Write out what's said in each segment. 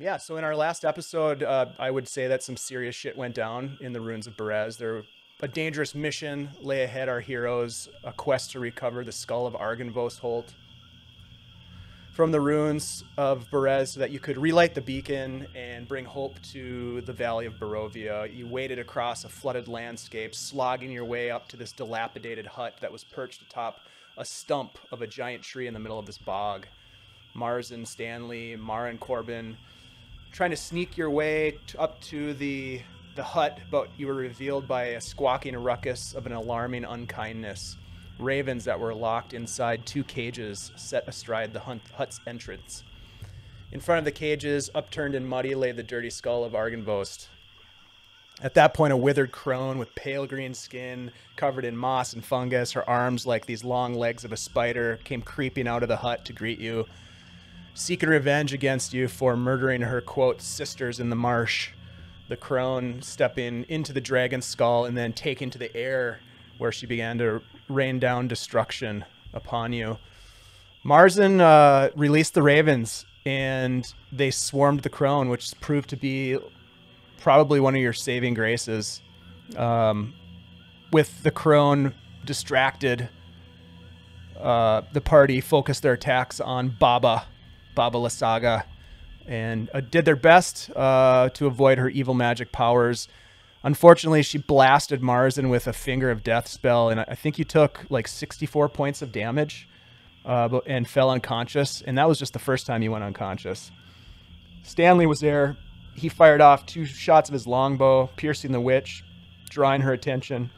Yeah, so in our last episode, I would say that some serious shit went down in the ruins of Berez. A dangerous mission lay ahead our heroes, a quest to recover the skull of Argynvostholt from the ruins of Berez so that you could relight the beacon and bring hope to the Valley of Barovia. You waded across a flooded landscape, slogging your way up to this dilapidated hut that was perched atop a stump of a giant tree in the middle of this bog. Marzen, Stanley, Mara, and Corben trying to sneak your way up to the hut, but you were revealed by a squawking ruckus of an alarming unkindness. Ravens that were locked inside two cages set astride the hut's entrance. In front of the cages, upturned and muddy, lay the dirty skull of Argynvost. At that point, a withered crone with pale green skin, covered in moss and fungus, her arms like these long legs of a spider, came creeping out of the hut to greet you, seeking revenge against you for murdering her, quote, sisters in the marsh. The crone stepping into the dragon's skull and then taking to the air, where she began to rain down destruction upon you. Marzen released the ravens, and they swarmed the crone, which proved to be probably one of your saving graces. With the crone distracted, the party focused their attacks on Baba Lysaga, and did their best to avoid her evil magic powers. Unfortunately, she blasted Marzen with a Finger of Death spell, and I think you took like 64 points of damage and fell unconscious, and that was just the first time you went unconscious. Stanley was there. He fired off 2 shots of his longbow, piercing the witch, drawing her attention.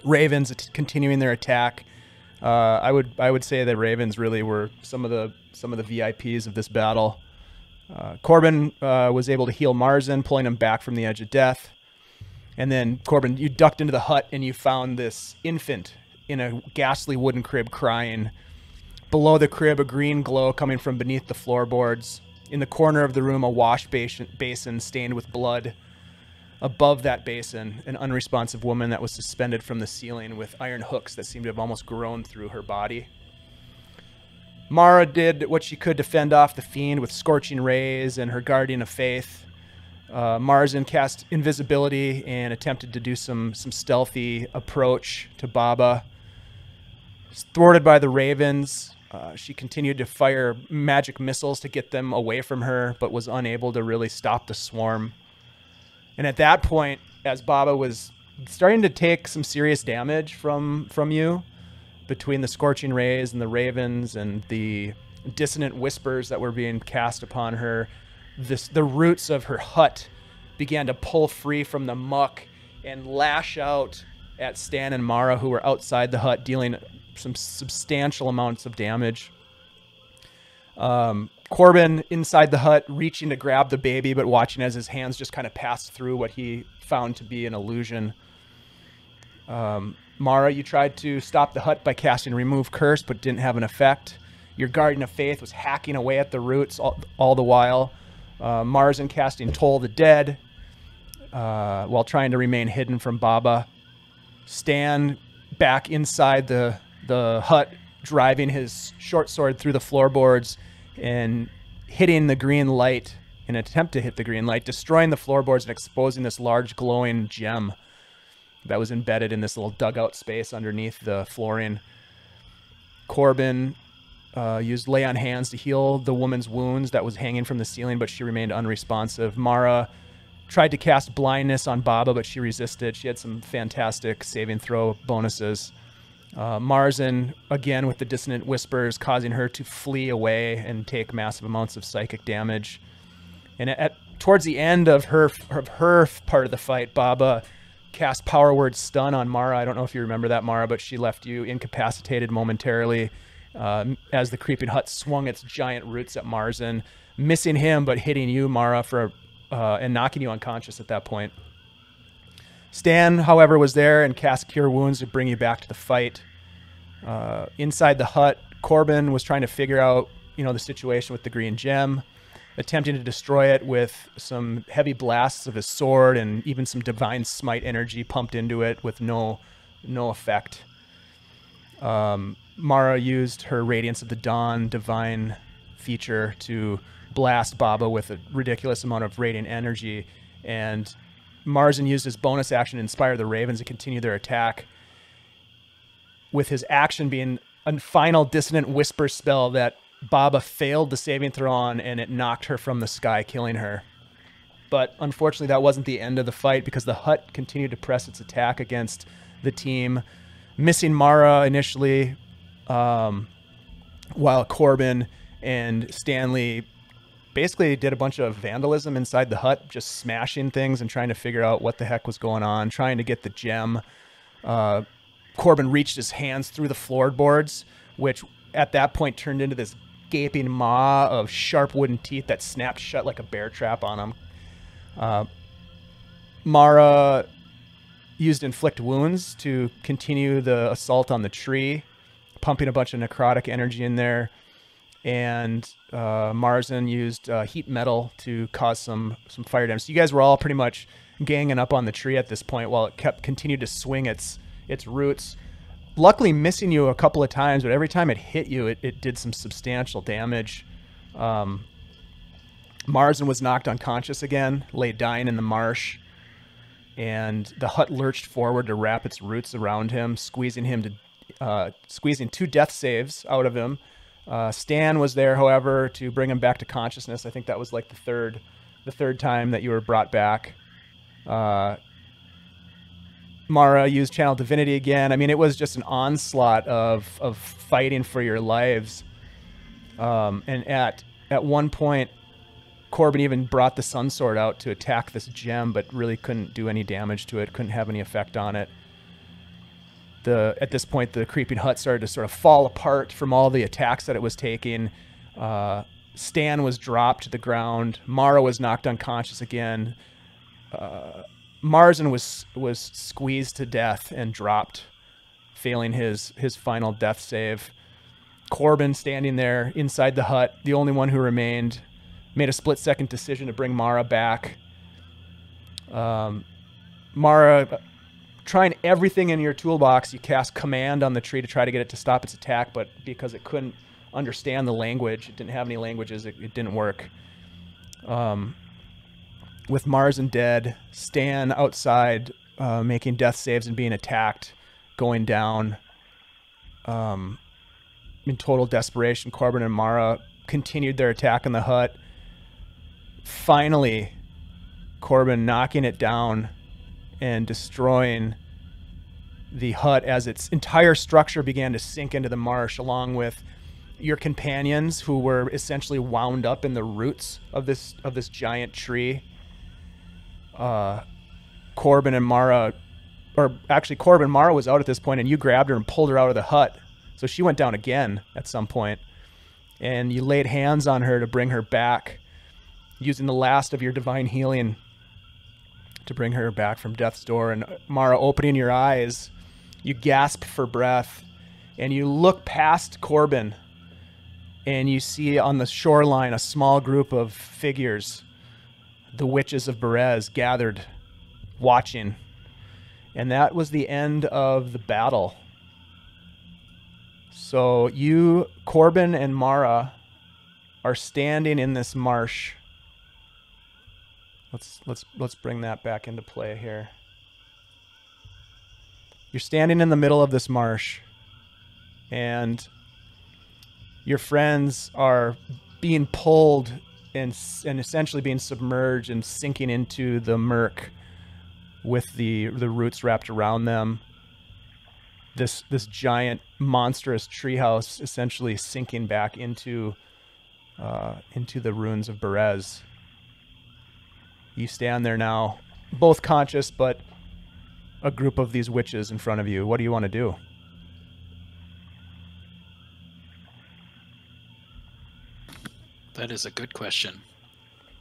Ravens continuing their attack. I would say that Ravens really were some of the VIPs of this battle. Corben was able to heal Marzen, pulling him back from the edge of death. And then, Corben, you ducked into the hut and you found this infant in a ghastly wooden crib crying. Below the crib, a green glow coming from beneath the floorboards. In the corner of the room, a wash basin stained with blood. Above that basin, an unresponsive woman that was suspended from the ceiling with iron hooks that seemed to have almost grown through her body. Mara did what she could to fend off the fiend with scorching rays and her guardian of faith. Marzen cast invisibility and attempted to do some stealthy approach to Baba. Thwarted by the ravens, she continued to fire magic missiles to get them away from her, but was unable to really stop the swarm. And at that point, as Baba was starting to take some serious damage from you, between the scorching rays and the ravens and the dissonant whispers that were being cast upon her, the roots of her hut began to pull free from the muck and lash out at Stan and Mara, who were outside the hut, dealing some substantial amounts of damage. Corben inside the hut, reaching to grab the baby, but watching as his hands just kind of passed through what he found to be an illusion. Mara, you tried to stop the hut by casting Remove Curse, but didn't have an effect. Your Guardian of Faith was hacking away at the roots all the while. Marzen casting Toll the Dead while trying to remain hidden from Baba. Stan back inside the hut, driving his short sword through the floorboards and hitting the green light in an attempt to hit the green light, destroying the floorboards and exposing this large glowing gem that was embedded in this little dugout space underneath the flooring. Corben used Lay on Hands to heal the woman's wounds that was hanging from the ceiling, but she remained unresponsive. Mara tried to cast Blindness on Baba, but she resisted. She had some fantastic saving throw bonuses. Marzen, again with the dissonant whispers, causing her to flee away and take massive amounts of psychic damage. And towards the end of her part of the fight, Baba cast Power Word Stun on Mara. I don't know if you remember that, Mara, but she left you incapacitated momentarily as the creeping hut swung its giant roots at Marzen, missing him but hitting you, Mara, and knocking you unconscious at that point. Stan, however, was there and cast Cure Wounds to bring you back to the fight. Inside the hut, Corben was trying to figure out, the situation with the green gem, attempting to destroy it with some heavy blasts of his sword and even some divine smite energy pumped into it with no effect. Mara used her Radiance of the Dawn divine feature to blast Baba with a ridiculous amount of radiant energy, and Marzen used his bonus action to inspire the Ravens to continue their attack, with his action being a final dissonant whisper spell that Baba failed the saving throw on, and it knocked her from the sky, killing her. But unfortunately, that wasn't the end of the fight, because the hut continued to press its attack against the team, missing Mara initially, while Corben and Stanley basically did a bunch of vandalism inside the hut, just smashing things and trying to figure out what the heck was going on, trying to get the gem. Corben reached his hands through the floorboards, which at that point turned into this gaping maw of sharp wooden teeth that snapped shut like a bear trap on him. Mara used Inflict Wounds to continue the assault on the tree, pumping a bunch of necrotic energy in there. And Marzen used Heat Metal to cause some fire damage. So you guys were all pretty much ganging up on the tree at this point while it continued to swing its roots. Luckily missing you a couple of times, but every time it hit you, it did some substantial damage. Marzen was knocked unconscious again, lay dying in the marsh, and the hut lurched forward to wrap its roots around him, squeezing 2 death saves out of him. Stan was there, however, to bring him back to consciousness. I think that was like the third time that you were brought back. Mara used Channel Divinity again. I mean, it was just an onslaught of fighting for your lives. And at one point, Corben even brought the Sun Sword out to attack this gem, but really couldn't do any damage to it, couldn't have any effect on it. At this point, the creeping hut started to sort of fall apart from all the attacks that it was taking. Stan was dropped to the ground. Mara was knocked unconscious again. Marzen was squeezed to death and dropped, failing his final death save. Corben, standing there inside the hut, the only one who remained, made a split-second decision to bring Mara back. Mara, trying everything in your toolbox, you cast Command on the tree to try to get it to stop its attack, but because it couldn't understand the language, it didn't have any languages, it didn't work. With Marzen dead, Stan outside making death saves and being attacked, going down. In total desperation, Corben and Mara continued their attack on the hut. Finally, Corben knocking it down and destroying the hut as its entire structure began to sink into the marsh, along with your companions who were essentially wound up in the roots of this giant tree. Corben and Mara, or actually Corben, Mara was out at this point, and you grabbed her and pulled her out of the hut. So she went down again at some point, and you laid hands on her to bring her back, using the last of your divine healing to bring her back from death's door. And Mara, opening your eyes, you gasp for breath, and you look past Corben, and you see on the shoreline a small group of figures, the witches of Berez, gathered, watching. And that was the end of the battle. So you, Corben and Mara, are standing in this marsh. Let's bring that back into play here. You're standing in the middle of this marsh, and your friends are being pulled and essentially being submerged and sinking into the murk with the roots wrapped around them. This giant monstrous treehouse essentially sinking back into the ruins of Berez. You stand there now, both conscious, but a group of these witches in front of you. What do you want to do? That is a good question.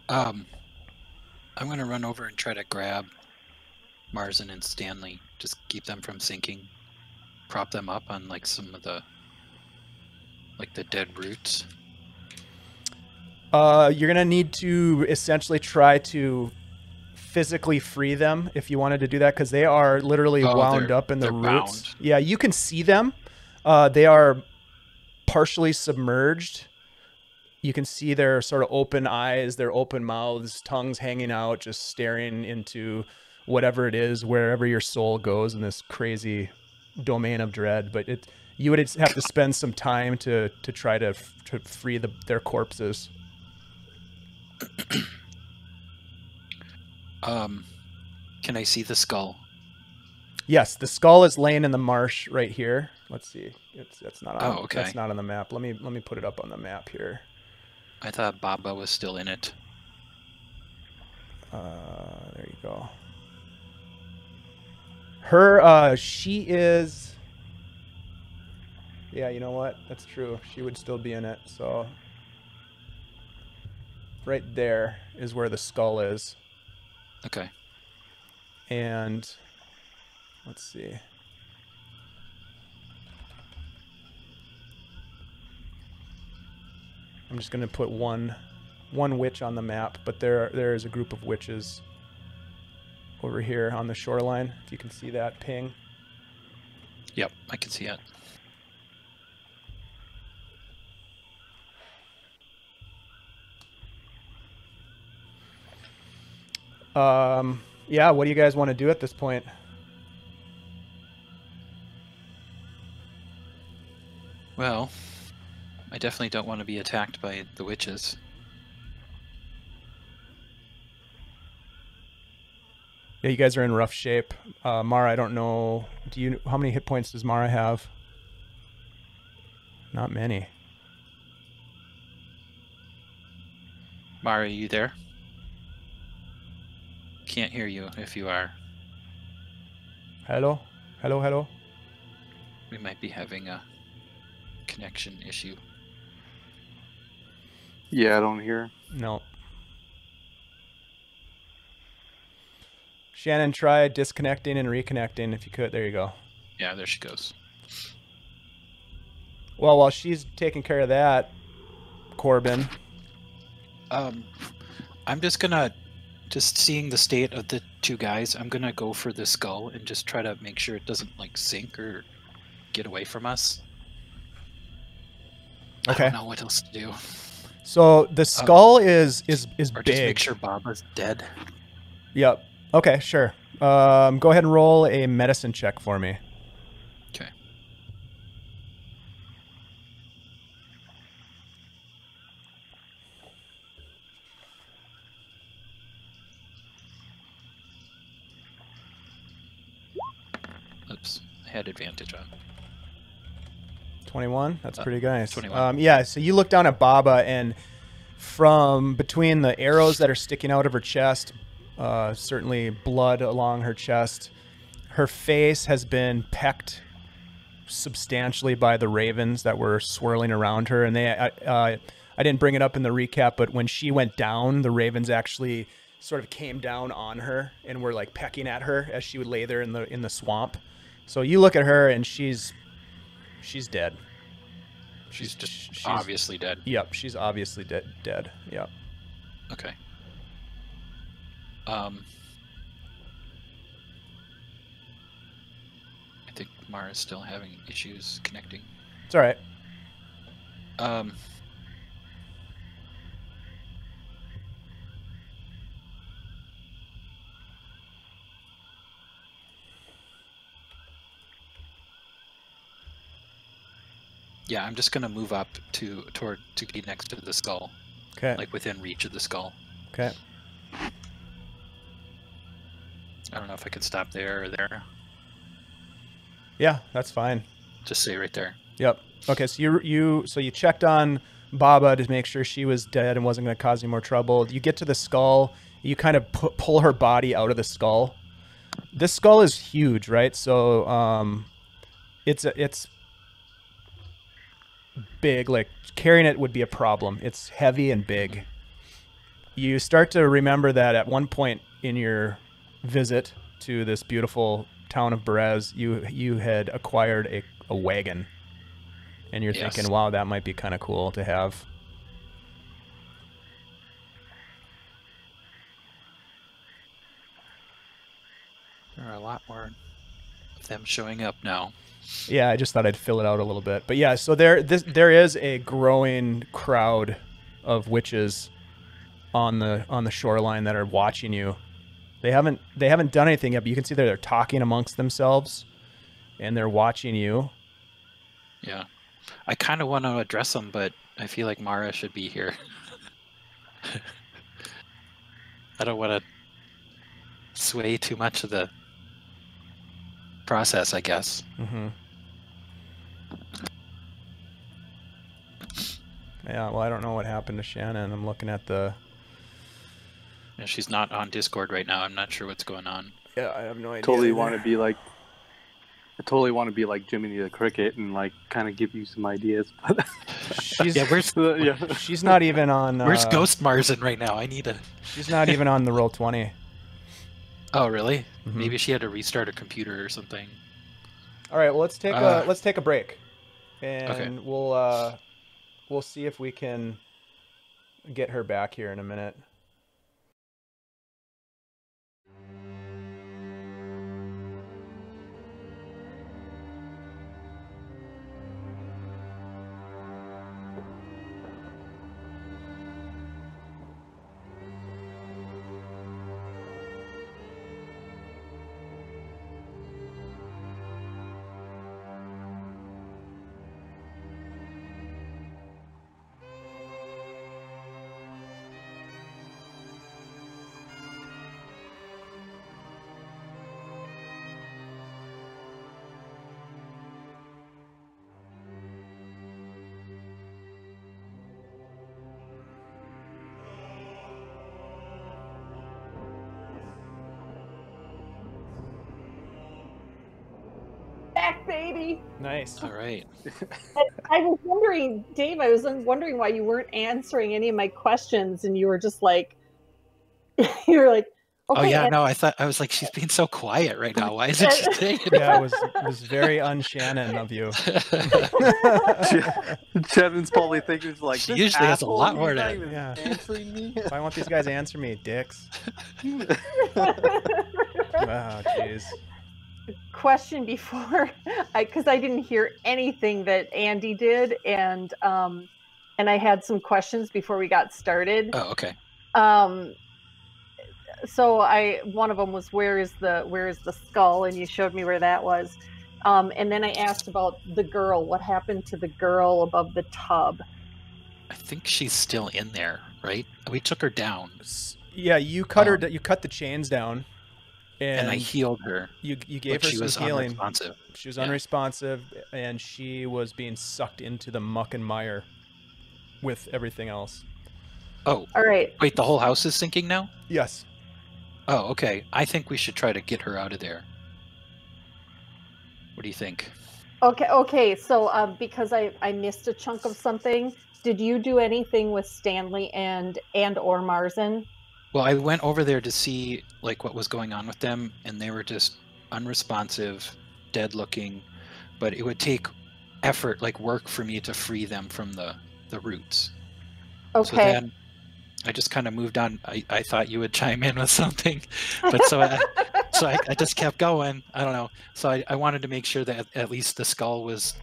I'm going to run over and try to grab Marzen and Stanley. Just keep them from sinking. Prop them up on like some of the dead roots. You're going to need to essentially try to physically free them if you wanted to do that, because they are literally wound up in the roots. Bound. Yeah, you can see them. They are partially submerged. You can see their sort of open eyes, their open mouths, tongues hanging out, just staring into whatever it is, wherever your soul goes in this crazy domain of dread. But you would have to spend some time to try to free their corpses. Can I see the skull? Yes, the skull is laying in the marsh right here. Let's see. That's not on. Oh, okay. That's not on the map. Let me put it up on the map here. I thought Baba was still in it. There you go. Her, she is. Yeah, you know what? That's true. She would still be in it. So right there is where the skull is. Okay. And let's see. I'm just going to put one witch on the map, but there is a group of witches over here on the shoreline. If you can see that ping. Yep, I can see it. Yeah, what do you guys want to do at this point? Well, I definitely don't want to be attacked by the witches. Yeah, you guys are in rough shape. Mara, I don't know. How many hit points does Mara have? Not many. Mara, are you there? Can't hear you if you are. Hello? Hello, hello? We might be having a connection issue. Yeah, I don't hear. No. Shannon, try disconnecting and reconnecting if you could. There you go. Yeah, there she goes. Well, while she's taking care of that, Corben. I'm just gonna, seeing the state of the two guys, I'm gonna go for the skull and just try to make sure it doesn't like sink or get away from us. Okay. I don't know what else to do. So the skull is Or big. just make sure Baba's dead. Yep. Okay, sure. Go ahead and roll a medicine check for me. Okay. Oops, I had advantage on. 21. That's pretty nice. 21. Yeah, so you look down at Baba, and from between the arrows that are sticking out of her chest, certainly blood along her chest, her face has been pecked substantially by the ravens that were swirling around her. And I didn't bring it up in the recap, but when she went down, the ravens actually sort of came down on her and were like pecking at her as she would lay there in the swamp. So you look at her, and she's dead. She's obviously dead. Yep, she's obviously dead. Yep. Okay. I think Mara's still having issues connecting. It's all right. Yeah, I'm just gonna move up to be next to the skull. Okay. Like within reach of the skull. Okay. I don't know if I can stop there or there. Yeah, that's fine. Just say right there. Yep. Okay, so you checked on Baba to make sure she was dead and wasn't going to cause any more trouble. You get to the skull. You kind of pull her body out of the skull. This skull is huge, right? So it's big. Like carrying it would be a problem. It's heavy and big. You start to remember that at one point in your visit to this beautiful town of Berez, you had acquired a wagon, and you're thinking, wow, that might be kind of cool to have. There are a lot more of them showing up now. Yeah, I just thought I'd fill it out a little bit. But yeah, so there is a growing crowd of witches on the shoreline that are watching you. They haven't done anything yet, but you can see they're talking amongst themselves, and they're watching you. Yeah, I kind of want to address them, but I feel like Mara should be here. I don't want to sway too much of the process, I guess. Mm-hmm. Yeah, well, I don't know what happened to Shannon. I'm looking at the... Yeah, she's not on Discord right now. I'm not sure what's going on. Yeah, I have no idea. I totally want to be like Jiminy the Cricket and like kind of give you some ideas. But she's yeah. She's not even on. Where's Ghost Marzen right now? I need a. She's not even on the Roll20. Oh really? Mm-hmm. Maybe she had to restart her computer or something. All right. Well, let's take a break, and okay. We'll see if we can get her back here in a minute. Baby. Nice. All right. I was wondering, Dave, I was wondering why you weren't answering any of my questions, and you were just like, you were like, okay. Oh yeah, no, I was like, she's being so quiet right now. Why isn't she saying it? Yeah, it was very un-Shannon of you. Shannon's probably thinking like, she usually has a lot more to answering me. Why won't these guys answer me, dicks? Oh, jeez. Question before, because I didn't hear anything that Andy did, and I had some questions before we got started. Oh, okay. So one of them was where is the skull, and you showed me where that was, and then I asked about the girl. What happened to the girl above the tub? I think she's still in there, right? We took her down. Yeah, you cut her. You cut the chains down. And I healed her. You gave her some healing. Unresponsive. She was unresponsive, and she was being sucked into the muck and mire with everything else. Oh. All right. Wait, the whole house is sinking now? Yes. Oh, okay. I think we should try to get her out of there. What do you think? Okay. So because I missed a chunk of something, did you do anything with Stanley and or Marzen? Well, I went over there to see like what was going on with them, and they were just unresponsive, dead looking, but it would take effort, like work, for me to free them from the roots. Okay. So then I just kind of moved on. I thought you would chime in with something, but so I just kept going. I don't know. So I wanted to make sure that at least the skull was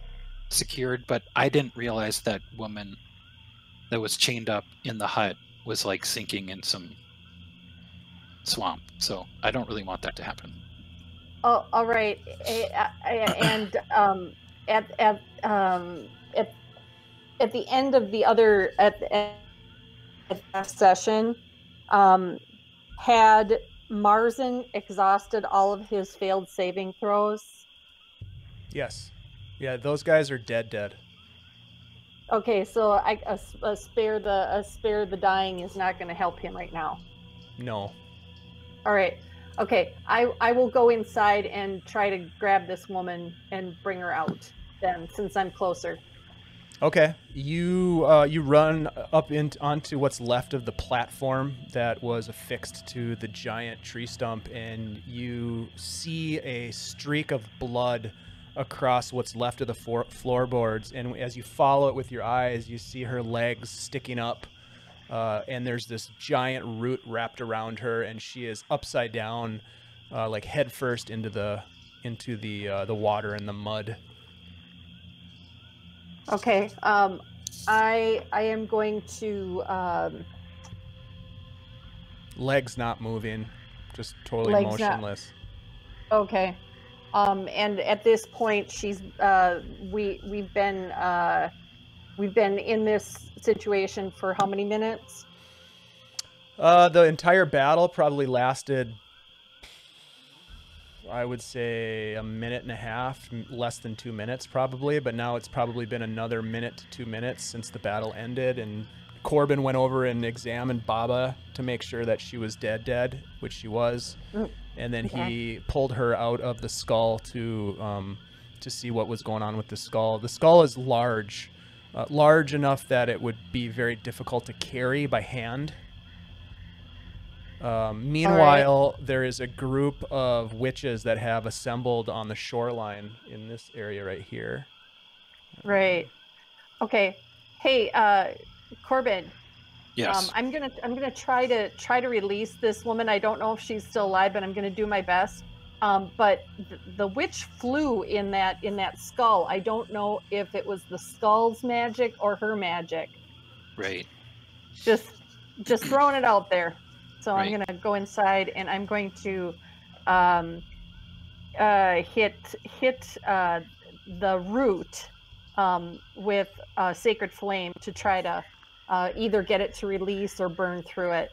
secured, but I didn't realize that woman that was chained up in the hut was like sinking in some swamp, so I don't really want that to happen. Oh, all right. And at the end of the other at the last session, had Marzen exhausted all of his failed saving throws? Yes. Yeah, those guys are dead. Okay, so a spare the dying is not going to help him right now. No. All right. Okay. I will go inside and try to grab this woman and bring her out then, since I'm closer. Okay. You run up onto what's left of the platform that was affixed to the giant tree stump, and you see a streak of blood across what's left of the floorboards. And as you follow it with your eyes, you see her legs sticking up. And there's this giant root wrapped around her, and she is upside down, like head first into the water and the mud. Okay. I am going to Legs not moving, just totally Legs not- motionless. okay. And at this point, she's we've been in this situation for how many minutes? The entire battle probably lasted, I would say, a minute and a half, less than 2 minutes probably, but now it's probably been another minute to 2 minutes since the battle ended, and Corben went over and examined Baba to make sure that she was dead, which she was, and then he pulled her out of the skull to see what was going on with the skull. The skull is large, large enough that it would be very difficult to carry by hand. Meanwhile, there is a group of witches that have assembled on the shoreline in this area right here. Right. Okay. Hey, Corben. Yes. I'm gonna try to release this woman. I don't know if she's still alive, but I'm gonna do my best. But the witch flew in that skull. I don't know if it was the skull's magic or her magic. Right. Just throwing it out there. So Right. I'm gonna go inside and I'm going to hit the root with Sacred Flame to try to either get it to release or burn through it.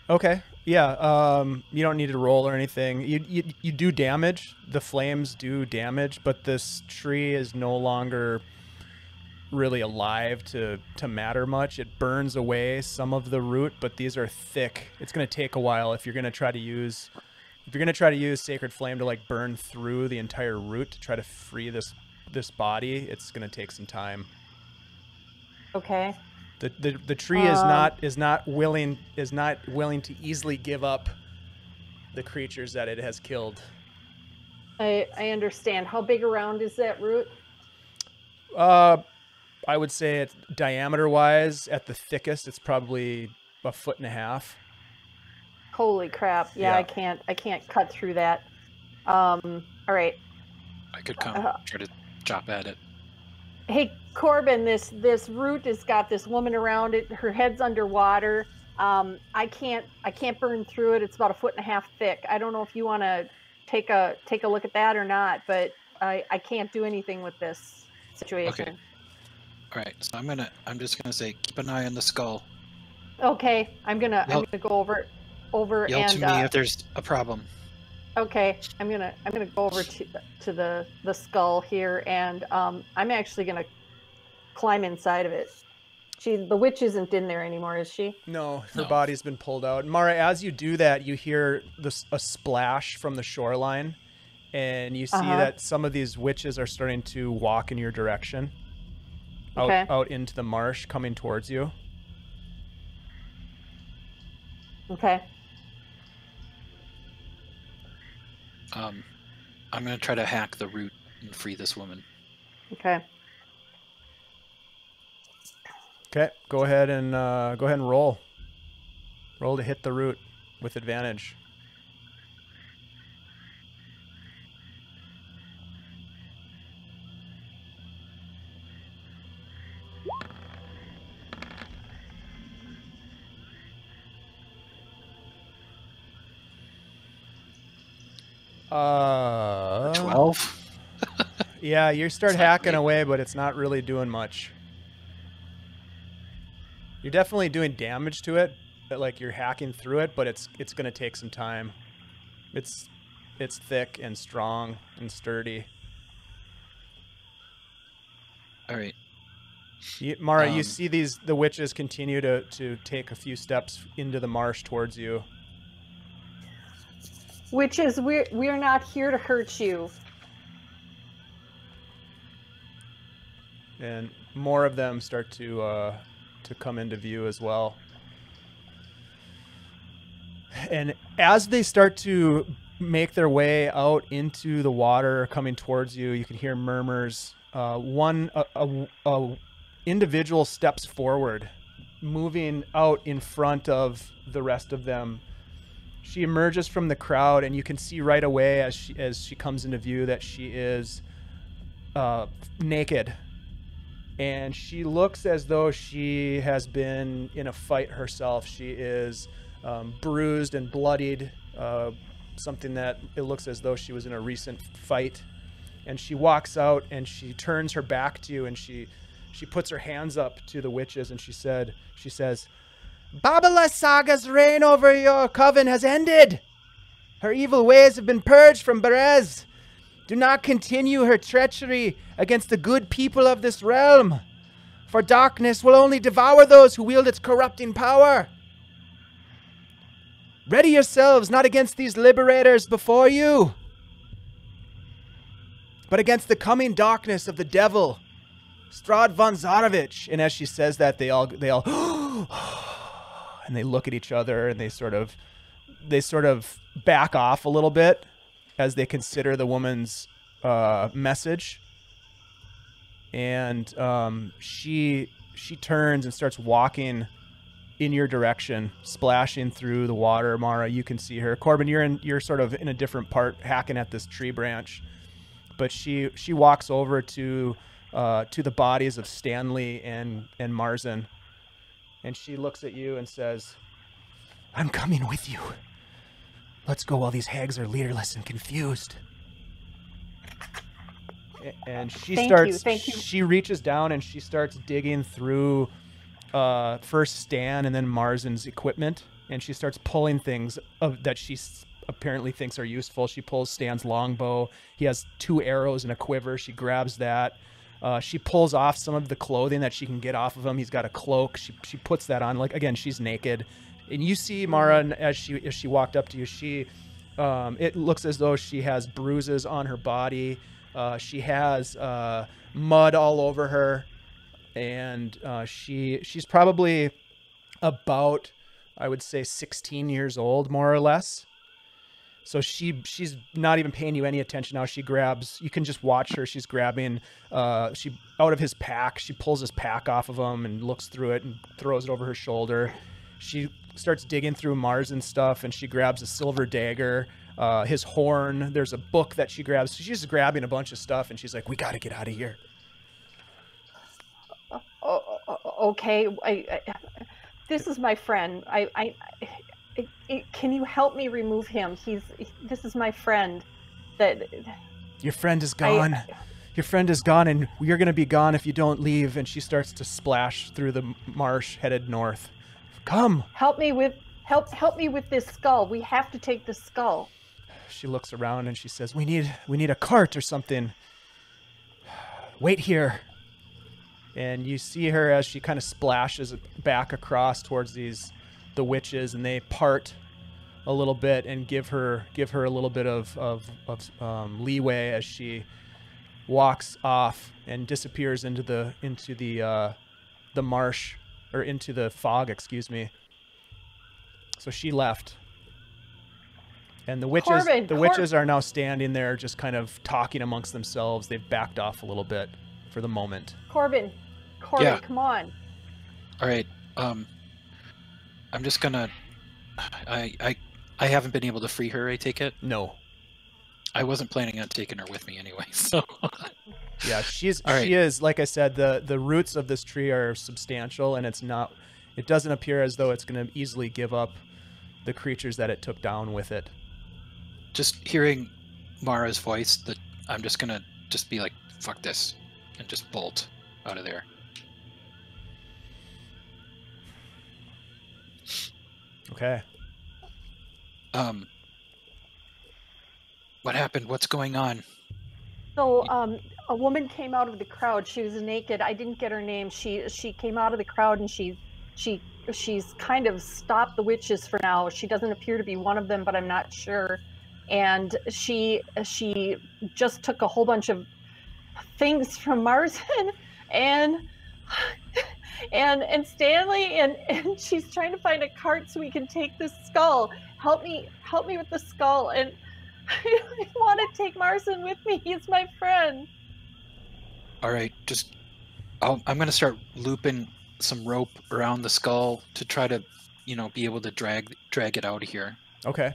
Okay. Yeah. You don't need to roll or anything. You do damage. The flames do damage, but this tree is no longer really alive to matter much. It burns away some of the root, but these are thick. It's going to take a while if you're going to try to use Sacred Flame to like burn through the entire root to try to free this body. It's going to take some time. Okay. The tree is not willing to easily give up the creatures that it has killed. I understand. How big around is that root? I would say it's diameter-wise, at the thickest, it's probably 1.5 feet. Holy crap! Yeah, Yeah. I can't cut through that. All right. I could come try to chop at it. Hey, Corben, this root has got this woman around it. Her head's underwater. I can't burn through it. It's about 1.5 feet thick. I don't know if you want to take a look at that or not, but I can't do anything with this situation. Okay. All right, so I'm just gonna say keep an eye on the skull. Okay, I'm gonna go over Yell and to me if there's a problem. okay, I'm gonna go over to the skull here, and I'm actually gonna climb inside of it. The witch isn't in there anymore, is she? No, her No. body's been pulled out. Mara, as you do that, you hear a splash from the shoreline, and you see that some of these witches are starting to walk in your direction. Okay. Out into the marsh, coming towards you. Okay. I'm gonna try to hack the root and free this woman. Okay. Okay, go ahead and roll. Roll to hit the root with advantage. Uh, 12. Yeah, you start It's not hacking great. away, but it's not really doing much. You're definitely doing damage to it, but like you're hacking through it, but it's going to take some time. It's thick and strong and sturdy. All right. Mara, you see the witches continue to take a few steps into the marsh towards you. Witches, we're not here to hurt you. And more of them start to come into view as well. And as they start to make their way out into the water coming towards you, you can hear murmurs. One individual steps forward, moving out in front of the rest of them. She emerges from the crowd, and you can see right away as she comes into view that she is naked. and she looks as though she has been in a fight herself. She is bruised and bloodied, something that it looks as though she was in a recent fight. And she walks out and she turns her back to you, and she puts her hands up to the witches, and she says, Babala Saga's reign over your coven has ended. Her evil ways have been purged from Berez. Do not continue her treachery against the good people of this realm, for darkness will only devour those who wield its corrupting power. Ready yourselves not against these liberators before you, but against the coming darkness of the devil, Strahd von Zarovich. And as she says that, they all and they look at each other, and they sort of back off a little bit as they consider the woman's message. And she turns and starts walking in your direction, splashing through the water. Mara, you can see her. Corben, you're sort of in a different part, hacking at this tree branch. But she walks over to the bodies of Stanley and Marzen, and she looks at you and says, I'm coming with you. Let's go while these hags are leaderless and confused. And she Thank you. She reaches down and she starts digging through first Stan and then Marzen's equipment, and she starts pulling things that she apparently thinks are useful. She pulls Stan's longbow. He has 2 arrows and a quiver. She grabs that. She pulls off some of the clothing that she can get off of him. He's got a cloak. She puts that on. Like, again, she's naked. And you see Mara, as she walked up to you, it looks as though she has bruises on her body. She has mud all over her, and she's probably about, I would say, 16 years old, more or less. So she's not even paying you any attention now. She grabs, you can just watch her. She's grabbing, out of his pack. She pulls his pack off of him and looks through it and throws it over her shoulder. She starts digging through Mars and stuff, and she grabs a silver dagger, his horn. There's a book that she grabs. She's just grabbing a bunch of stuff, and she's like, we got to get out of here. Okay. This is my friend. Can you help me remove him? This is my friend. Your friend is gone. Your friend is gone, and you're going to be gone if you don't leave. And she starts to splash through the marsh, headed north. Come. Help me with this skull. We have to take the skull. She looks around and she says, "We need a cart or something. Wait here." And you see her as she kind of splashes back across towards the witches, and they part a little bit and give her a little bit of leeway as she walks off and disappears into the marsh, or into the fog, excuse me. So she left. And the witches are now standing there just kind of talking amongst themselves. They've backed off a little bit for the moment. Corben, Yeah. Come on. All right. I'm just gonna. I haven't been able to free her. I take it. No. I wasn't planning on taking her with me anyway. So. Yeah, she right. is, like I said, the roots of this tree are substantial, and it doesn't appear as though it's going to easily give up the creatures that it took down with it. Just hearing Mara's voice, that I'm just gonna be like, fuck this, and just bolt out of there. Okay. What happened? What's going on? So, a woman came out of the crowd. She was naked. I didn't get her name. She came out of the crowd, and she's kind of stopped the witches for now. She doesn't appear to be one of them, but I'm not sure. And she just took a whole bunch of things from Marzen and Stanley, and she's trying to find a cart so we can take this skull. Help me with the skull, and I want to take Marzen with me. He's my friend. All right, I'm gonna start looping some rope around the skull to try to, be able to drag it out of here. Okay.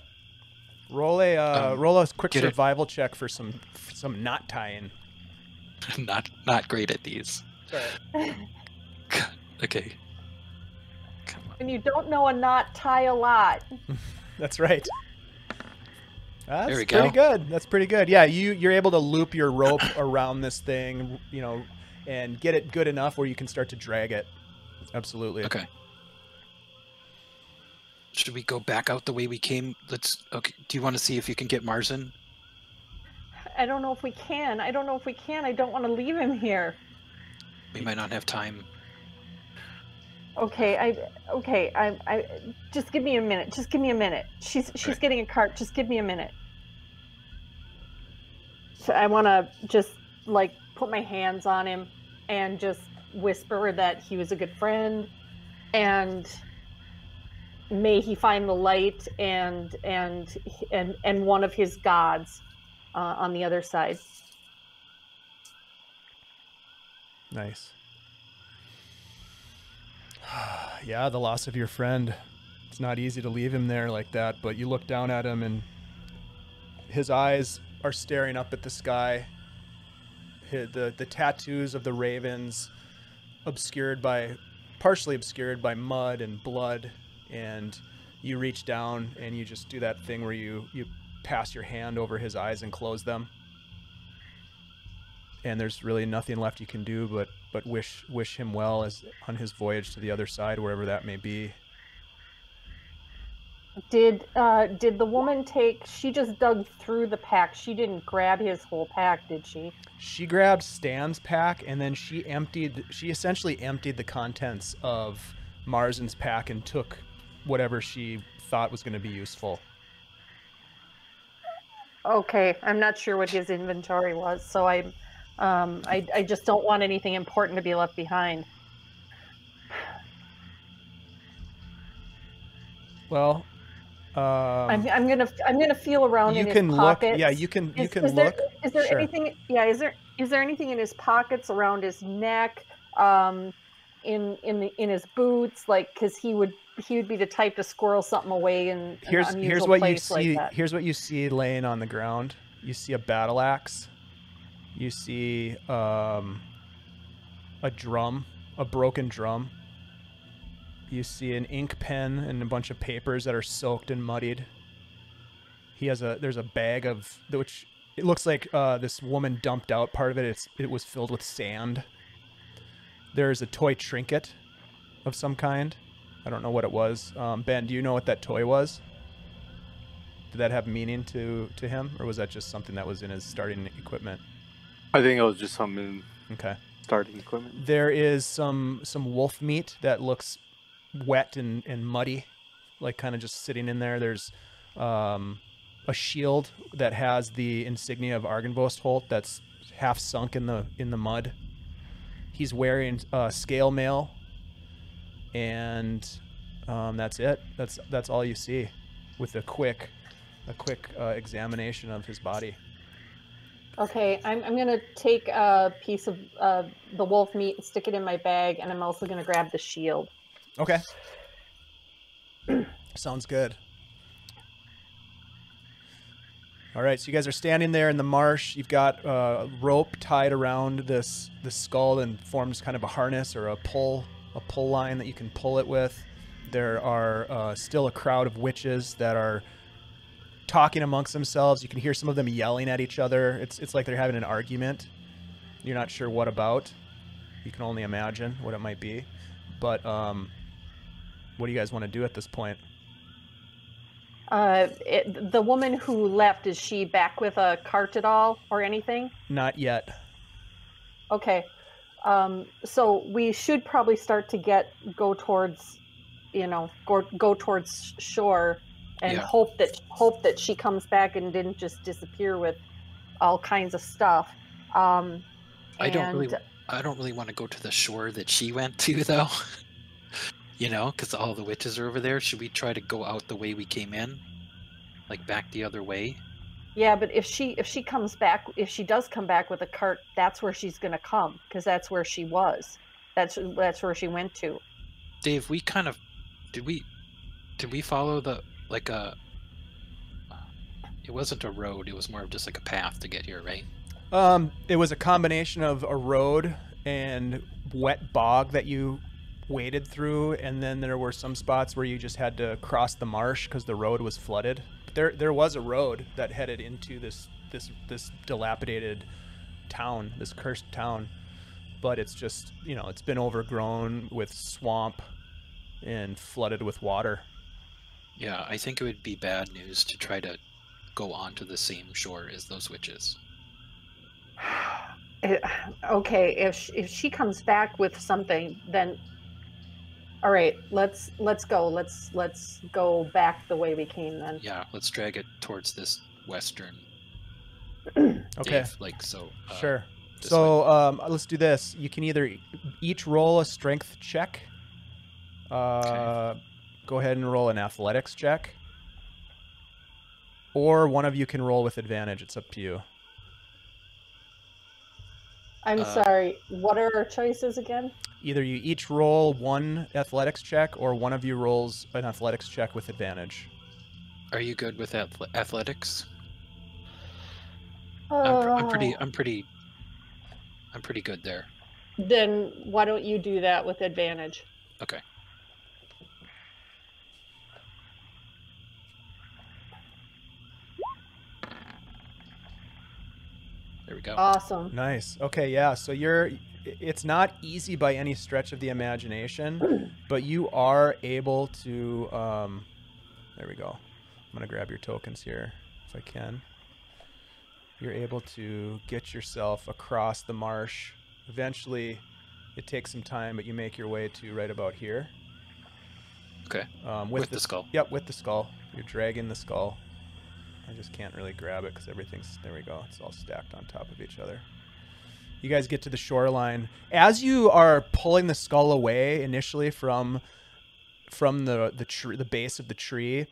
Roll a quick survival it. check for some knot tying. Not great at these. Sorry. Okay. Come on. And you don't know a knot, tie a lot. That's right. That's There we pretty go. good. That's pretty good. Yeah, you're able to loop your rope around this thing, and get it good enough where you can start to drag it. Absolutely. Okay. Should we go back out the way we came? Okay. Do you want to see if you can get Marzen? I don't know if we can. I don't want to leave him here. We might not have time. Okay, I just give me a minute. Just give me a minute. She's Okay. getting a cart. Just give me a minute. So I want to just like put my hands on him and just whisper that he was a good friend, and may he find the light and one of his gods on the other side. Nice. Yeah, the loss of your friend. It's not easy to leave him there like that, but you look down at him and his eyes are staring up at the sky. The tattoos of the ravens partially obscured by mud and blood, and you reach down and you just do that thing where you pass your hand over his eyes and close them. And there's really nothing left you can do but wish him well as on his voyage to the other side, wherever that may be. Did the woman she just dug through the pack. She didn't grab his whole pack, did she? She grabbed Stan's pack, and then she essentially emptied the contents of Marzen's pack and took whatever she thought was going to be useful. Okay, I'm not sure what his inventory was, so I just don't want anything important to be left behind. Well, I'm gonna feel around in his can look. pockets. Yeah, you can Is look. Is there Sure. anything? Yeah, is there anything in his pockets, around his neck, in his boots? Like, because he would be the type to squirrel something away in an Here's unusual what you place see. like that. Here's what you see laying on the ground. You see a battle axe. You see a drum, a broken drum. You see an ink pen and a bunch of papers that are soaked and muddied. There's a bag of which it looks like this woman dumped out part of it. It was filled with sand. There's a toy trinket of some kind. I don't know what it was. Ben, do you know what that toy was? Did that have meaning to him, or was that just something that was in his starting equipment? I think it was just some Okay. starting equipment. There is some wolf meat that looks wet and muddy, like kind of just sitting in there. There's a shield that has the insignia of Argynvostholt that's half sunk in the mud. He's wearing scale mail, and that's it. That's all you see, with a quick examination of his body. Okay, I'm gonna take a piece of the wolf meat and stick it in my bag, and I'm also gonna grab the shield. Okay. Sounds good. All right, so you guys are standing there in the marsh. You've got a rope tied around the skull and forms kind of a harness or a pull line that you can pull it with. There are still a crowd of witches that are talking amongst themselves. You can hear some of them yelling at each other. It's like they're having an argument. You're not sure what about. You can only imagine what it might be. But what do you guys want to do at this point? The woman who left, is she back with a cart at all or anything? Not yet. Okay. So we should probably start to go towards, go towards shore, and Yeah. hope that she comes back and didn't just disappear with all kinds of stuff. I don't really want to go to the shore that she went to, though. Because all the witches are over there. Should we try to go out the way we came in, like back the other way? Yeah, but if she comes back, if she does come back with a cart, that's where she's gonna come, because that's where she was. That's where she went to. Dave, we kind of did we follow it wasn't a road, it was more of just like a path to get here, right? It was a combination of a road and wet bog that you waded through, and then there were some spots where you just had to cross the marsh because the road was flooded. There was a road that headed into this dilapidated town, this cursed town, but it's just, you know, it's been overgrown with swamp and flooded with water. Yeah, I think it would be bad news to try to go onto the same shore as those witches. Okay, if she comes back with something, then all right, let's go. Let's go back the way we came then. Yeah, let's drag it towards this western. Okay. Like so. Sure. So let's do this. You can either each roll a strength check. Okay. Go ahead and roll an athletics check. Or one of you can roll with advantage. It's up to you. I'm sorry. What are our choices again? Either you each roll one athletics check, or one of you rolls an athletics check with advantage. Are you good with athletics? Oh. I'm pretty good there. Then why don't you do that with advantage? Okay. There we go. Awesome. Nice. Okay, yeah. So it's not easy by any stretch of the imagination, but you are able to, there we go. I'm going to grab your tokens here if I can. You're able to get yourself across the marsh. Eventually, it takes some time, but you make your way to right about here. Okay. With the skull. Yep, with the skull. You're dragging the skull. I just can't really grab it because everything's, there we go. It's all stacked on top of each other. You guys get to the shoreline. As you are pulling the skull away initially from the base of the tree,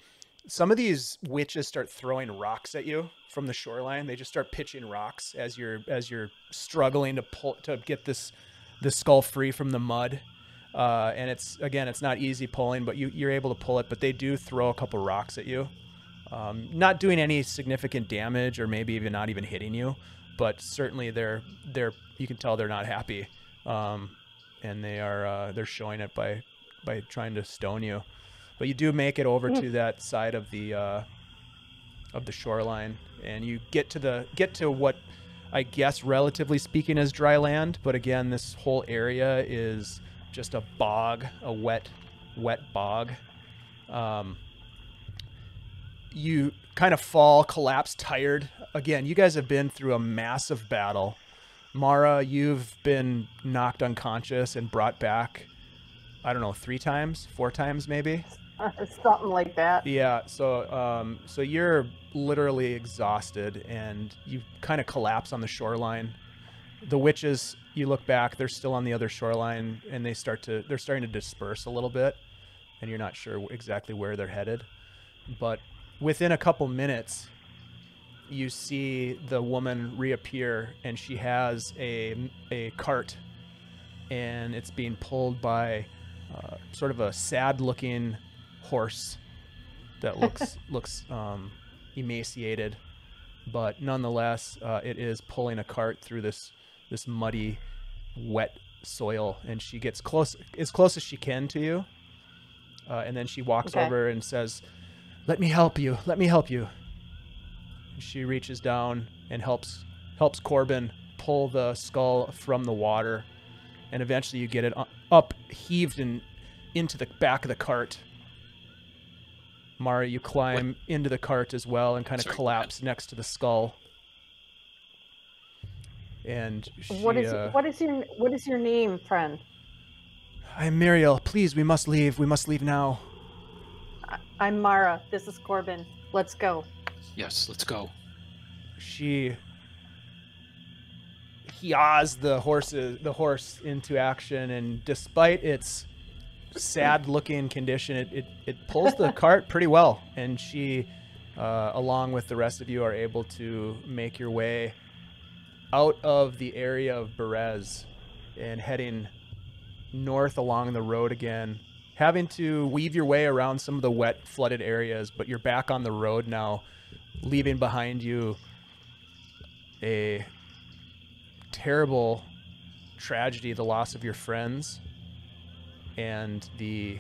some of these witches start throwing rocks at you from the shoreline. They just start pitching rocks as you're struggling to get the skull free from the mud. And it's not easy pulling, but you're able to pull it. But they do throw a couple rocks at you. Not doing any significant damage, or maybe even not even hitting you, but certainly they're you can tell they're not happy, and they're showing it by trying to stone you. But you do make it over to that side of the shoreline, and you get to what I guess, relatively speaking, is dry land. But again, this whole area is just a bog, a wet bog. You kind of collapse, tired. Again, you guys have been through a massive battle. Mara, you've been knocked unconscious and brought back, I don't know, 4 times maybe? Something like that. Yeah, so you're literally exhausted, and you kind of collapse on the shoreline. The witches, you look back, they're still on the other shoreline, and they're starting to disperse a little bit, and you're not sure exactly where they're headed. But within a couple minutes, you see the woman reappear, and she has a cart, and it's being pulled by sort of a sad-looking horse that looks emaciated, but nonetheless, it is pulling a cart through this muddy, wet soil, and she gets as close as she can to you, and then she walks over and says, "Let me help you. Let me help you." She reaches down and helps Corben pull the skull from the water, and eventually you get it up, heaved into the back of the cart. Mara, you climb into the cart as well and kind of collapse next to the skull. And she, what is your name, friend? I'm Muriel. Please, we must leave. We must leave now. I'm Mara. This is Corben. Let's go. Yes, let's go. He yaws the horse into action, and despite its sad-looking condition, it pulls the cart pretty well, and she, along with the rest of you, are able to make your way out of the area of Berez and heading north along the road again, having to weave your way around some of the wet, flooded areas, but you're back on the road now, leaving behind you a terrible tragedy, the loss of your friends, and the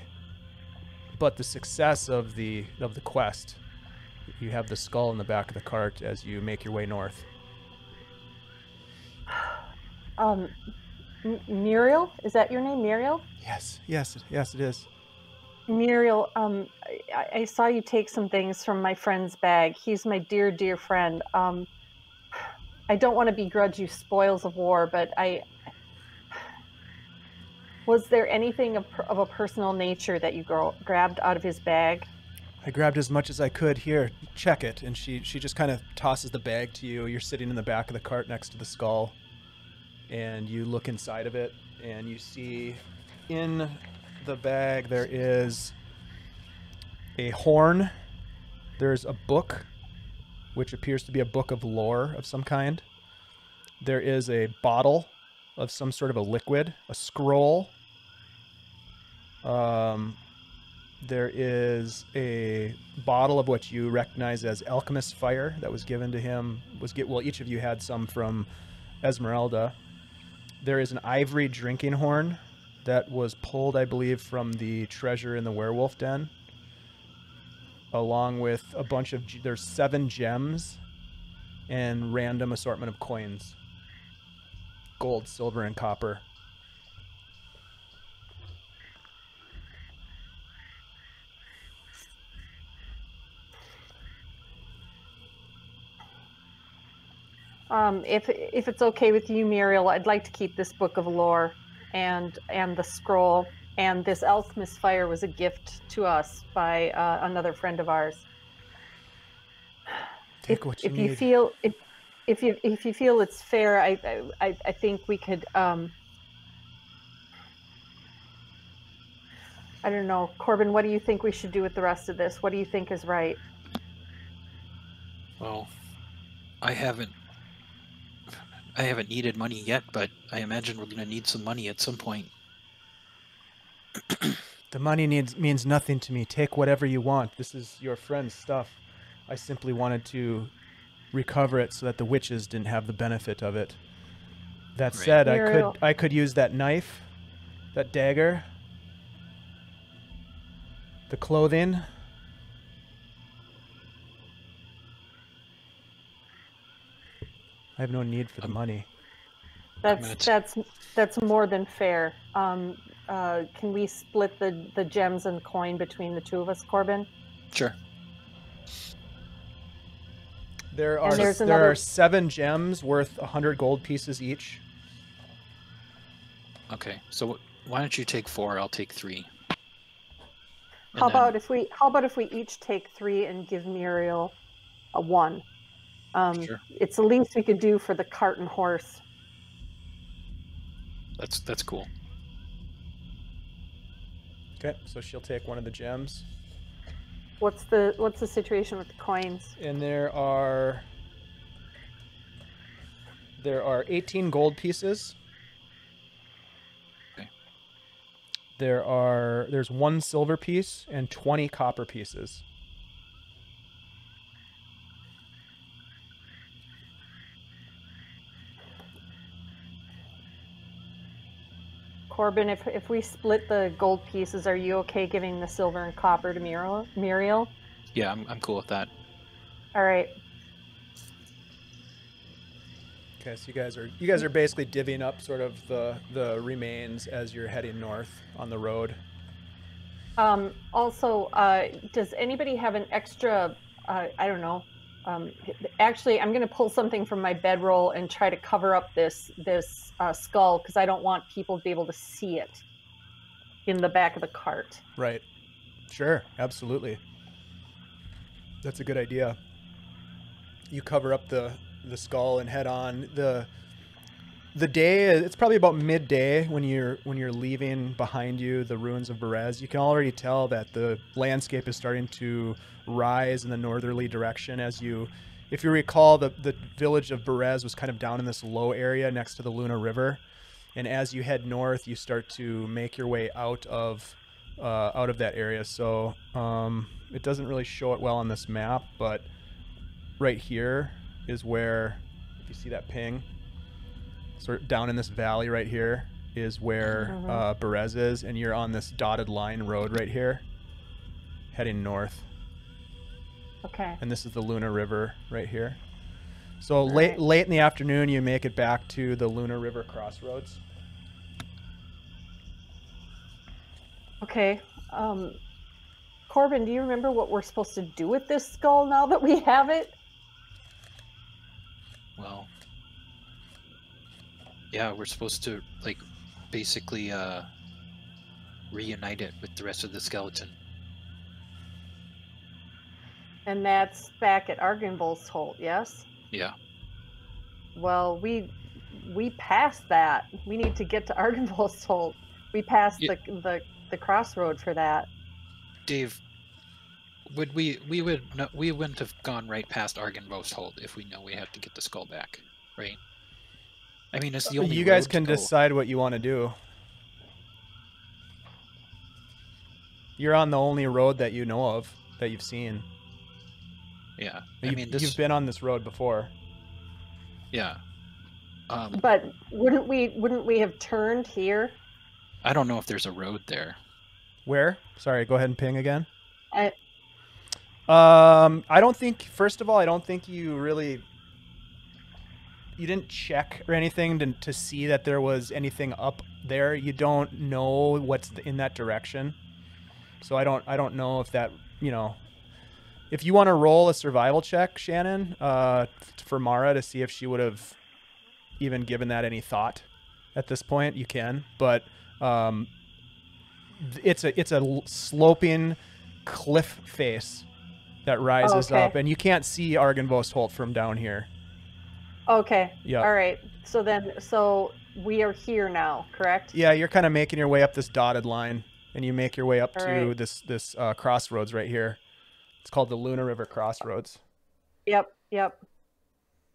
success of the quest. You have the skull in the back of the cart as you make your way north. Muriel, is that your name, Muriel? Yes, it is. Muriel, I saw you take some things from my friend's bag. He's my dear, dear friend. I don't want to begrudge you spoils of war, but was there anything of a personal nature that you grabbed out of his bag? I grabbed as much as I could. Here, check it. And she just kind of tosses the bag to you. You're sitting in the back of the cart next to the skull, and you look inside of it, and you see in the bag there is a horn. There's a book, which appears to be a book of lore of some kind. There is a bottle of some sort of a liquid, a scroll. There is a bottle of what you recognize as alchemist fire that was given to him. Each of you had some from Esmeralda. There is an ivory drinking horn that was pulled, I believe, from the treasure in the werewolf den, along with a bunch of, there's 7 gems and random assortment of coins. Gold, silver, and copper. If it's okay with you, Muriel, I'd like to keep this book of lore and the scroll, and this alchemist fire was a gift to us by another friend of ours. Take what you need. If you feel it's fair, I think we could. I don't know, Corben. What do you think we should do with the rest of this? What do you think is right? Well, I haven't needed money yet, but I imagine we're going to need some money at some point. The money means nothing to me. Take whatever you want. This is your friend's stuff. I simply wanted to recover it so that the witches didn't have the benefit of it. That said, I could use that knife, that dagger, the clothing. I have no need for the money. That's more than fair. Can we split the gems and coin between the two of us, Corben? Sure. There are 7 gems worth 100 gold pieces each. Okay, so why don't you take 4? I'll take 3. How about if we each take 3 and give Muriel a 1? Sure. It's the least we could do for the cart and horse. That's cool. Okay, so she'll take one of the gems. What's the situation with the coins? And there are 18 gold pieces. Okay. There's 1 silver piece and 20 copper pieces. Corben, if we split the gold pieces, are you okay giving the silver and copper to Muriel? Yeah, I'm cool with that. All right. Okay, so you guys are basically divvying up sort of the remains as you're heading north on the road. Also, does anybody have an extra? I don't know. Actually, I'm going to pull something from my bedroll and try to cover up this skull because I don't want people to be able to see it in the back of the cart. Right. Sure. Absolutely. That's a good idea. You cover up the skull and head on. The day, it's probably about midday when you're leaving behind you the ruins of Berez. You can already tell that the landscape is starting to rise in the northerly direction. If you recall, the village of Berez was kind of down in this low area next to the Luna River, and as you head north, you start to make your way out of that area. So it doesn't really show it well on this map, but right here is where, if you see that ping, sort of down in this valley right here is where Berez is, and you're on this dotted line road right here, heading north. Okay. And this is the Luna River right here. So late in the afternoon, you make it back to the Luna River crossroads. Okay. Corben, do you remember what we're supposed to do with this skull now that we have it? Well, yeah, we're supposed to, like, basically reunite it with the rest of the skeleton. And that's back at Argynvostholt, yes? Yeah. Well, we passed that. We need to get to Argynvostholt. We passed the crossroad for that. Dave, we wouldn't have gone right past Argynvostholt if we know we had to get the skull back, right? I mean, it's the only. You guys road can to go. decide what you want to do. You're on the only road that you know of that you've seen. Yeah, You've been on this road before. Yeah. But wouldn't we have turned here? I don't know if there's a road there. Where? Sorry, go ahead and ping again. I don't think. First of all, I don't think you didn't check or anything to see that there was anything up there. You don't know what's in that direction, so I don't know if that, you know. If you want to roll a survival check, Shannon, for Mara to see if she would have even given that any thought at this point, you can. But it's a sloping cliff face that rises up, and you can't see Argynvostholt from down here. Okay. Yeah. All right. So we are here now, correct? Yeah, you're kind of making your way up this dotted line, and you make your way up All to right. this crossroads right here. It's called the Luna River Crossroads. Yep.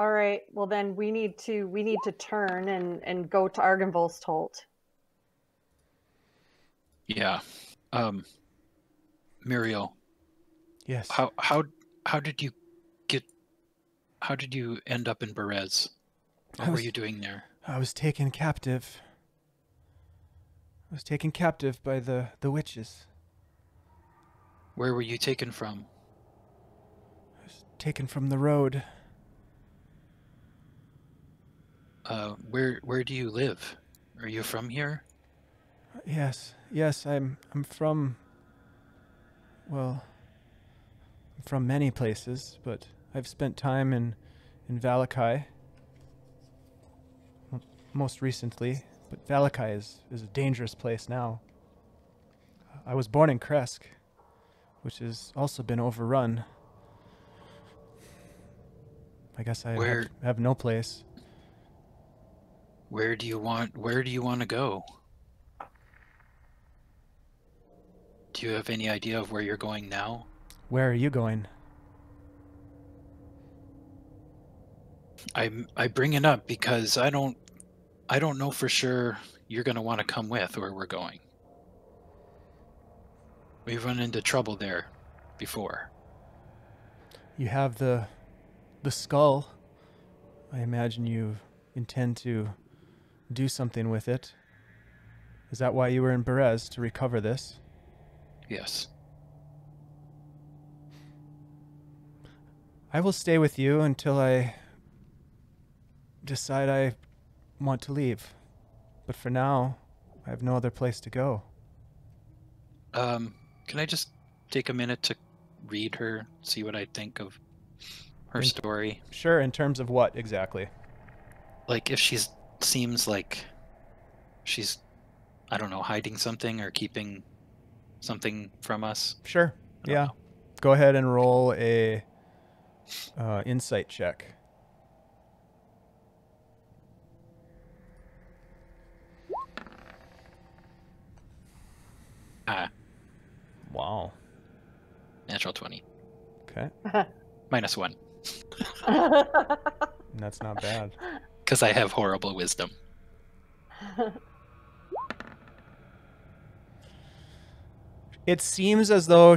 All right. Well, then we need to turn and go to Argynvostholt. Yeah. Muriel. Yes. How did you end up in Berez? What were you doing there? I was taken captive. By the witches. Where were you taken from? I was taken from the road. Where do you live? Are you from here? Yes, I'm from, well, I'm from many places, but I've spent time in Valakai, most recently, but Valakai is a dangerous place now. I was born in Kresk, which has also been overrun. I guess I have no place. Where do you want to go? Do you have any idea of where you're going now? Where are you going? I bring it up because I don't know for sure you're going to want to come with where we're going. We've run into trouble there before. You have the skull. I imagine you intend to do something with it. Is that why you were in Berez, to recover this? Yes. I will stay with you until I decide I want to leave. But for now, I have no other place to go. Can I just take a minute to read her, see what I think of her story? Sure, in terms of what exactly? Like, if seems like she's, I don't know, hiding something or keeping something from us. Sure, yeah. Go ahead and roll a insight check. Wow. Natural 20. Okay. -1. That's not bad. Because I have horrible wisdom. It seems as though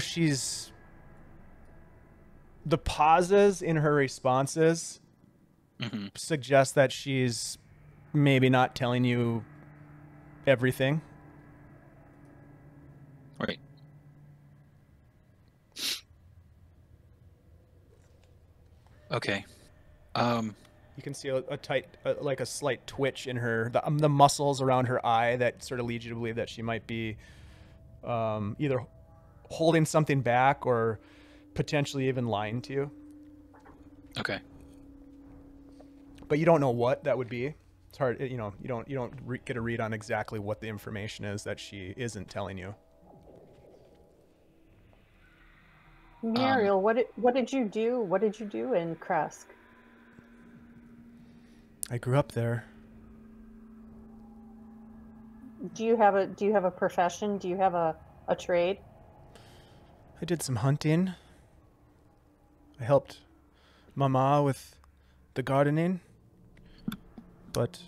the pauses in her responses suggest that she's maybe not telling you everything. Right. Okay. You can see a tight, like a slight twitch in her, the muscles around her eye that sort of leads you to believe that she might be either holding something back or potentially even lying to you. Okay. But you don't know what that would be. It's hard, you know. You don't get a read on exactly what the information is that she isn't telling you. Muriel, what did you do? What did you do in Kresk? I grew up there. Do you have a profession? Do you have a trade? I did some hunting. I helped Mama with the gardening, but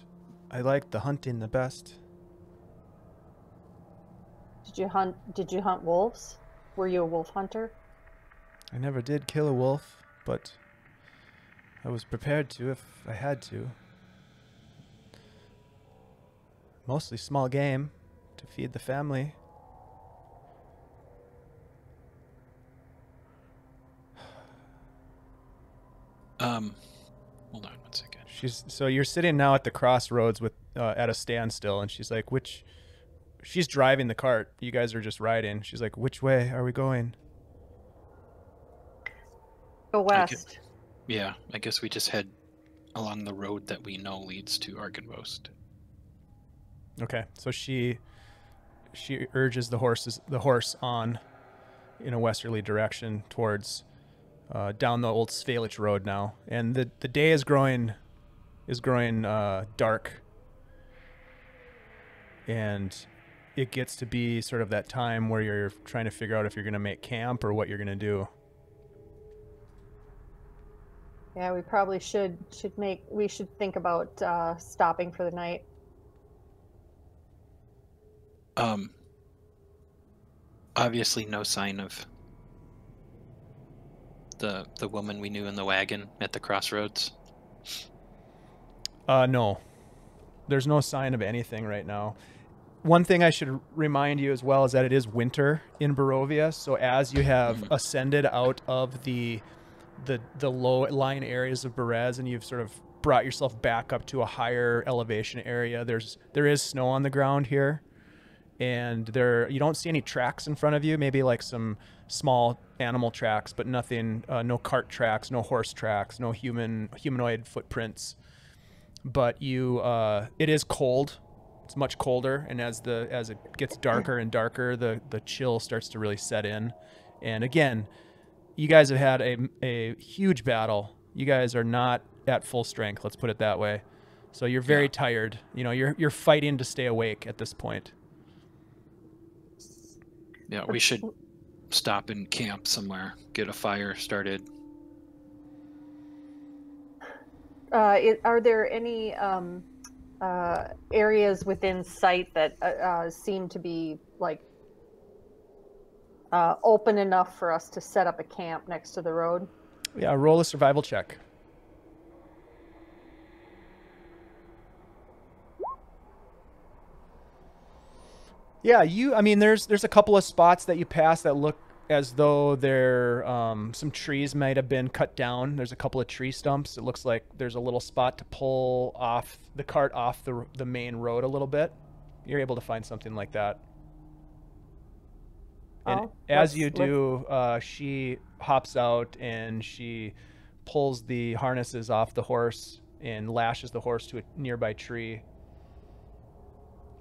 I liked the hunting the best. Did you hunt wolves? Were you a wolf hunter? I never did kill a wolf, but I was prepared to if I had to. Mostly small game to feed the family. Hold on one second. So you're sitting now at the crossroads with at a standstill, and she's like, she's driving the cart. You guys are just riding. She's like, which way are we going? Go west. I guess we just head along the road that we know leads to Argynvost. Okay, so she urges the horse on in a westerly direction towards down the old Svalich road now, and the day is growing dark, and it gets to be sort of that time where you're trying to figure out if you're going to make camp or what you're going to do. Yeah, we probably should think about stopping for the night. Obviously no sign of the woman we knew in the wagon at the crossroads. No. There's no sign of anything right now. One thing I should remind you as well is that it is winter in Barovia, so as you have ascended out of the low-lying areas of Berez and you've sort of brought yourself back up to a higher elevation area, there is snow on the ground here. And you don't see any tracks in front of you, maybe like some small animal tracks, but nothing, no cart tracks, no horse tracks, no humanoid footprints. But it is cold. It's much colder, and as it gets darker and darker, the chill starts to really set in. And again, you guys have had a huge battle. You guys are not at full strength, let's put it that way. So you're very tired. You know, you're fighting to stay awake at this point. Yeah, we should stop and camp somewhere, get a fire started. Are there any areas within sight that seem to be like open enough for us to set up a camp next to the road? Yeah, roll a survival check. Yeah, I mean, there's a couple of spots that you pass that look as though some trees might have been cut down. There's a couple of tree stumps. It looks like there's a little spot to pull off the cart off the main road a little bit. You're able to find something like that. And as you do, she hops out and she pulls the harnesses off the horse and lashes the horse to a nearby tree.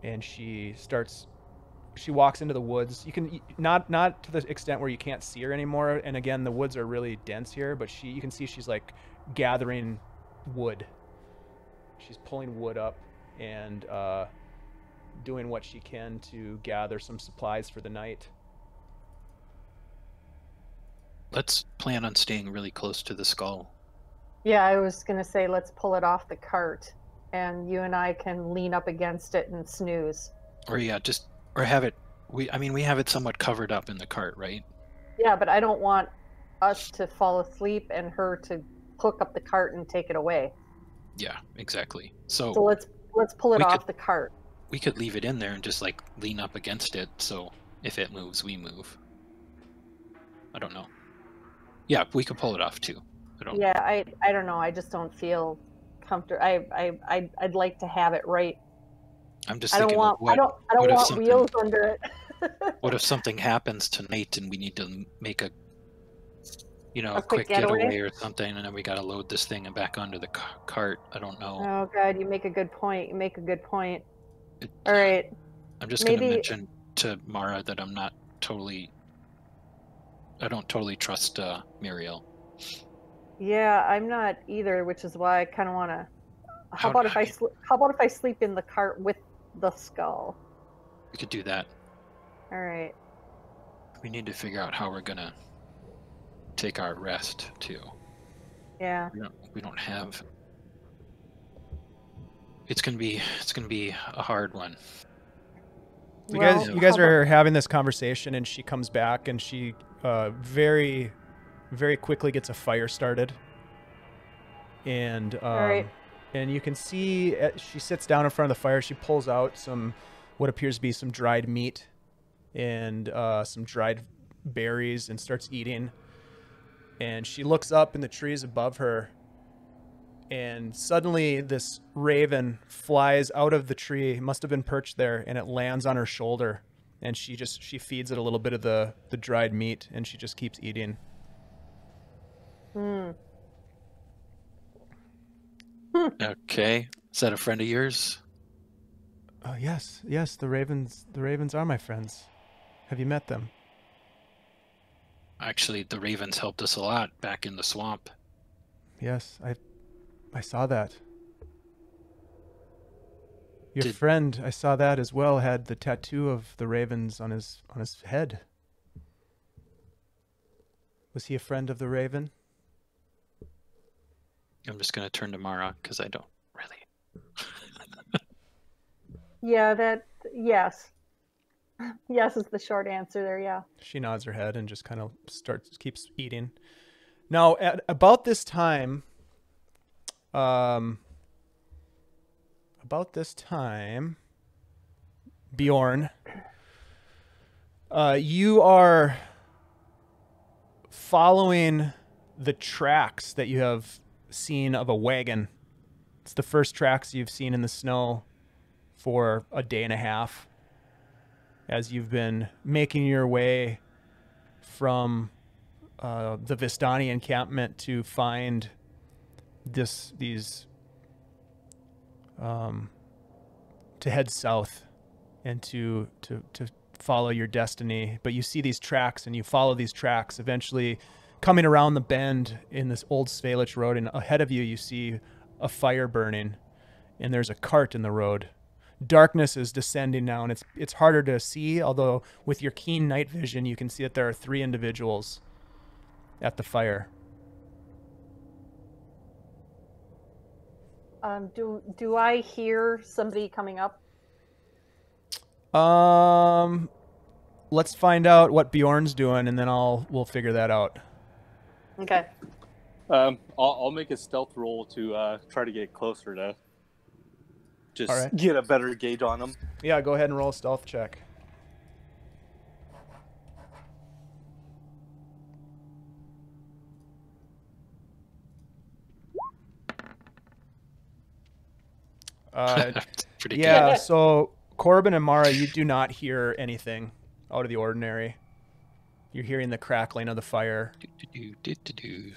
And she walks into the woods. You can not to the extent where you can't see her anymore. And again, the woods are really dense here, but you can see she's like gathering wood. She's pulling wood up and doing what she can to gather some supplies for the night. Let's plan on staying really close to the skull. Yeah, I was gonna say let's pull it off the cart, and you and I can lean up against it and snooze. Or have it. We have it somewhat covered up in the cart, right? Yeah, but I don't want us to fall asleep and her to hook up the cart and take it away. Yeah, exactly. So let's pull it we off could- the cart. We could leave it in there and just like lean up against it, so if it moves, we move. I don't know. Yeah, we could pull it off too. Yeah, I don't know. I just don't feel comfortable. I'd like to have it right. I'm just I don't thinking, want what, I don't what if want something- wheels under it. what if something happens tonight and we need to make a A quick quick getaway? getaway or something, and then we got to load this thing and back onto the cart? I don't know. Oh God, you make a good point. You make a good point. It- All right. I'm just going to Maybe- mention to Mara that I don't totally trust Muriel. Yeah, I'm not either, which is why I kind of want to. How How- about if I sleep in the cart with the skull? We could do that. All right. We need to figure out how we're going to take our rest too. Yeah. We don't have. It's gonna be a hard one. You Well, you guys how about- are having this conversation, and she comes back, and she very, very quickly gets a fire started. And right. and you can see she sits down in front of the fire. She pulls out what appears to be some dried meat and some dried berries, and starts eating. And she looks up in the trees above her, and suddenly this raven flies out of the tree. It must have been perched there, and it lands on her shoulder. And she feeds it a little bit of the dried meat, and she just keeps eating. Hmm. Okay, is that a friend of yours? Yes, the ravens are my friends. Have you met them? Actually, the ravens helped us a lot back in the swamp. Yes, I saw that. Your Did- friend, I saw that as well, had the tattoo of the ravens on his head. Was he a friend of the raven? I'm just gonna turn to Mara because I don't really. Yeah. Yes. Yes is the short answer there. Yeah. She nods her head and just kind of keeps eating. Now, at about this time, Bjorn, you are following the tracks that you have seen of a wagon. It's the first tracks you've seen in the snow for a day and a half, as you've been making your way from the Vistani encampment to find to head south and to follow your destiny. But you see these tracks, and you follow these tracks, eventually coming around the bend in this old Svalich road, and ahead of you see a fire burning, and there's a cart in the road. Darkness is descending now, and it's harder to see, although with your keen night vision you can see that there are 3 individuals at the fire. Do I hear somebody coming up? Let's find out what Bjorn's doing, and then we'll figure that out. Okay. I'll make a stealth roll to try to get closer to just All right. get a better gauge on them. Yeah, go ahead and roll a stealth check. Pretty Yeah, so Corben and Mara, you do not hear anything out of the ordinary. You're hearing the crackling of the fire. good.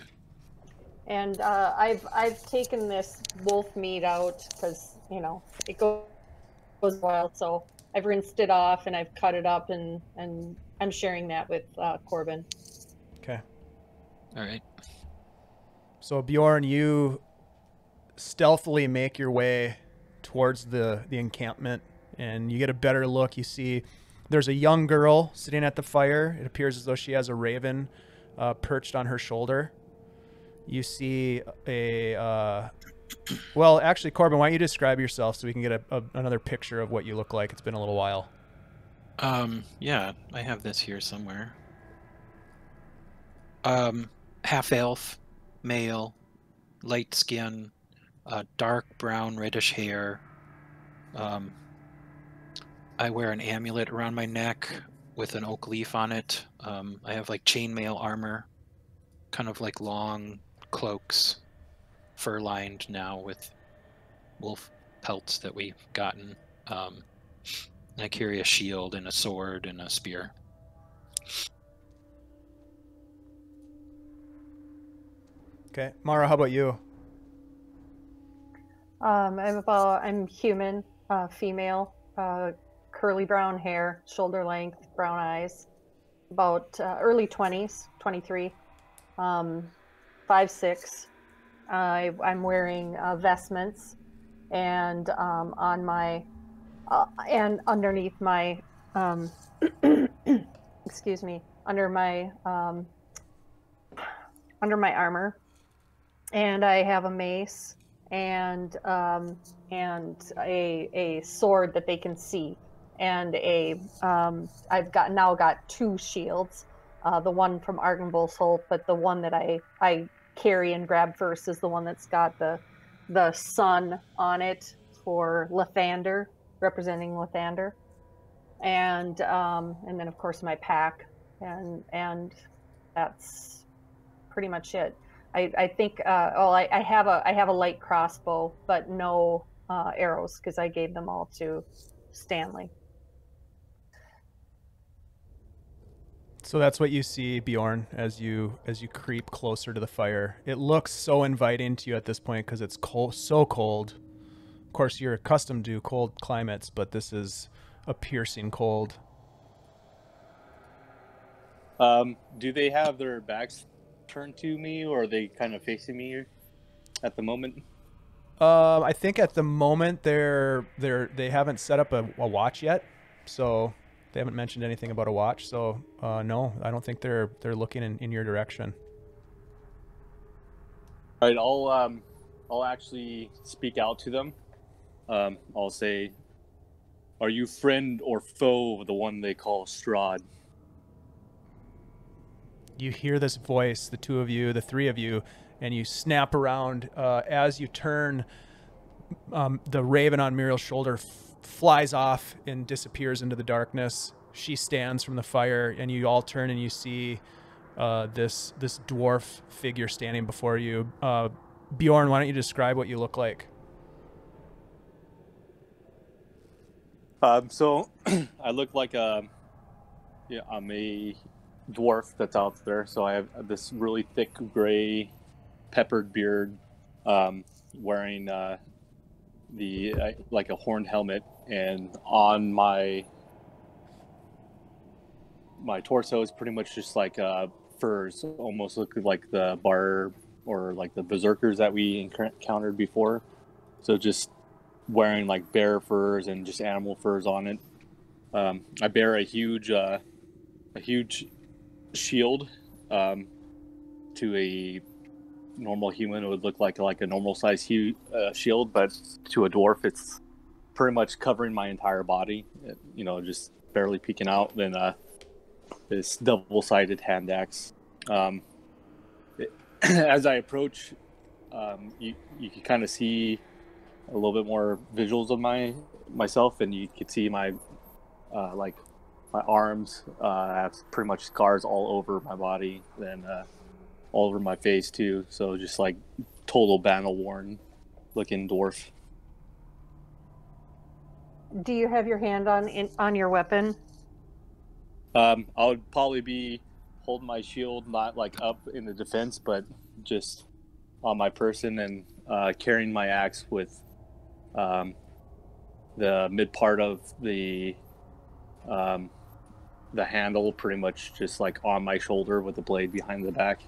And I've taken this wolf meat out because it goes wild. So I've rinsed it off and I've cut it up and I'm sharing that with Corben. Okay. All right. So Bjorn, you stealthily make your way towards the encampment, and you get a better look. You see there's a young girl sitting at the fire. It appears as though she has a raven perched on her shoulder. You see well, actually, Corben, why don't you describe yourself so we can get another picture of what you look like? It's been a little while. Yeah, I have this here somewhere. Half elf, male, light skin, dark brown reddish hair, I wear an amulet around my neck with an oak leaf on it. I have like chainmail armor, kind of like long cloaks, fur-lined now with wolf pelts that we've gotten. I carry a shield and a sword and a spear. Okay, Mara, how about you? I'm human, female, curly brown hair, shoulder length, brown eyes, about early 20s, 23, 5'6". I'm wearing vestments, and on my and underneath my excuse me, under my armor, and I have a mace and a sword that they can see, and I've got two shields, the one from Argynvostholt, but the one that I carry and grab first is the one that's got the sun on it for Lathander, representing Lathander, and then of course my pack, and that's pretty much it. I think I have a light crossbow, but no arrows, because I gave them all to Stanley. So that's what you see, Bjorn, as you creep closer to the fire. It looks so inviting to you at this point because it's so cold. Of course, you're accustomed to cold climates, but this is a piercing cold. Do they have their backs turned to me, or are they kind of facing me at the moment? I think at the moment they haven't set up a watch yet, so they haven't mentioned anything about a watch. So no, I don't think they're looking in your direction. All right, I'll actually speak out to them. I'll say, "Are you friend or foe of the one they call Strahd?" You hear this voice, the two of you, the three of you, and you snap around. As you turn, the raven on Muriel's shoulder flies off and disappears into the darkness. She stands from the fire, and you all turn and you see this dwarf figure standing before you. Bjorn, why don't you describe what you look like? So I look like I'm a dwarf that's out there. So I have this really thick gray peppered beard, wearing like a horned helmet, and on my torso is pretty much just like furs, almost looking like the bar or like the berserkers that we encountered before. So just wearing like bear furs and just animal furs on it. I bear a huge shield. To a normal human, it would look like a normal size shield, but to a dwarf, it's pretty much covering my entire body. Just barely peeking out. Then this double-sided hand axe. As I approach, you can kind of see a little bit more visuals of myself, and you can see my my arms. I have pretty much scars all over my body, and all over my face too. So just like total battle worn looking dwarf. Do you have your hand on your weapon? I would probably be holding my shield, not like up in the defense, but just on my person, and carrying my axe with the mid part of the handle pretty much just like on my shoulder with the blade behind the back.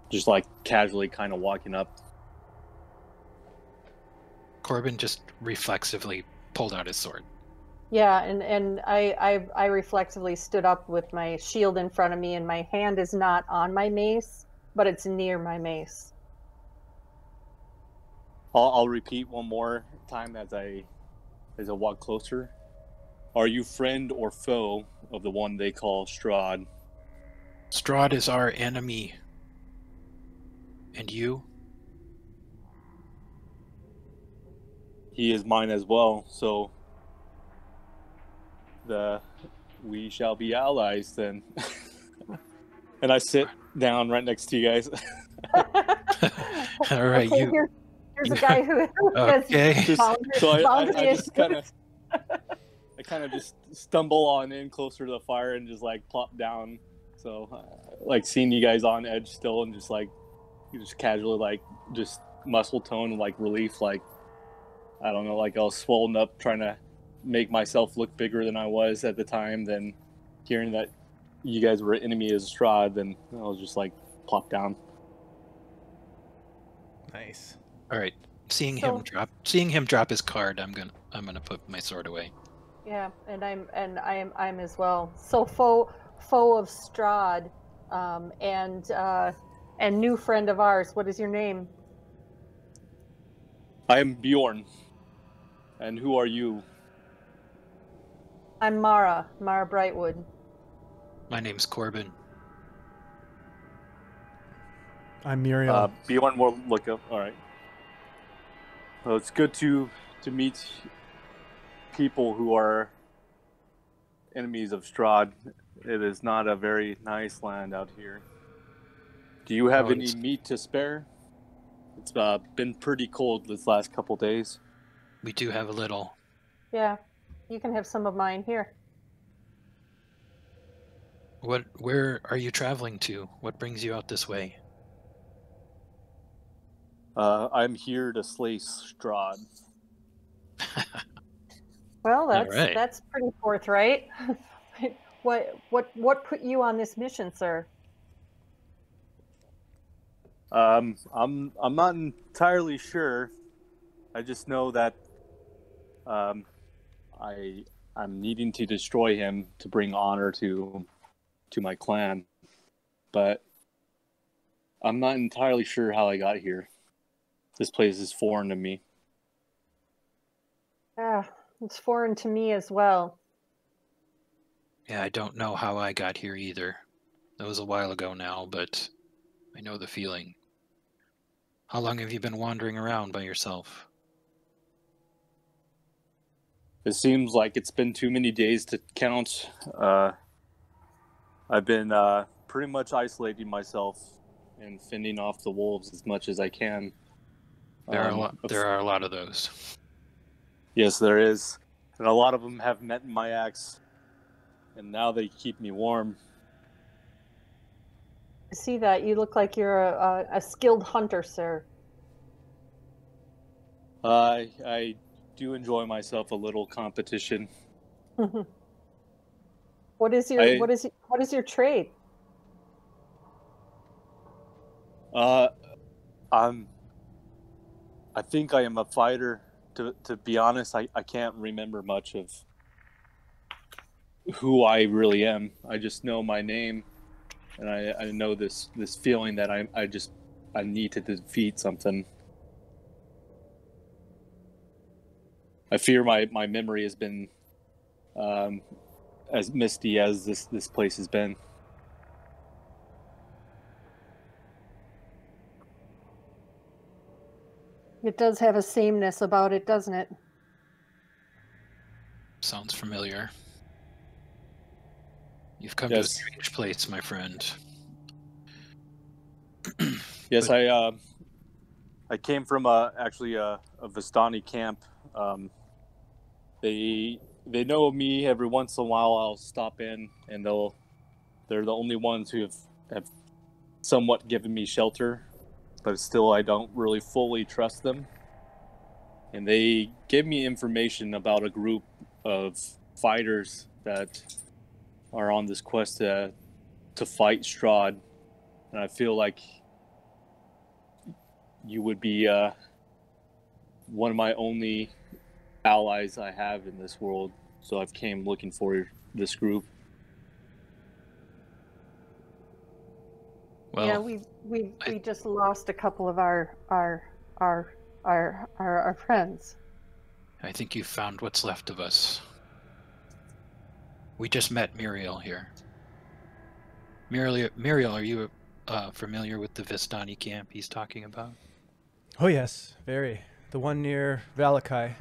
Just like casually kind of walking up. Corben just reflexively pulled out his sword. Yeah, and I reflexively stood up with my shield in front of me, and my hand is not on my mace, but it's near my mace. I'll repeat one more time as I walk closer. Are you friend or foe of the one they call Strahd? Strahd is our enemy. And you? he is mine as well. So we shall be allies then. And I sit down right next to you guys. All right, Okay, here's a guy who Okay. has So I boundary just kind of just stumble on in closer to the fire and just like plop down. So like seeing you guys on edge still and just like you just casually like just muscle tone and like relief, like I don't know, like I was swollen up trying to make myself look bigger than I was at the time. Then hearing that you guys were enemy as Strahd, then I was just like plop down. Nice. All right. Seeing him drop his card, I'm gonna put my sword away. Yeah, and I'm as well. So foe of Strahd, and new friend of ours. What is your name? I am Bjorn. And who are you? I'm Mara Brightwood. My name's Corben. I'm Muriel. Bjorn will look up. All right. Well, it's good to meet people who are enemies of Strahd. It is not a very nice land out here. Do you have any meat to spare? It's been pretty cold this last couple days. We do have a little. Yeah, you can have some of mine here. Where are you traveling to? What brings you out this way? I'm here to slay Strahd. Well, right. that's pretty forthright. What put you on this mission, sir? I'm not entirely sure. I just know that I'm needing to destroy him to bring honor to my clan, but I'm not entirely sure how I got here. This place is foreign to me. Ah, it's foreign to me as well. Yeah, I don't know how I got here either. That was a while ago now, but I know the feeling. How long have you been wandering around by yourself? It seems like it's been too many days to count. I've been pretty much isolating myself and fending off the wolves as much as I can. There are a lot of those. Yes, there is. And a lot of them have met my axe. And now they keep me warm. I see that. You look like you're a skilled hunter, sir. I do enjoy myself a little competition. What is your trade? I think I am a fighter. To be honest, I can't remember much of who I really am. I just know my name, and I know this feeling that I need to defeat something. I fear my memory has been as misty as this place has been. It does have a sameness about it, doesn't it? Sounds familiar. You've come to a strange place, my friend. Yes, I came from actually a Vistani camp. They know me. Every once in a while I'll stop in, and they're the only ones who have somewhat given me shelter, but still I don't really fully trust them. And they give me information about a group of fighters that are on this quest to fight Strahd, and I feel like you would be one of my only allies I have in this world, so I've came looking for this group. Well, yeah, we just lost a couple of our friends. I think you found what's left of us. We just met Muriel here. Muriel, are you familiar with the Vistani camp he's talking about? Oh yes, very. The one near Valakai.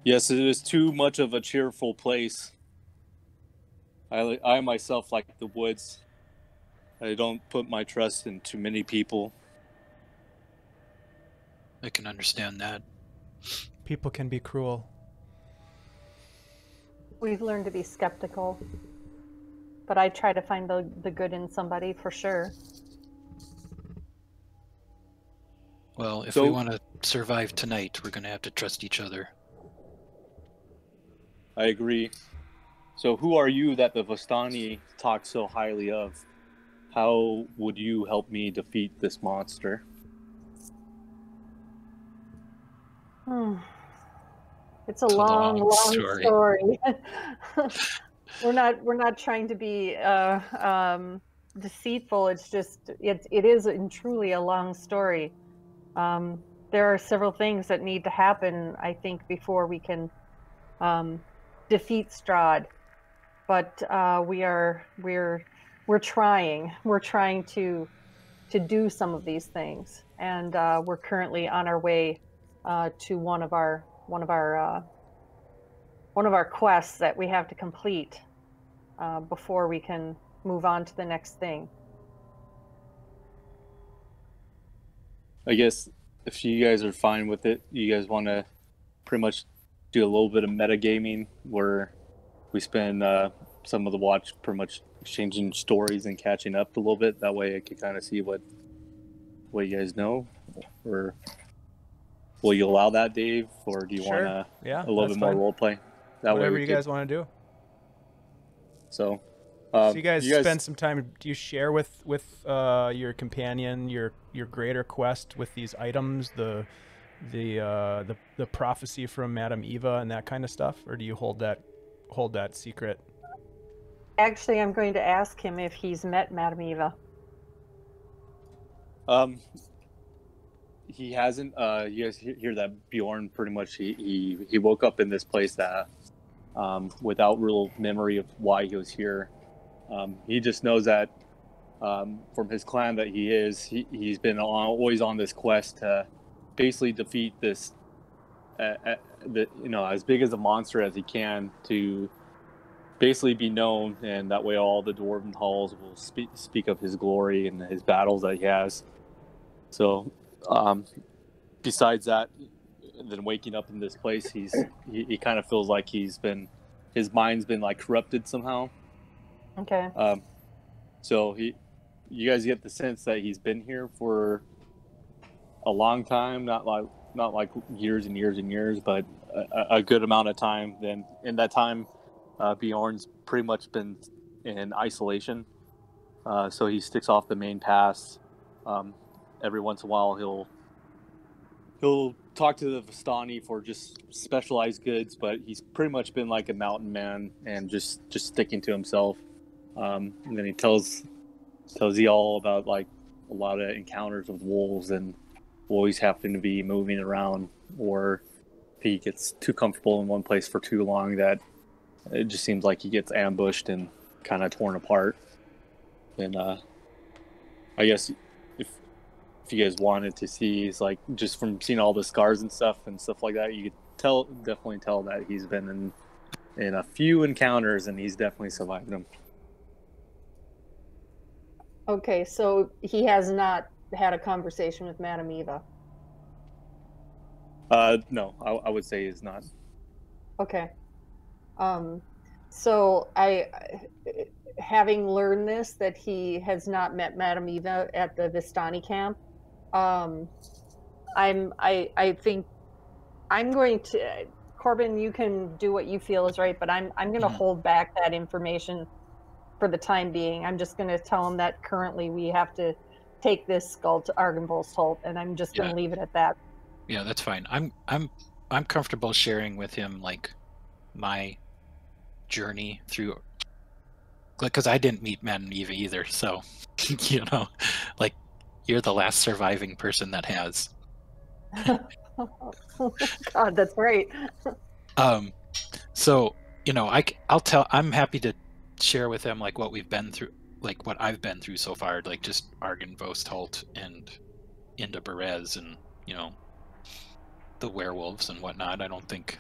Yes, it is too much of a cheerful place. I myself like the woods. I don't put my trust in too many people. I can understand that. People can be cruel. We've learned to be skeptical, but I try to find the good in somebody for sure. Well, if we want to survive tonight, we're going to have to trust each other. I agree. So who are you that the Vistani talk so highly of? How would you help me defeat this monster? It's a long story. We're not trying to be deceitful. It's just it is truly a long story. There are several things that need to happen, I think, before we can defeat Strahd. But we're trying to do some of these things, and we're currently on our way to one of our quests that we have to complete before we can move on to the next thing. I guess if you guys are fine with it, you guys want to pretty much do a little bit of metagaming where we spend some of the watch pretty much exchanging stories and catching up a little bit. That way I can kind of see what you guys know. Or will you allow that, Dave? Or do you want a little bit more role play? Whatever you guys want to do. So you guys spend some time. Do you share with your companion your greater quest with these items, the prophecy from Madame Eva and that kind of stuff, or do you hold that secret? Actually, I'm going to ask him if he's met Madame Eva. He hasn't. You guys hear that Bjorn pretty much he woke up in this place that without real memory of why he was here. He just knows that from his clan that he's been always on this quest to basically defeat this as big as a monster as he can, to basically be known, and that way all the Dwarven halls will speak of his glory and his battles that he has. So besides that, then waking up in this place, he kind of feels like his mind's been like corrupted somehow. Okay. So you guys get the sense that he's been here for a long time, not like years and years and years, but a good amount of time. Then in that time, Bjorn's pretty much been in isolation. So he sticks off the main paths. Every once in a while, he'll talk to the Vistani for just specialized goods, but he's pretty much been like a mountain man and just sticking to himself. And then he tells you all about like a lot of encounters with wolves and always having to be moving around, or if he gets too comfortable in one place for too long, that it just seems like he gets ambushed and kind of torn apart. And I guess if you guys wanted to see, is like just from seeing all the scars and stuff like that, you could definitely tell that he's been in a few encounters and he's definitely survived them. Okay, so he has not had a conversation with Madame Eva. No, I would say he's not. Okay. So having learned this, that he has not met Madame Eva at the Vistani camp, I think I'm going to, Corben, you can do what you feel is right, but I'm going to hold back that information for the time being. I'm just going to tell him that currently we have to take this skull to Argynvostholt, and I'm just going to leave it at that. Yeah, that's fine. I'm comfortable sharing with him like my journey through, because I didn't meet Madame Eva either, so like you're the last surviving person that has. God, that's right. So I'm happy to share with him like what we've been through, like what I've been through so far, like just Argynvostholt and into Berez and, you know, the werewolves and whatnot, I don't think.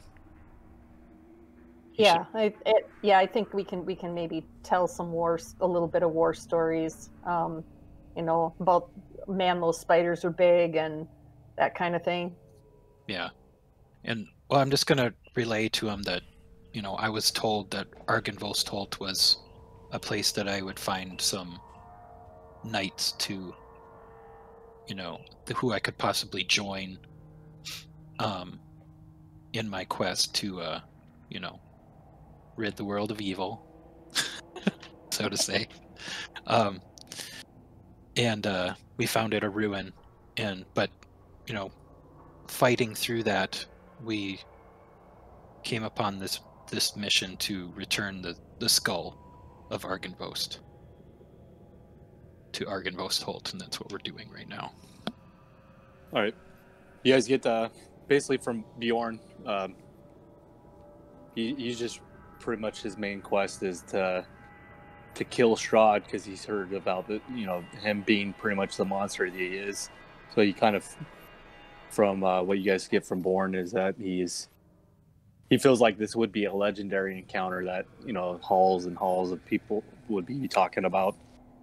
Yeah, I think we can maybe tell some a little bit of war stories. You know, about man, those spiders are big and that kind of thing. Yeah, and well, I'm just gonna relay to him that, you know, I was told that Argynvostholt was a place that I would find some knights to, you know, who I could possibly join in my quest to, you know, rid the world of evil, so to say. And we founded a ruin, but, you know, fighting through that, we came upon this mission to return the skull of Argynvost to Argynvostholt, and that's what we're doing right now. All right, you guys get basically from Bjorn. He's just pretty much his main quest is to kill Strahd because he's heard about him being pretty much the monster that he is. So he kind of, from what you guys get from Bjorn, is that he feels like this would be a legendary encounter that, you know, halls and halls of people would be talking about.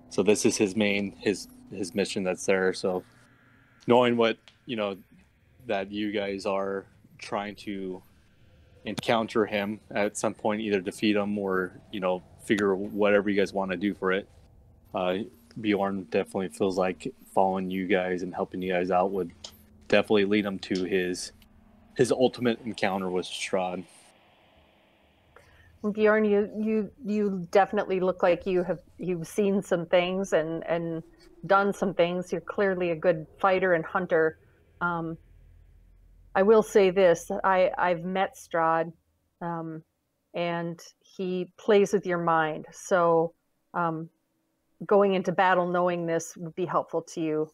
So this is his mission that's there. So knowing what, you know, that you guys are trying to encounter him at some point, either defeat him or, you know, figure whatever you guys want to do for it. Bjorn definitely feels like following you guys and helping you guys out would definitely lead him to his ultimate encounter with Strahd. Bjorn, you definitely look like you've seen some things and done some things. You're clearly a good fighter and hunter. I will say this: I've met Strahd, and he plays with your mind. So, going into battle knowing this would be helpful to you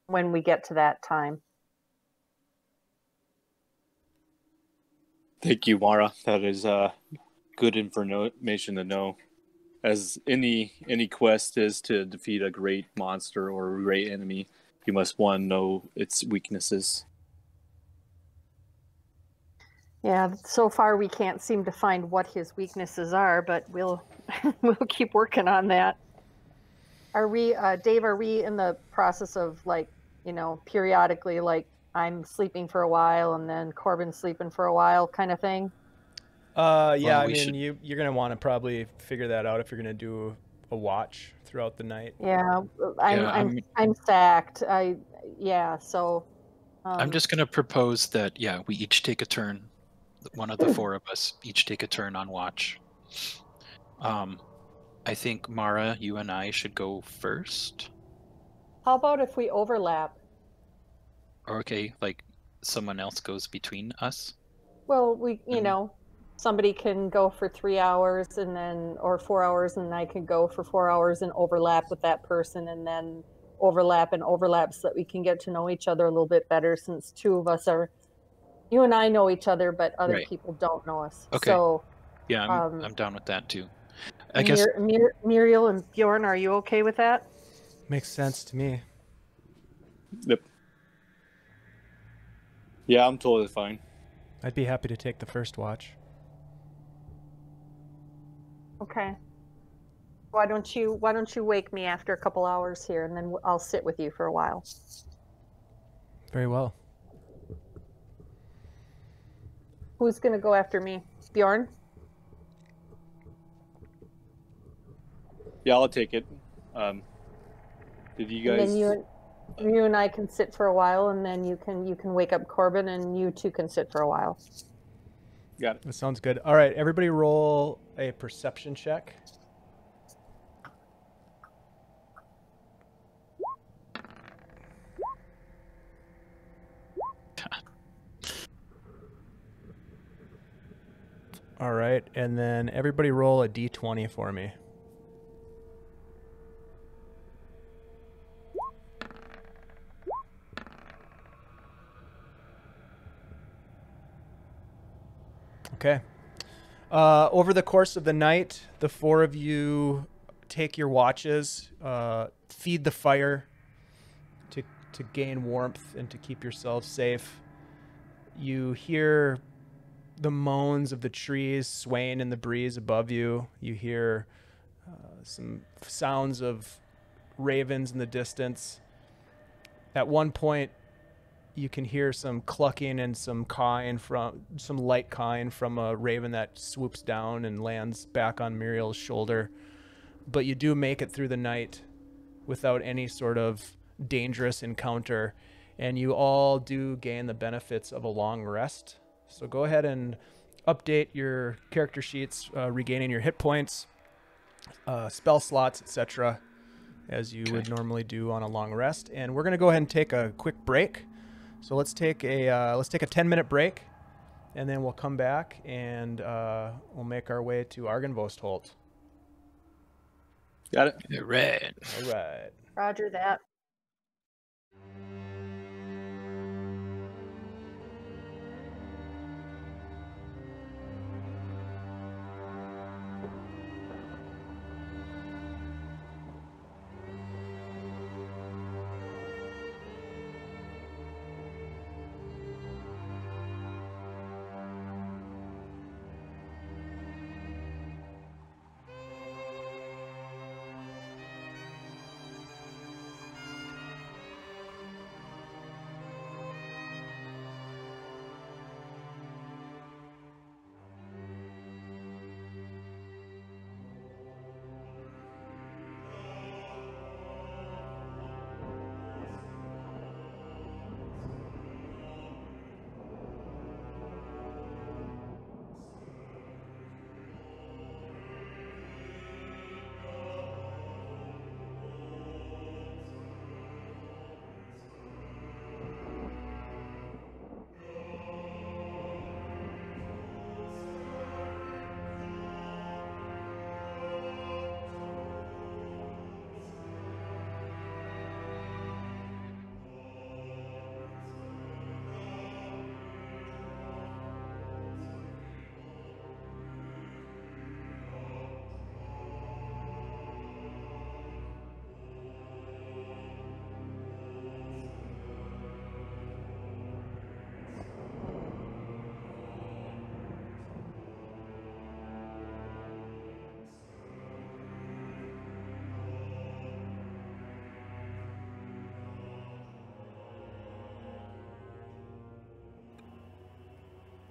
when we get to that time. Thank you, Mara. That is good information to know. As any quest is to defeat a great monster or a great enemy, you must know its weaknesses. Yeah, so far we can't seem to find what his weaknesses are, but we'll keep working on that. Are we, Dave? Are we in the process of, like, you know, periodically, like, I'm sleeping for a while and then Corben's sleeping for a while, kind of thing? Yeah, Well, I mean, you're gonna want to probably figure that out if you're gonna do a watch throughout the night. Yeah, I'm stacked. So. I'm just gonna propose that we each take a turn. One of the four of us each take a turn on watch. I think Mara, you and I should go first. How about if we overlap? Okay, like someone else goes between us? Well, you know, somebody can go for 3 hours or 4 hours, and I can go for 4 hours and overlap with that person, and then overlap so that we can get to know each other a little bit better, since two of us you and I know each other, but other people don't know us. Okay. So, yeah, I'm down with that too. I guess Muriel and Bjorn, are you okay with that? Makes sense to me. Yep. Yeah, I'm totally fine. I'd be happy to take the first watch. Okay. Why don't you wake me after a couple hours here, and then I'll sit with you for a while. Very well. Who's going to go after me? Bjorn? Yeah, I'll take it. Did you guys? And then you and I can sit for a while, and then you can wake up Corben, and you two can sit for a while. Got it. That sounds good. All right, everybody roll a perception check. All right, and then everybody roll a d20 for me. Okay. Over the course of the night, the four of you take your watches, feed the fire to gain warmth and to keep yourselves safe. You hear the moans of the trees swaying in the breeze above you. You hear some sounds of ravens in the distance. At one point, you can hear some clucking and some light cawing from a raven that swoops down and lands back on Muriel's shoulder. But you do make it through the night without any sort of dangerous encounter, and you all do gain the benefits of a long rest. So go ahead and update your character sheets, regaining your hit points, spell slots, etc., as you would normally do on a long rest. And we're going to go ahead and take a quick break. So let's take a 10-minute break, and then we'll come back and we'll make our way to Argynvostholt. Got it. All right. All right. Roger that.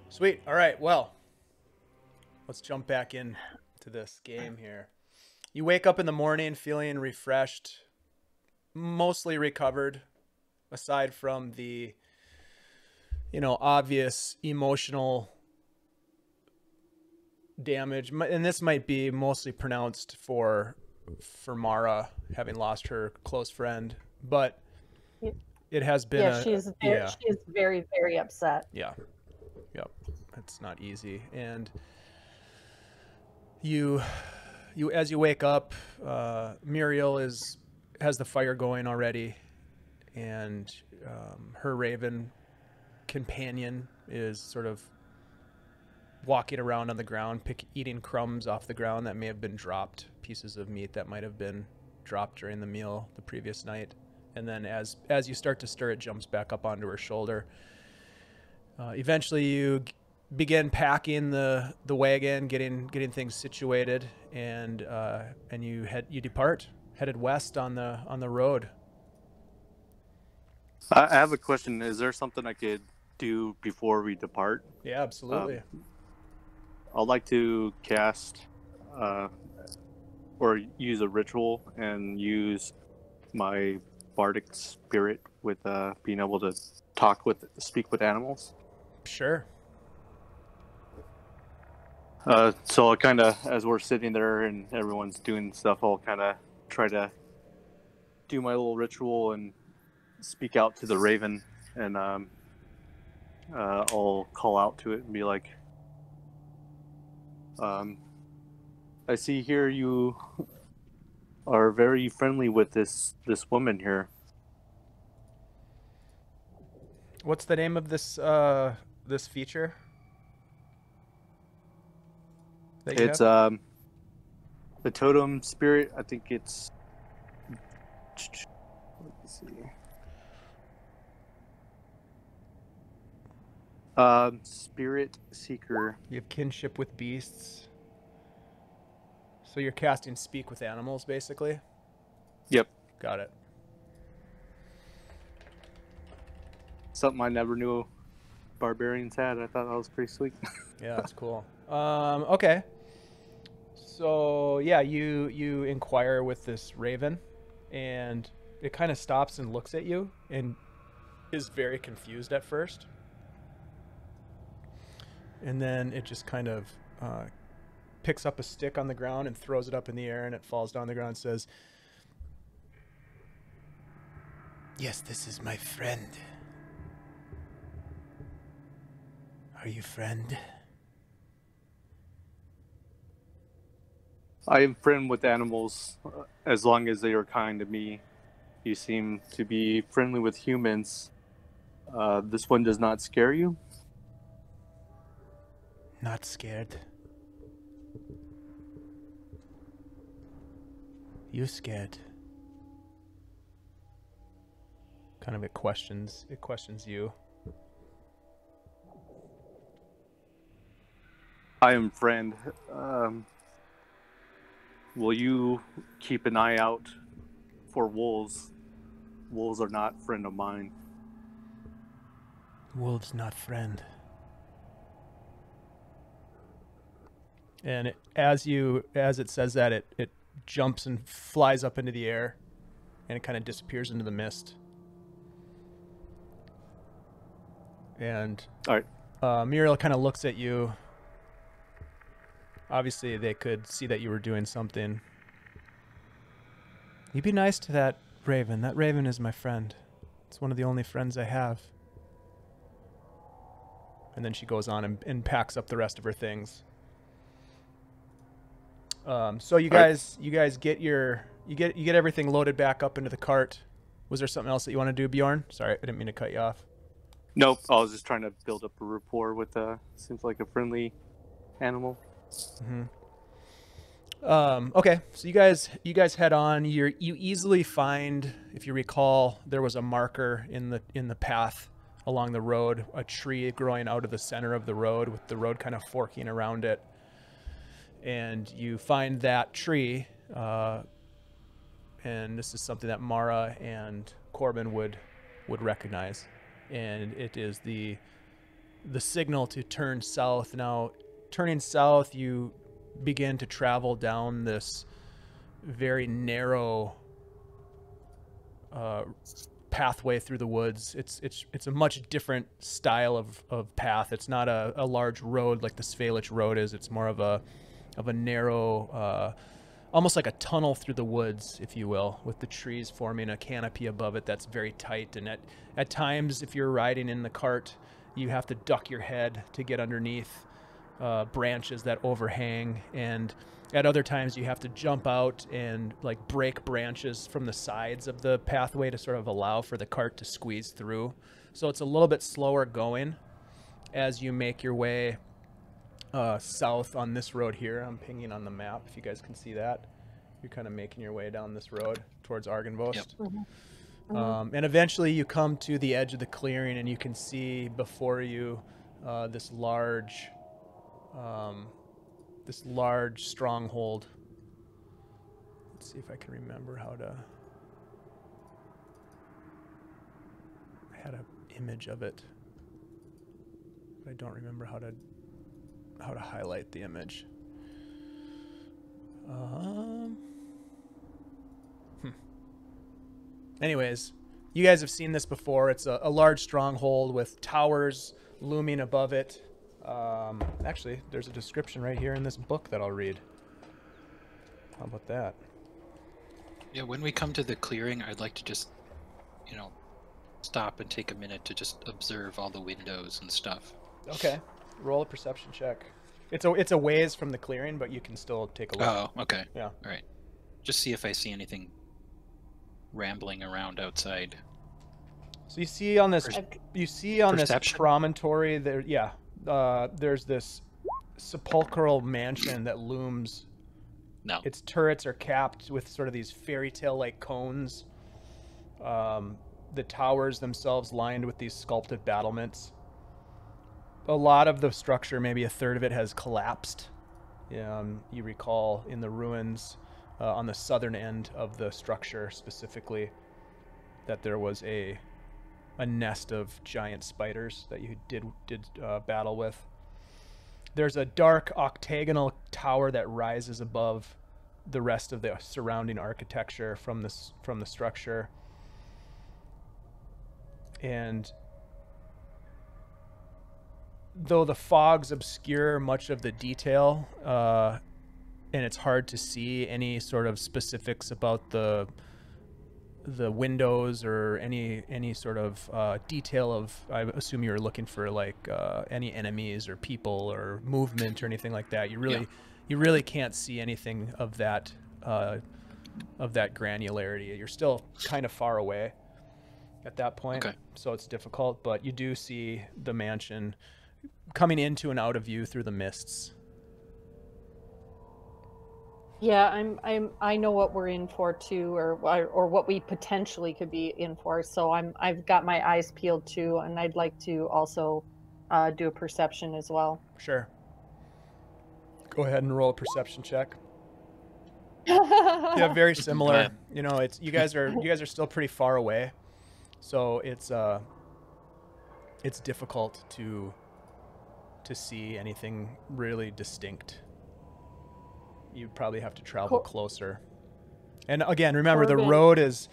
Sweet. All right. Well, let's jump back in to this game here. You wake up in the morning feeling refreshed, mostly recovered, aside from the, obvious emotional damage. And this might be mostly pronounced for Mara, having lost her close friend, but it has been she is very, very upset. Yeah. Yep. It's not easy. And you as you wake up, Muriel has the fire going already, and her raven companion is sort of walking around on the ground, eating crumbs off the ground that may have been dropped, pieces of meat that might have been dropped during the meal the previous night. And then as you start to stir, it jumps back up onto her shoulder. Eventually you begin packing the wagon, getting things situated, and you depart, headed west on the road. I have a question. Is there something I could do before we depart? Yeah, absolutely. I'd like to cast or use a ritual and use my bardic spirit with being able to speak with animals. Sure. So I kind of, as we're sitting there and everyone's doing stuff, I'll kind of try to do my little ritual and speak out to the raven, and I'll call out to it and be like, I see here you are very friendly with this woman here. What's the name of this feature? It's The totem spirit, I think it's... Let's see. Spirit Seeker. You have kinship with beasts. So you're casting Speak with Animals, basically? Yep. Got it. Something I never knew barbarians had. I thought that was pretty sweet. Yeah, that's cool. Okay. So yeah, you inquire with this raven, and it kind of stops and looks at you, and is very confused at first, and then it just kind of picks up a stick on the ground and throws it up in the air, and it falls down the ground and says, "Yes, this is my friend. Are you friend?" I am friend with animals as long as they are kind to me. You seem to be friendly with humans. This one does not scare you? Not scared. You scared. Kind of it questions you. I am friend. Will you keep an eye out for wolves? Wolves are not friend of mine. Wolves not friend. And as it says that, it jumps and flies up into the air, and it kind of disappears into the mist. And all right, Muriel kind of looks at you. Obviously, they could see that you were doing something. You be nice to that raven. That raven is my friend. It's one of the only friends I have. And then she goes on and packs up the rest of her things. So you guys get everything loaded back up into the cart. Was there something else that you want to do, Bjorn? Sorry, I didn't mean to cut you off. Nope, I was just trying to build up a rapport with seems like a friendly animal. Mm-hmm. Okay, so you guys head on. You easily find, if you recall, there was a marker in the path along the road, a tree growing out of the center of the road with the road kind of forking around it. And you find that tree, and this is something that Mara and Corben would recognize, and it is the signal to turn south. Now, turning south, you begin to travel down this very narrow pathway through the woods. It's a much different style of path. It's not a large road like the Svalich road is. It's more of a narrow, almost like a tunnel through the woods, if you will, with the trees forming a canopy above it that's very tight. And at times, if you're riding in the cart, you have to duck your head to get underneath branches that overhang, and at other times you have to jump out and like break branches from the sides of the pathway to sort of allow for the cart to squeeze through. So it's a little bit slower going as you make your way south on this road here. I'm pinging on the map if you guys can see that. You're kind of making your way down this road towards Argynvost. Yep. Mm-hmm. And eventually you come to the edge of the clearing, and you can see before you this large stronghold. Let's see if I can remember how to... I had an image of it, but I don't remember how to highlight the image. Anyways, you guys have seen this before. It's a large stronghold with towers looming above it. Actually, there's a description right here in this book that I'll read. How about that? Yeah, when we come to the clearing, I'd like to just, stop and take a minute to just observe all the windows and stuff. Okay. Roll a perception check. It's a ways from the clearing, but you can still take a look. Oh, okay. Yeah. All right. Just see if I see anything rambling around outside. So you see on this this promontory there, there's this sepulchral mansion that looms No. Its turrets are capped with sort of these fairy tale-like cones. The towers themselves lined with these sculpted battlements. A lot of the structure, maybe a third of it, has collapsed. You recall in the ruins on the southern end of the structure specifically that there was a nest of giant spiders that you did battle with. There's a dark octagonal tower that rises above the rest of the surrounding architecture from the structure. And though the fogs obscure much of the detail, and it's hard to see any sort of specifics about the windows or any sort of detail of, I assume you were looking for like any enemies or people or movement or anything like that. You really can't see anything of that granularity. You're still kind of far away at that point, so it's difficult. But you do see the mansion coming into and out of view through the mists. Yeah, I know what we're in for too, or what we potentially could be in for. So I've got my eyes peeled too, and I'd like to also do a perception as well. Sure. Go ahead and roll a perception check. Yeah, very similar. You know, it's you guys are still pretty far away, so it's difficult to see anything really distinct. You probably have to travel closer. And again, remember, the road is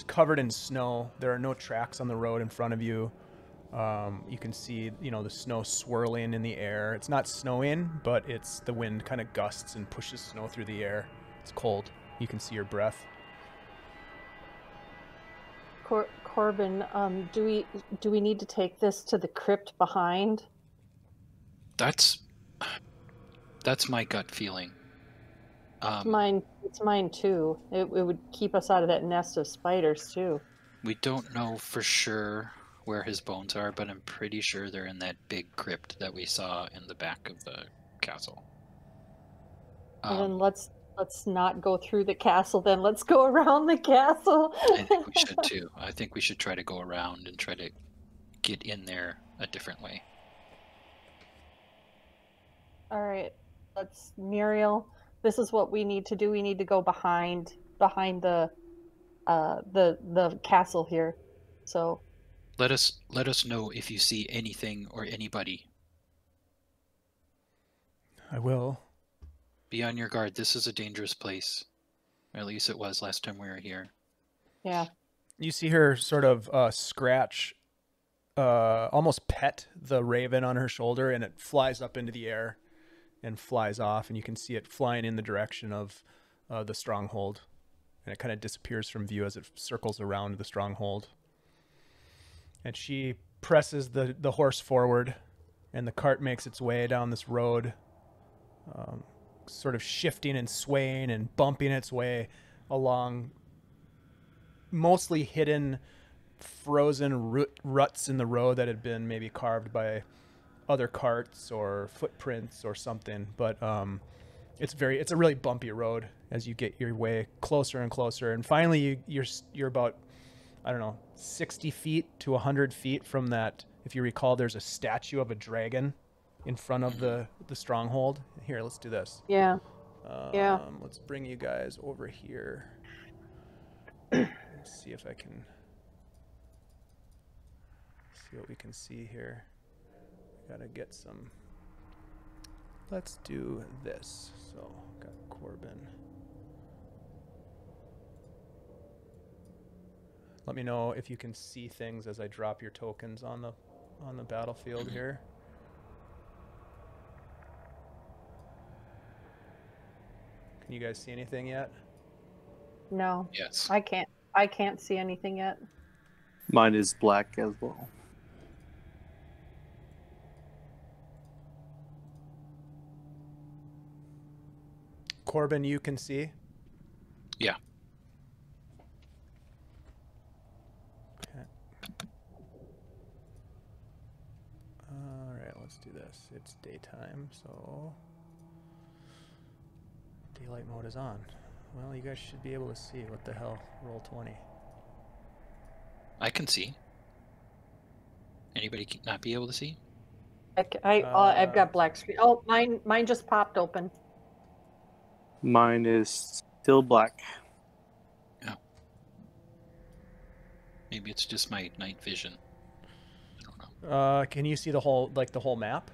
covered in snow. There are no tracks on the road in front of you. You can see, the snow swirling in the air. It's not snowing, but it's the wind kind of gusts and pushes snow through the air. It's cold. You can see your breath. Corben, do we need to take this to the crypt behind? That's my gut feeling. It's mine too. It would keep us out of that nest of spiders too. We don't know for sure where his bones are, but I'm pretty sure they're in that big crypt that we saw in the back of the castle. And then let's not go through the castle. Then let's go around the castle. I think we should too. I think we should try to go around and try to get in there a different way. All right, Muriel. This is what we need to do. We need to go behind the castle here. So let us know if you see anything or anybody. I will. Be on your guard. This is a dangerous place. Or at least it was last time we were here. Yeah. You see her sort of scratch, almost pet the raven on her shoulder, and it flies up into the air and flies off, and you can see it flying in the direction of the stronghold, and it kind of disappears from view as it circles around the stronghold. And she presses the horse forward, and the cart makes its way down this road, sort of shifting and swaying and bumping its way along mostly hidden, frozen ruts in the road that had been maybe carved by other carts or footprints or something. But it's a really bumpy road as you get your way closer and closer. And finally you're about, I don't know, 60 feet to 100 feet from that. If you recall, there's a statue of a dragon in front of the stronghold. Here, let's do this. Yeah. Let's bring you guys over here. Let's see if I can see what we can see here. Gotta get some. Let's do this. So, got Corben. Let me know if you can see things as I drop your tokens on the battlefield here. Can you guys see anything yet? No. Yes. I can't see anything yet. Mine is black as well. Corben, you can see? Yeah. Okay. All right, let's do this. It's daytime, so Daylight mode is on. Well, you guys should be able to see. What the hell? Roll 20. I can see. Anybody not be able to see? I've got black screen. Oh, mine just popped open. Mine is still black. Oh. Maybe it's just my night vision. I don't know. Can you see the whole map?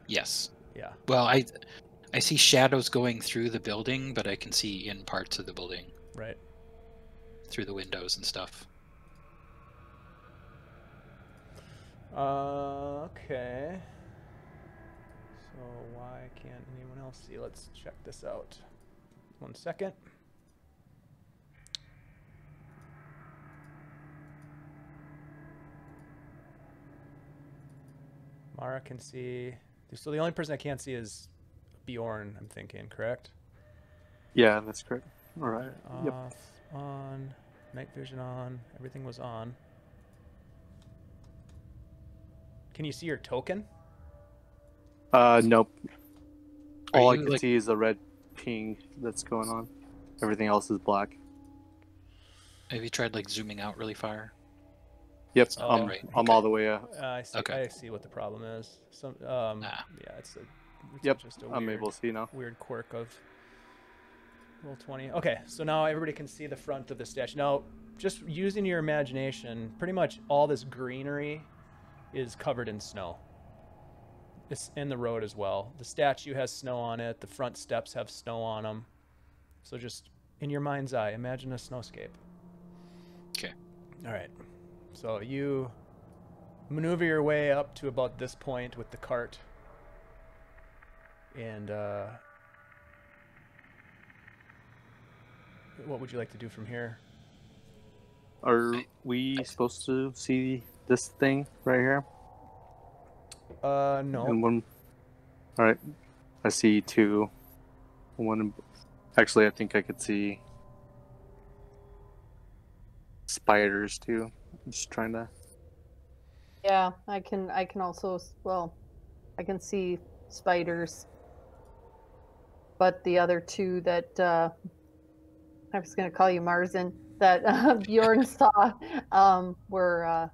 Yes. Yeah. Well, I see shadows going through the building, but I can see in parts of the building. Right. Through the windows and stuff. Okay. So why can't anyone else see? Let's check this out. 1 second. Mara can see. So the only person I can't see is Bjorn, I'm thinking, correct? Yeah, that's correct. All right. Yep. Off, on, night vision on, everything was on. Can you see your token? Nope. All I you, can like- see is a red ping that's going on. Everything else is black. Have you tried like zooming out really far? Yep. Oh, right. I'm all the way up. I see. Okay. I see what the problem is. Some, yeah, it's Yep. just a I'm weird, able to see now. weird quirk of roll 20. Okay, so now everybody can see the front of the statue. Now, just using your imagination, pretty much all this greenery is covered in snow. It's in the road as well. The statue has snow on it. The front steps have snow on them. So just in your mind's eye, imagine a snowscape. Okay. All right. So you maneuver your way up to about this point with the cart. And what would you like to do from here? Are we supposed to see this thing right here? No. And one. All right. I see two. One. Actually, I think I could see spiders too. I'm just trying to. Yeah, I can also, well, I can see spiders. But the other two that I was going to call you Marzen, that Bjorn saw are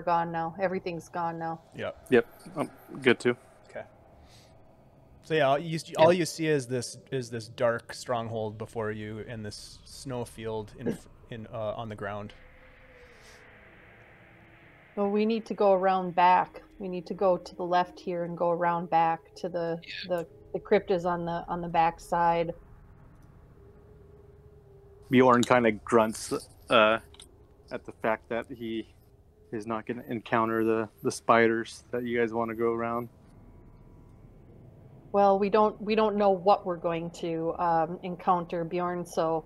gone now. Everything's gone now. Yep. Yep. Good too. Okay. So yeah, all you see is this dark stronghold before you and this snow field on the ground. Well, we need to go around back. We need to go to the left here and go around back to the crypt is on the back side. Bjorn kind of grunts at the fact that he is not going to encounter the spiders that you guys want to go around. Well, we don't know what we're going to encounter, Bjorn. So,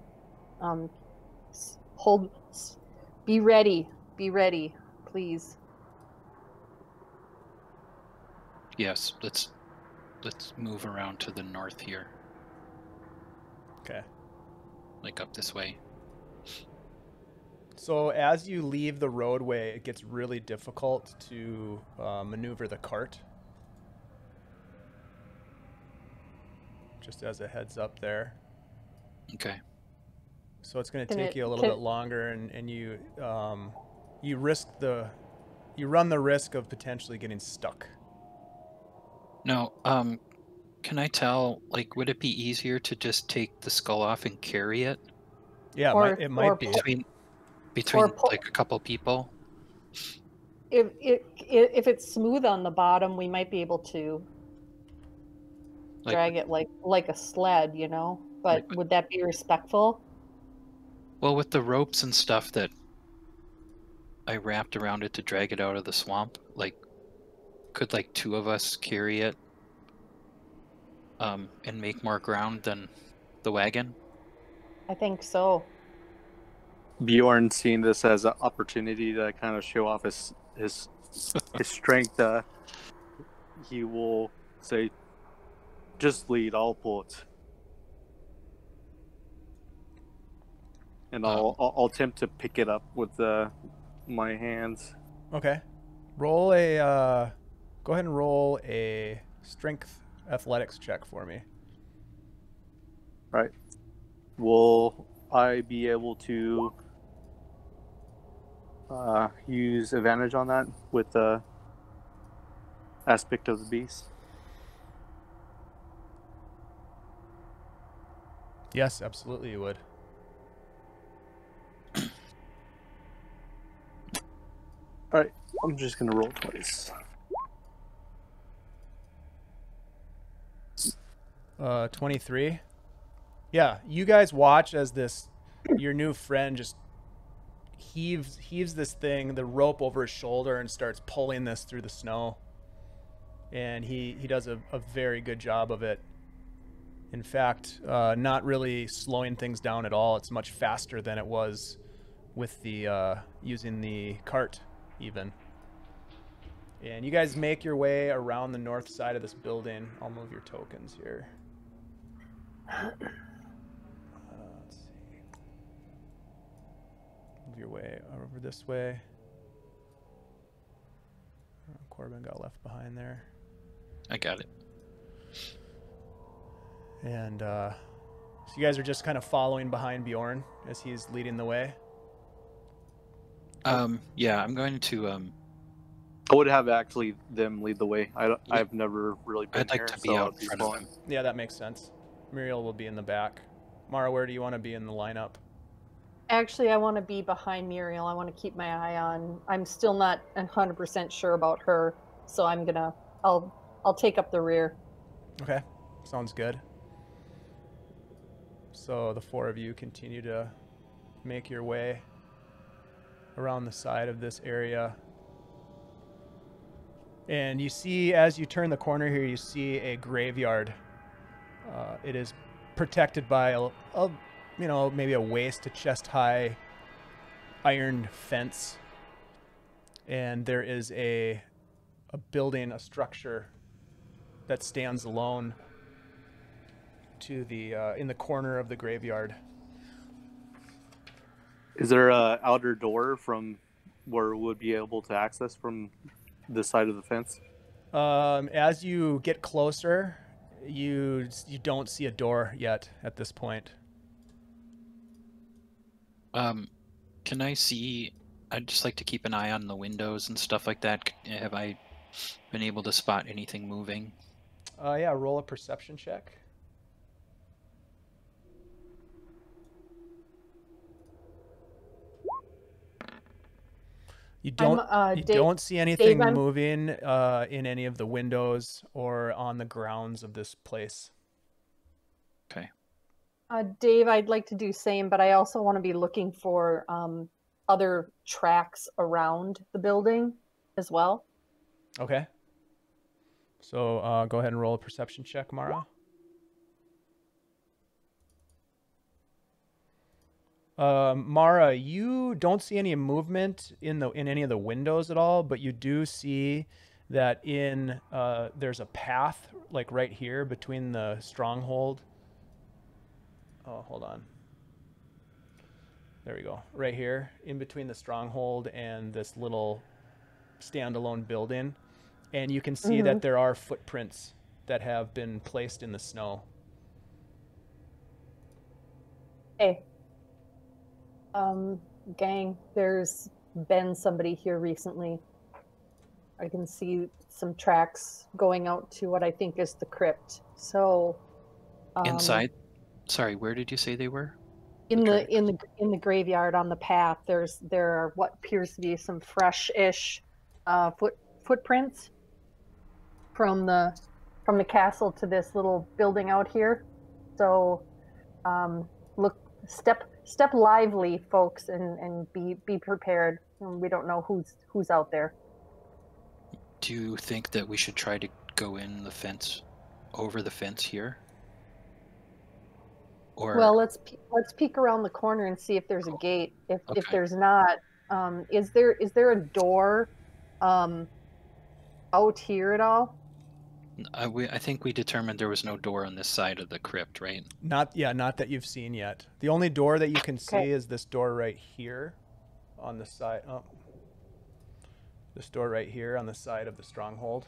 be ready, please. Yes, let's move around to the north here, Okay. like up this way. So as you leave the roadway, it gets really difficult to maneuver the cart. Just as a heads up there. Okay. So it's going to take you a little bit longer, and you run the risk of potentially getting stuck. Now, can I tell, like, would it be easier to just take the skull off and carry it Yeah, it might be. between like a couple people? If it's smooth on the bottom, we might be able to drag it like a sled, you know. But would that be respectful? Well, with the ropes and stuff that I wrapped around it to drag it out of the swamp, like, could like two of us carry it and make more ground than the wagon? I think so. Bjorn, seeing this as an opportunity to kind of show off his strength, he will say, "Just lead, I'll pull it." And I'll attempt to pick it up with my hands. Okay. Roll a go ahead and roll a strength athletics check for me. Right. Will I be able to use advantage on that with the aspect of the beast? Yes, absolutely you would. Alright, I'm just going to roll twice. 23. Yeah, you guys watch as your new friend just heaves this thing, the rope over his shoulder, and starts pulling this through the snow. And he does a very good job of it. In fact, not really slowing things down at all. It's much faster than it was with the using the cart even. And you guys make your way around the north side of this building. I'll move your tokens here. Let's see. Move your way over this way. Corben got left behind there. I got it. And so you guys are just kind of following behind Bjorn as he's leading the way. Yeah, I'm going to. I would have actually them lead the way. I've never really been I'd like here, to be so out I'd in front of them. Yeah, that makes sense. Muriel will be in the back. Mara, where do you want to be in the lineup? Actually, I want to be behind Muriel. I want to keep my eye on. I'm still not 100% sure about her, so I'll take up the rear. Okay, sounds good. So the four of you continue to make your way around the side of this area. And you see, as you turn the corner here, you see a graveyard. It is protected by maybe a waist to chest high iron fence. And there is a building, a structure that stands alone to the in the corner of the graveyard. Is there a outer door from where we would be able to access from this side of the fence? As you get closer, you don't see a door yet at this point. Can I see? I'd just like to keep an eye on the windows and stuff like that. Have I been able to spot anything moving? Yeah, roll a perception check. You don't see anything moving in any of the windows or on the grounds of this place. Okay. Dave, I'd like to do same, but I also want to be looking for other tracks around the building as well. Okay. So go ahead and roll a perception check, Mara. Mara, you don't see any movement in any of the windows at all, but you do see that there's a path like right here between the stronghold. Oh, hold on. There we go. Right here, in between the stronghold and this little standalone building. And you can see that there are footprints that have been placed in the snow. Hey. Gang, there's been somebody here recently. I can see some tracks going out to what I think is the crypt. So inside? Sorry, where did you say they were? In the graveyard on the path, there are what appears to be some fresh-ish footprints from the castle to this little building out here. So step lively, folks, and be prepared. We don't know who's out there. Do you think that we should try to go in the fence, over the fence here? Or well, let's peek around the corner and see if there's a gate. If there's not, is there a door out here at all? I think we determined there was no door on this side of the crypt, right? Not that you've seen yet. The only door that you can see is this door right here on the side. Oh. This door right here on the side of the stronghold,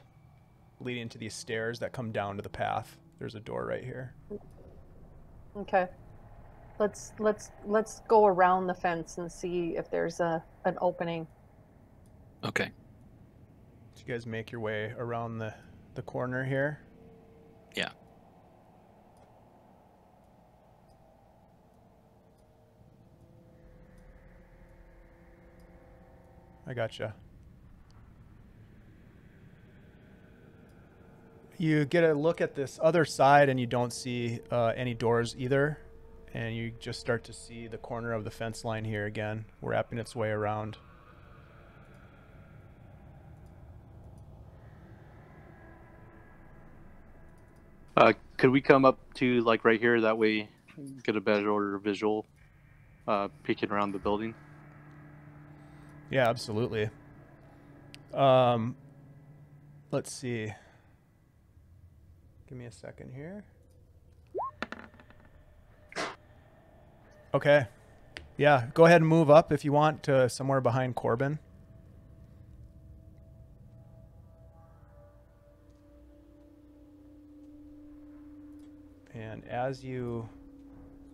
leading to these stairs that come down to the path. There's a door right here. Okay. Let's go around the fence and see if there's an opening. Okay. So you guys make your way around the corner here. Yeah. I gotcha. You get a look at this other side and you don't see any doors either. And you just start to see the corner of the fence line here again, wrapping its way around. Could we come up to like right here? That way, get a better visual, peeking around the building. Yeah, absolutely. Let's see. Give me a second here. Okay. Yeah, go ahead and move up if you want to somewhere behind Corben. And as you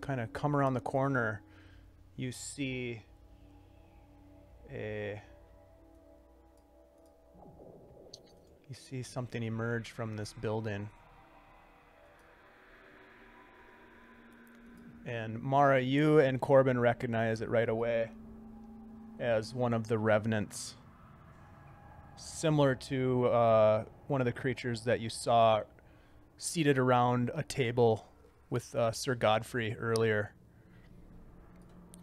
kind of come around the corner, you see something emerge from this building. And Mara, you and Corben recognize it right away as one of the Revenants. Similar to one of the creatures that you saw seated around a table with Sir Godfrey earlier,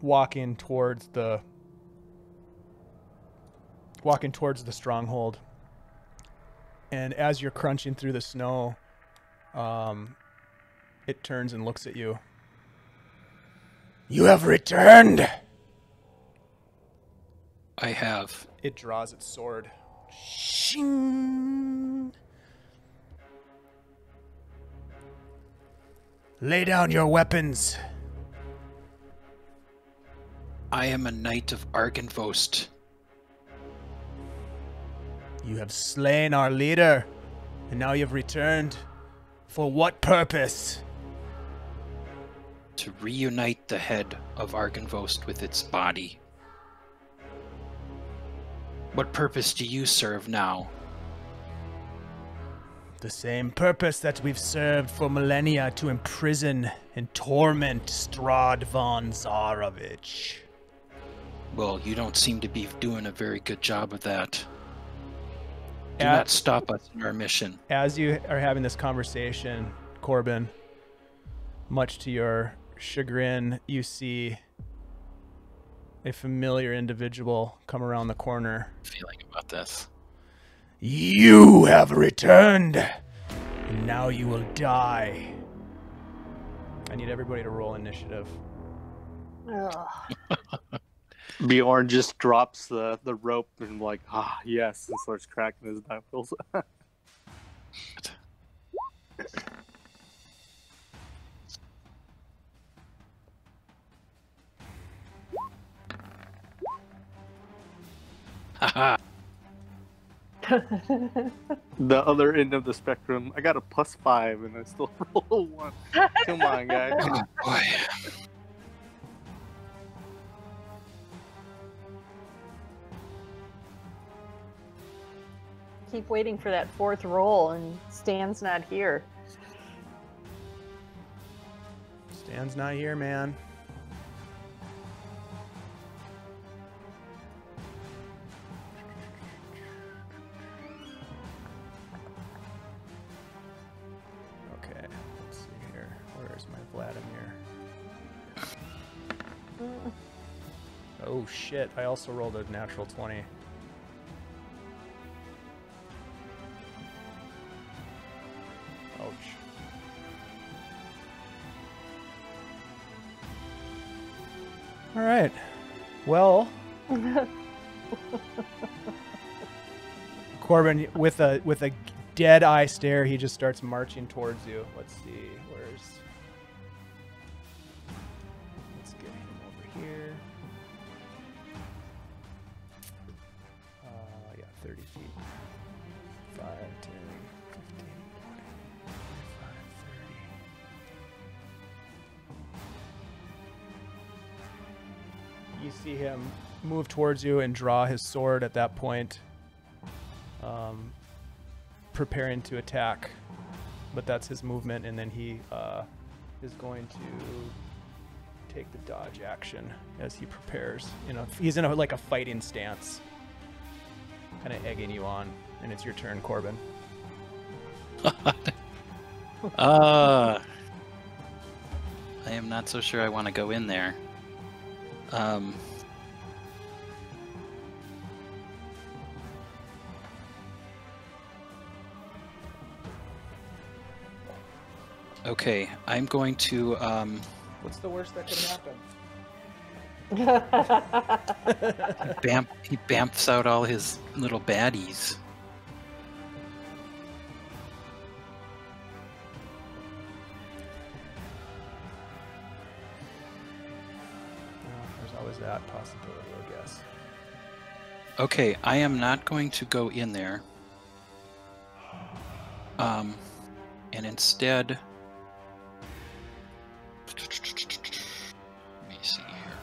walking towards the stronghold. And as you're crunching through the snow, it turns and looks at you. You have returned! I have. It draws its sword. Shing! Lay down your weapons. I am a knight of Argynvost. You have slain our leader, and now you've returned. For what purpose? To reunite the head of Argynvost with its body. What purpose do you serve now? The same purpose that we've served for millennia, to imprison and torment Strahd von Zarovich. Well, you don't seem to be doing a very good job of that. Do not stop us in our mission. As you are having this conversation, Corben, much to your chagrin, you see a familiar individual come around the corner. Feeling about this. You have returned, and now you will die. I need everybody to roll initiative. Ugh. Bjorn just drops the rope and like, yes, and starts cracking his knuckles. Haha. The other end of the spectrum, I got a +5 and I still roll a 1. Come on, guys. Oh boy. Keep waiting for that fourth roll, and Stan's not here. Stan's not here, man. Okay, let's see here. Where's my Vladimir? Oh shit, I also rolled a natural 20. Ouch. All right. Well, Corben, with a dead eye stare, he just starts marching towards you. Let's see, let's get him over here. Yeah, 30 feet. 5, 10, 15, 20, 25, 30. you see him move towards you and draw his sword at that point, preparing to attack. But that's his movement, and then he is going to take the dodge action as he prepares. He's in like a fighting stance, kind of egging you on, and it's your turn, Corben. I am not so sure I want to go in there. Okay, I'm going to. What's the worst that could happen? He bamfs out all his little baddies. There's always that possibility, I guess. Okay, I am not going to go in there. And instead, let me see here.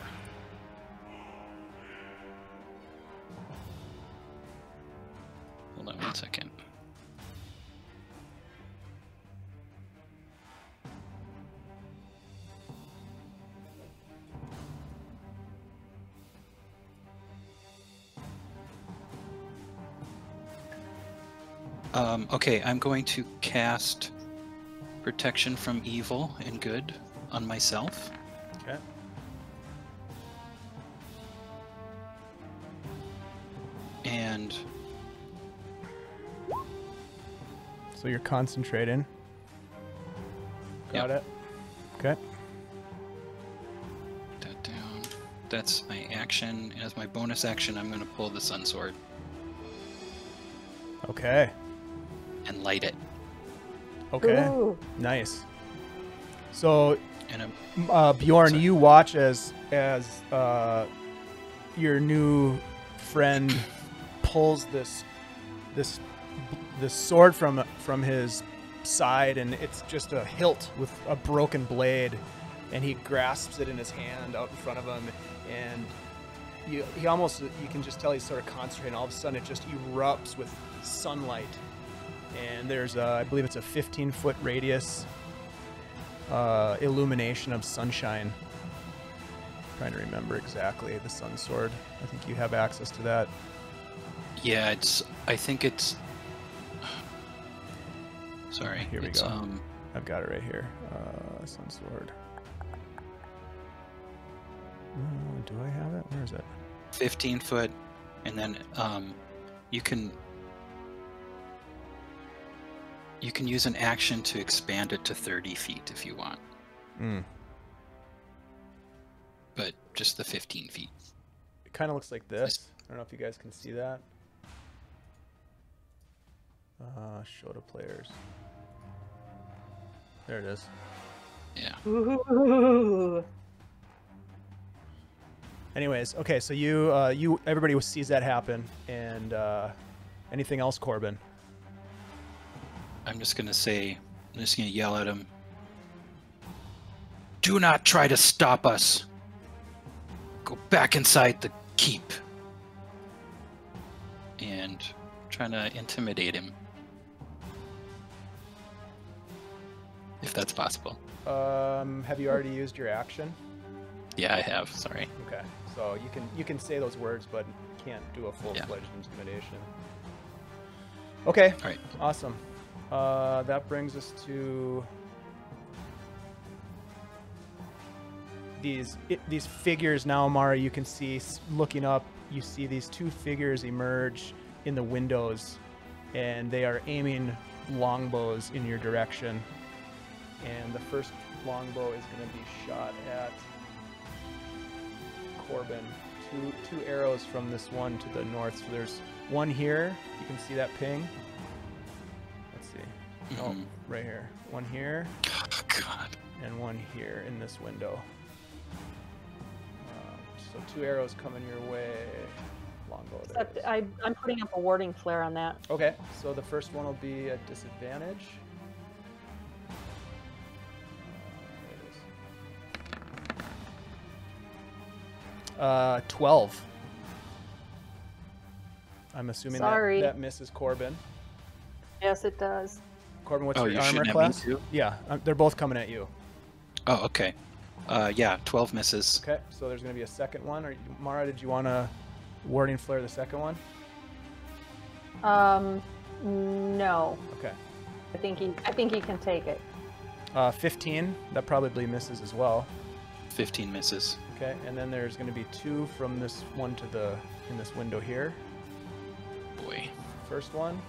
Hold on 1 second. Okay, I'm going to cast Protection from Evil and Good on myself. Okay. And so you're concentrating. Got it. Okay. Put that down. That's my action. As my bonus action, I'm going to pull the Sun Sword Okay. and light it. Okay. Ooh. Nice. So, And Bjorn, Sorry. you watch as your new friend pulls this sword from his side, and it's just a hilt with a broken blade, and he grasps it in his hand out in front of him, and he almost, you can just tell he's sort of concentrating. All of a sudden, it just erupts with sunlight, and there's I believe it's a 15-foot radius illumination of sunshine. I'm trying to remember exactly the sun sword. I think you have access to that. yeah, I think it's. Sorry. Here we it's, go. I've got it right here. Sun sword. Do I have it? Where is it? 15 foot, and then you can use an action to expand it to 30 feet if you want, but just the 15 feet. It kind of looks like this. I don't know if you guys can see that. Show to players. There it is. Yeah. Ooh. Anyways, okay, so you everybody sees that happen, and anything else, Corben? I'm just gonna yell at him. Do not try to stop us. Go back inside the keep. And trying to intimidate him. If that's possible. Have you already used your action? Yeah, I have. Sorry. Okay, so you can say those words, but can't do a full-fledged intimidation. Okay. All right. Awesome. That brings us to these figures now, Mara. You can see, looking up, you see these two figures emerge in the windows, and they are aiming longbows in your direction. And the first longbow is going to be shot at Corben. Two arrows from this one to the north. So there's one here. You can see that ping. Let's see. Oh, right here. One here. Oh, God. And one here in this window. So two arrows coming your way. Longbow. There it is. I'm putting up a warding flare on that. Okay, so the first one will be at disadvantage. There it is. 12. I'm assuming Sorry. that misses Corben. Yes, it does. Corben, what's Oh, your you armor shouldn't have me class? too? Yeah, they're both coming at you. Oh, okay. Yeah, 12 misses. Okay, so there's going to be a second one. Or Mara, did you want to warding flare the second one? No. Okay. I think he can take it. 15. That probably misses as well. 15 misses. Okay, and then there's going to be 2 from this one to the in this window here. Boy. First one.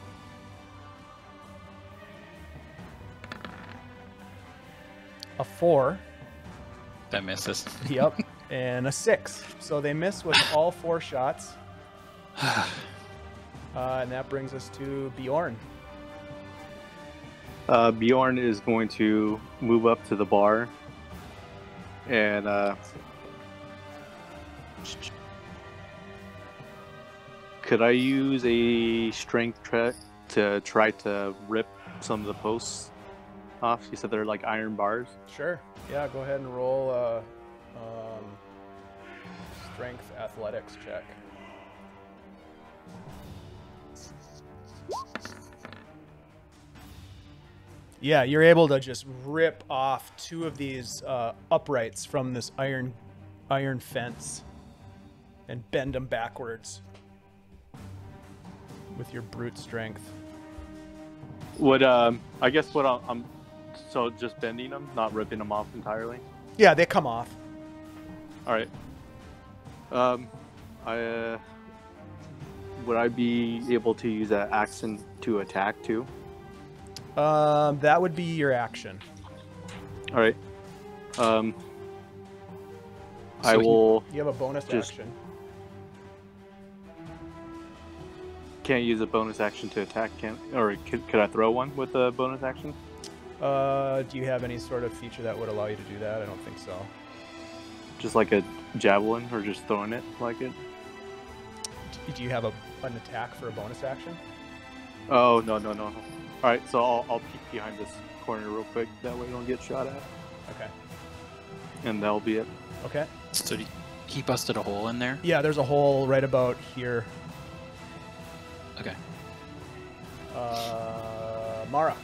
A 4. That misses. Yep. And a 6. So they miss with all 4 shots. And that brings us to Bjorn. Bjorn is going to move up to the bar and could I use a strength check to try to rip some of the posts off? You said they're like iron bars. Sure. Yeah, go ahead and roll strength athletics check. Yeah, you're able to just rip off 2 of these uprights from this iron fence and bend them backwards with your brute strength. Would I guess what I'm so just bending them, not ripping them off entirely. Yeah, they come off. All right. Would I be able to use that action to attack too? That would be your action. All right. I So will. You have a bonus action. Can't use a bonus action to attack, or could I throw one with a bonus action? Do you have any sort of feature that would allow you to do that? I don't think so. Just like a javelin, or just throwing it like it? Do you have an attack for a bonus action? Oh, no. All right, so I'll peek behind this corner real quick. That way I don't get shot at. Okay. And that'll be it. Okay. So he busted a hole in there? Yeah, there's a hole right about here. Okay. Mara.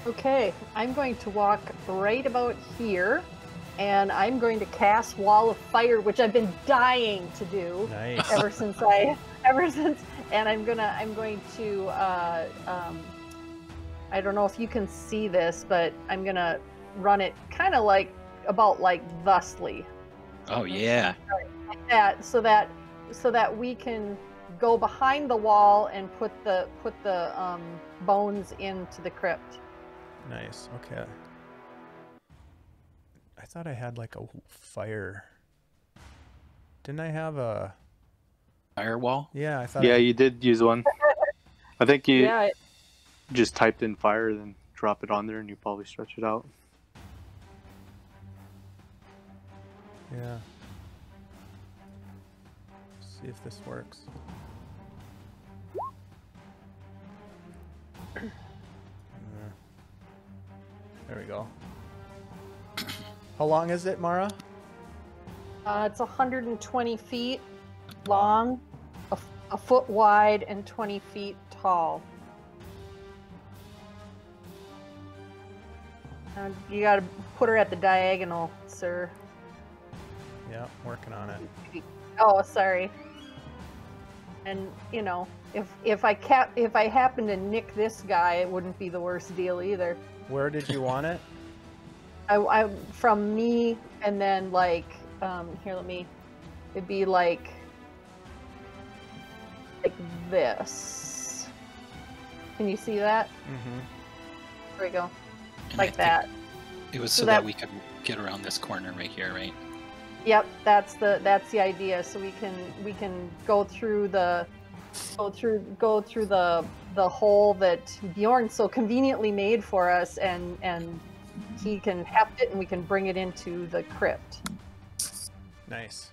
Okay, I'm going to walk right about here, and I'm going to cast Wall of Fire, which I've been dying to do Nice. ever since, and I'm going to, I don't know if you can see this, but I'm gonna run it kind of like thusly. Oh, yeah. Like that, so that we can go behind the wall and put the bones into the crypt. Nice. Okay. I thought I had like a fire. Didn't I have a Firewall? Yeah, I thought Yeah, you did use one. I think you Yeah, just typed in fire, then drop it on there, and you probably stretch it out. Yeah. See if this works. There we go. How long is it, Mara? it's 120 feet long, a foot wide, and 20 feet tall. You gotta put her at the diagonal, sir. Yeah, working on it. Oh, sorry. And you know, if I happen to nick this guy, it wouldn't be the worst deal either. Where did you want it? I from me, and then like here, it'd be like this. Can you see that? Mm-hmm. There we go. And Like I think that. It was So so that that- we could get around this corner right here, right? Yep, that's the idea. So we can go through the hole that Bjorn so conveniently made for us, and he can heft it, and we can bring it into the crypt. Nice.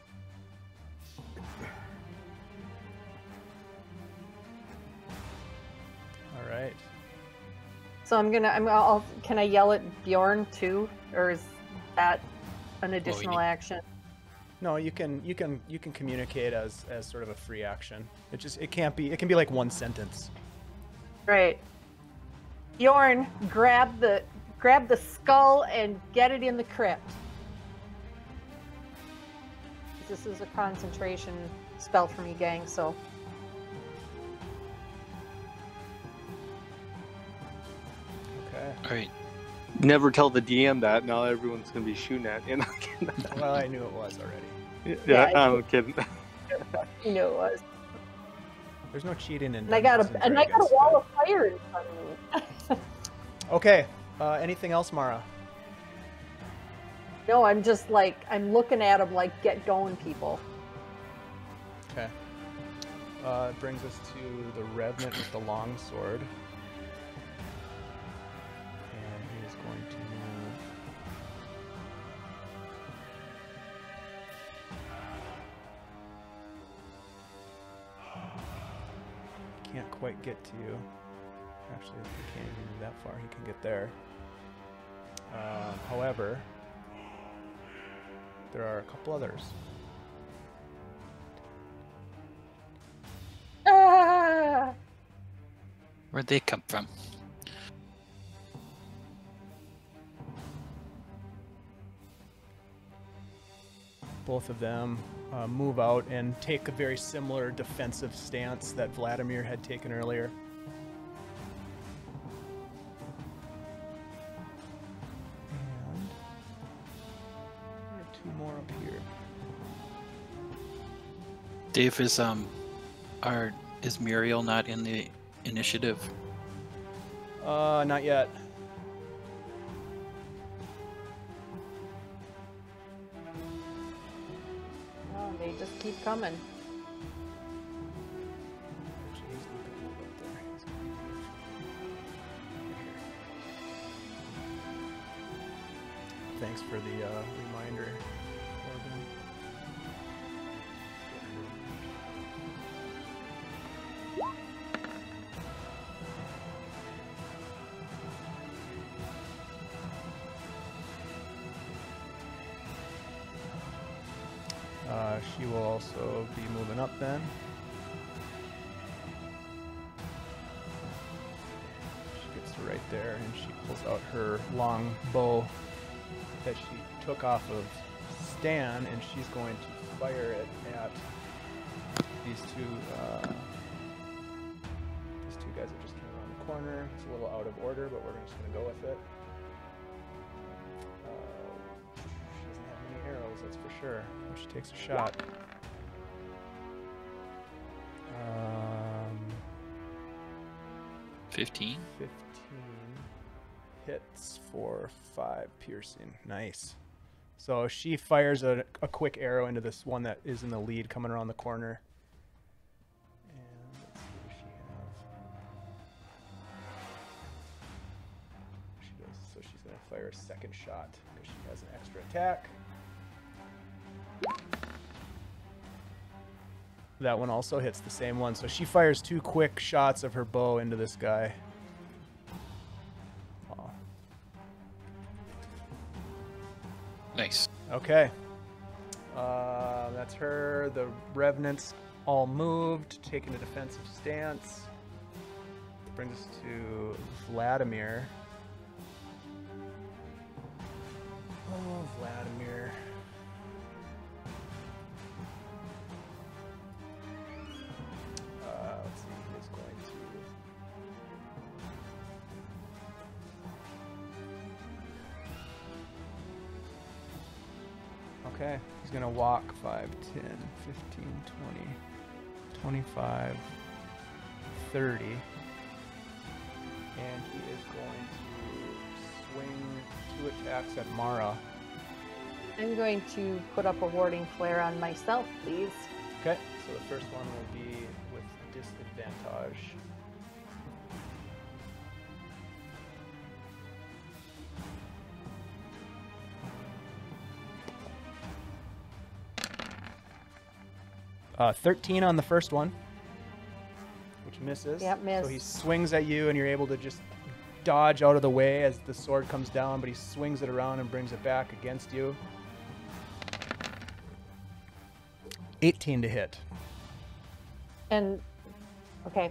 All right. So can I yell at Bjorn too, or is that an additional need- action? No, you can communicate as sort of a free action. It can be like one sentence. Right. Bjorn, grab the skull and get it in the crypt. This is a concentration spell for me, gang, so. Okay. All right. Never tell the DM that. Now everyone's gonna be shooting at you. Well, I knew it was already. Yeah, Yeah, I'm kidding. You know it was. There's no cheating in. And I got Dungeons and a Dragons, wall but- of fire in front of me. Okay. Anything else, Mara? No, I'm just like, I'm looking at him like, get going, people. Okay. It brings us to the Revenant with the long sword. And he is going to move. Can't quite get to you. Actually, he can't even move that far. He can get there. However, there are a couple others. Ah! Where'd they come from? Both of them move out and take a very similar defensive stance that Vladimir had taken earlier. And there are two more up here. Dave, is Muriel not in the initiative? Not yet. Oh, they just keep coming. Actually, he's not gonna move up there. He's gonna move right here. Thanks for the reminder, Corben. She will also be moving up then. She gets to right there and she pulls out her long bow that she took off of Stan, and she's going to fire it at these two guys that just came around the corner. It's a little out of order, but we're just going to go with it. She doesn't have any arrows, that's for sure. She takes a shot. 15? 15 hits for 5 piercing. Nice. So she fires a quick arrow into this one that is in the lead coming around the corner. And let's see what she has. She does, so she's going to fire a second shot because she has an extra attack. That one also hits the same one. So she fires 2 quick shots of her bow into this guy. Oh. Nice. Okay. That's her. The Revenants all moved, taking a defensive stance. Brings us to Vladimir. Oh, Vladimir. Let's see, he is going to... Okay, he's going to walk 5, 10, 15, 20, 25, 30. And he is going to swing 2 attacks at Mara. I'm going to put up a warding flare on myself, please. Okay, so the first one will be with disadvantage. Uh, 13 on the first one, which misses. Yep, miss. So he swings at you, and you're able to just dodge out of the way as the sword comes down, but he swings it around and brings it back against you. 18 to hit. And okay.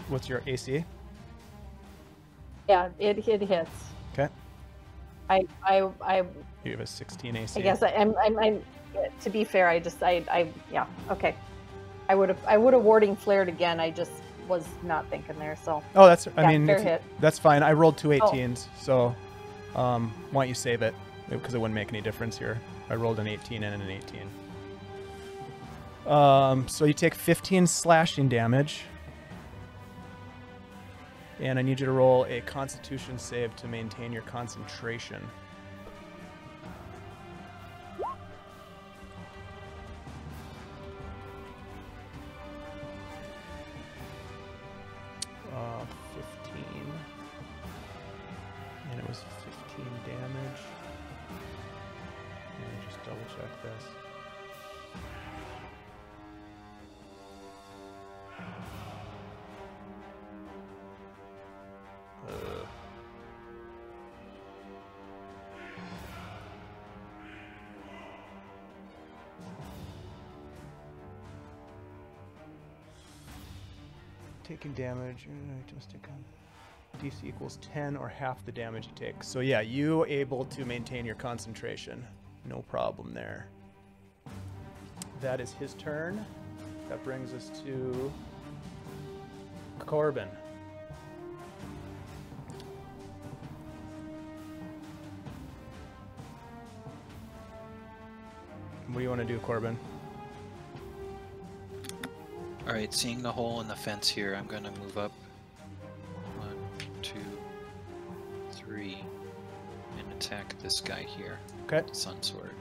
What's your AC? Yeah, it hits. Okay. I You have a 16 AC. I guess I'm to be fair, yeah, okay. I would have warding flared again. I just was not thinking there, so. Oh, that's, yeah, I mean, fair hit. that's fine. I rolled two 18s, so why don't you save it? Because it wouldn't make any difference here. I rolled an 18 and an 18. So you take 15 slashing damage. And I need you to roll a Constitution save to maintain your concentration. Uh, 15. And it was 15 damage. Let me just double check this. Taking damage, DC equals 10 or half the damage you take. So yeah, you able to maintain your concentration. No problem there. That is his turn. That brings us to Corben. What do you want to do, Corben? Alright, seeing the hole in the fence here, I'm gonna move up 1, 2, 3, and attack this guy here. Okay. Sun Sword.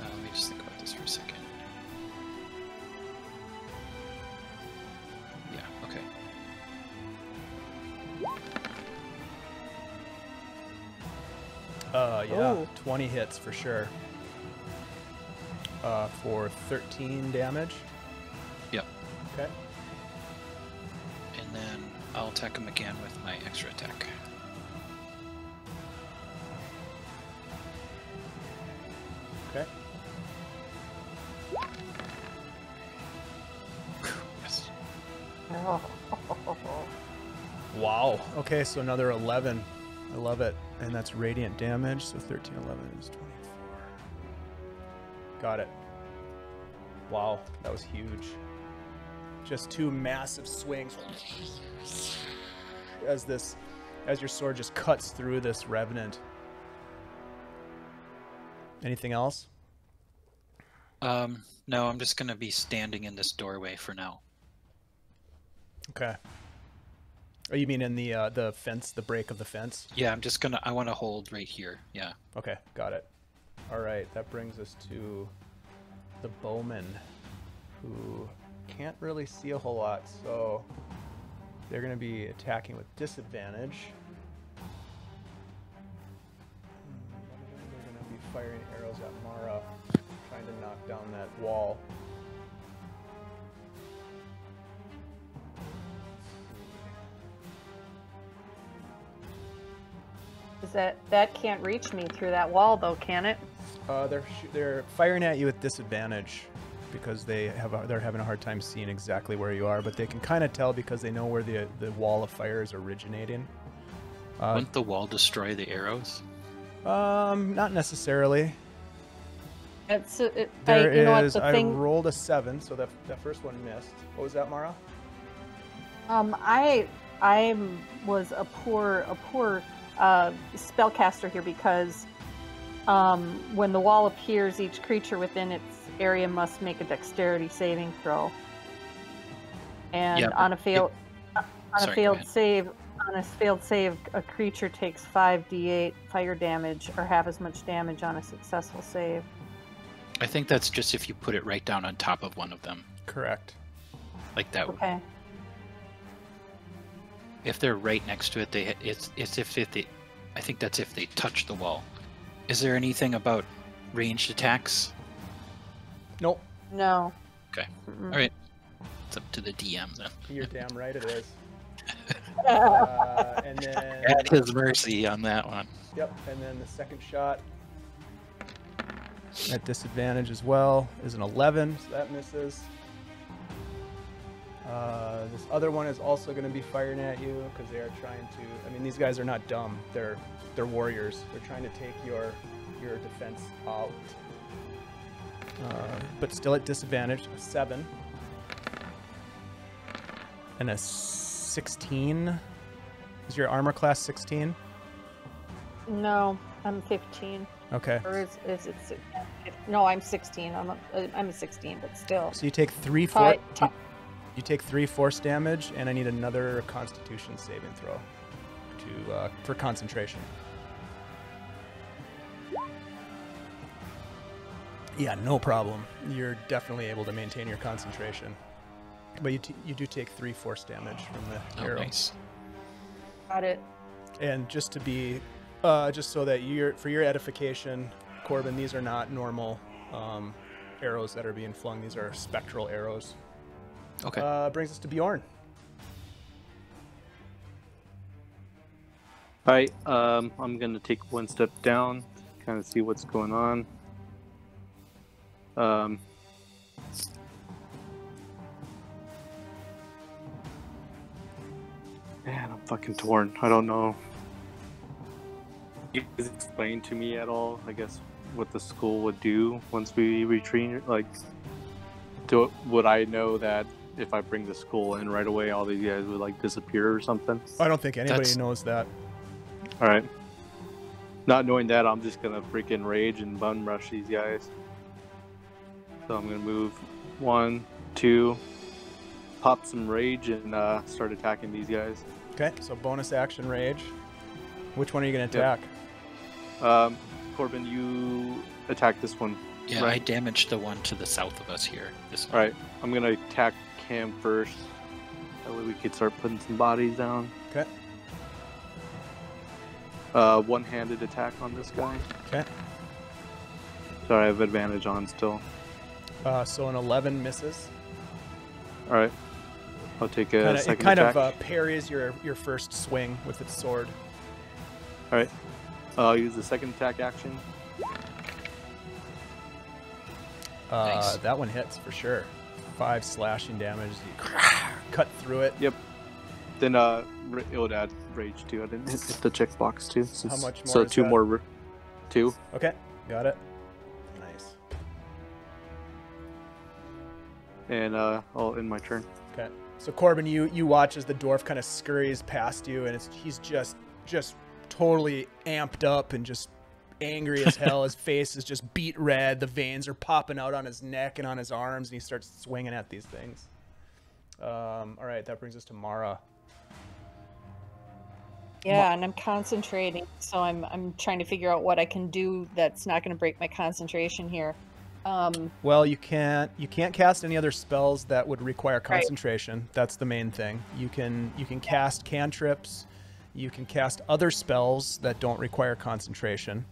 Let me just think about this for a second. Yeah, okay. Yeah, Ooh. 20 hits for sure. For 13 damage. Yep. Okay. And then I'll attack him again with my extra attack. Okay. Yes. Oh. Wow. Okay, so another 11. I love it. And that's radiant damage, so 13, 11 is 24. Got it. Wow, that was huge. Just two massive swings as your sword just cuts through this Revenant. Anything else? No, I'm just gonna be standing in this doorway for now. Okay. Oh, you mean in the fence, the break of the fence? Yeah, I want to hold right here. Yeah. Okay, got it. All right, that brings us to the bowman, who can't really see a whole lot, so they're going to be attacking with disadvantage. They're going to be firing arrows at Mara, trying to knock down that wall. Is that can't reach me through that wall though, can it? They're firing at you with disadvantage because they're having a hard time seeing exactly where you are, but they can kind of tell because they know where the wall of fire is originating. Wouldn't the wall destroy the arrows? Not necessarily. It's You know what, I rolled a 7, so that first one missed. What was that, Mara? I was a poor spellcaster here because when the wall appears, each creature within its area must make a dexterity saving throw. And Yeah, on a failed Sorry, save, a creature takes 5d8 fire damage or half as much damage on a successful save. I think that's just if you put it right down on top of one of them, Correct. like that. Okay. If they're right next to it, it's if they, I think that's if they touch the wall. Is there anything about ranged attacks? Nope. No. Okay. Mm-mm. All right. It's up to the DM then. You're damn right it is. And then At his mercy on that one. Yep, and then the second shot at disadvantage as well is an 11, so that misses. This other one is also going to be firing at you because they are trying to. I mean, these guys are not dumb. They're warriors. They're trying to take your defense out. But still at disadvantage. A 7 and a 16. Is your armor class 16? No, I'm 15. Okay. Or is it? No, I'm 16. I'm a 16, but still. So you take 3 You take 3 force damage, and I need another Constitution saving throw for concentration. Yeah, no problem. You're definitely able to maintain your concentration, but you do take 3 force damage from the arrow. Nice. Got it. And just to be, just so that for your edification, Corben, these are not normal arrows that are being flung. These are spectral arrows. Okay. Brings us to Bjorn. Alright, I'm gonna take one step down, kind of see what's going on. Man, I'm fucking torn. I don't know. You guys explain to me at all, I guess, what the school would do once we retreat? Like, would I know that if I bring the school in right away, all these guys would like disappear or something? I don't think anybody knows that. All right. Not knowing that, I'm just gonna freaking rage and bum rush these guys. So I'm gonna move 1, 2, pop some rage, and start attacking these guys. Okay, so bonus action rage. Which one are you gonna attack? Corben, you attack this one. Yeah, right? I damaged the one to the south of us here. This one. All right, I'm gonna attack him first. That way we could start putting some bodies down. Okay. One-handed attack on this guy. Okay. So I have advantage on still. So an 11 misses. All right. I'll take a second It kind attack. of parries your first swing with its sword. All right. I'll use the second attack action. Nice. That one hits for sure. 5 slashing damage. You cut through it. Yep. Then it would add rage too. I didn't hit the checkbox too. How much more So is 2 that? more. 2. Okay, got it. Nice. And I'll end my turn. Okay. So Corben, you watch as the dwarf kind of scurries past you, and he's just totally amped up and just angry as hell. His face is just beet red. The veins are popping out on his neck and on his arms, and he starts swinging at these things. All right, that brings us to Mara. Yeah, and I'm concentrating, so I'm trying to figure out what I can do that's not going to break my concentration here. Well, you can't cast any other spells that would require concentration. Right. That's the main thing. You can cast cantrips. You can cast other spells that don't require concentration.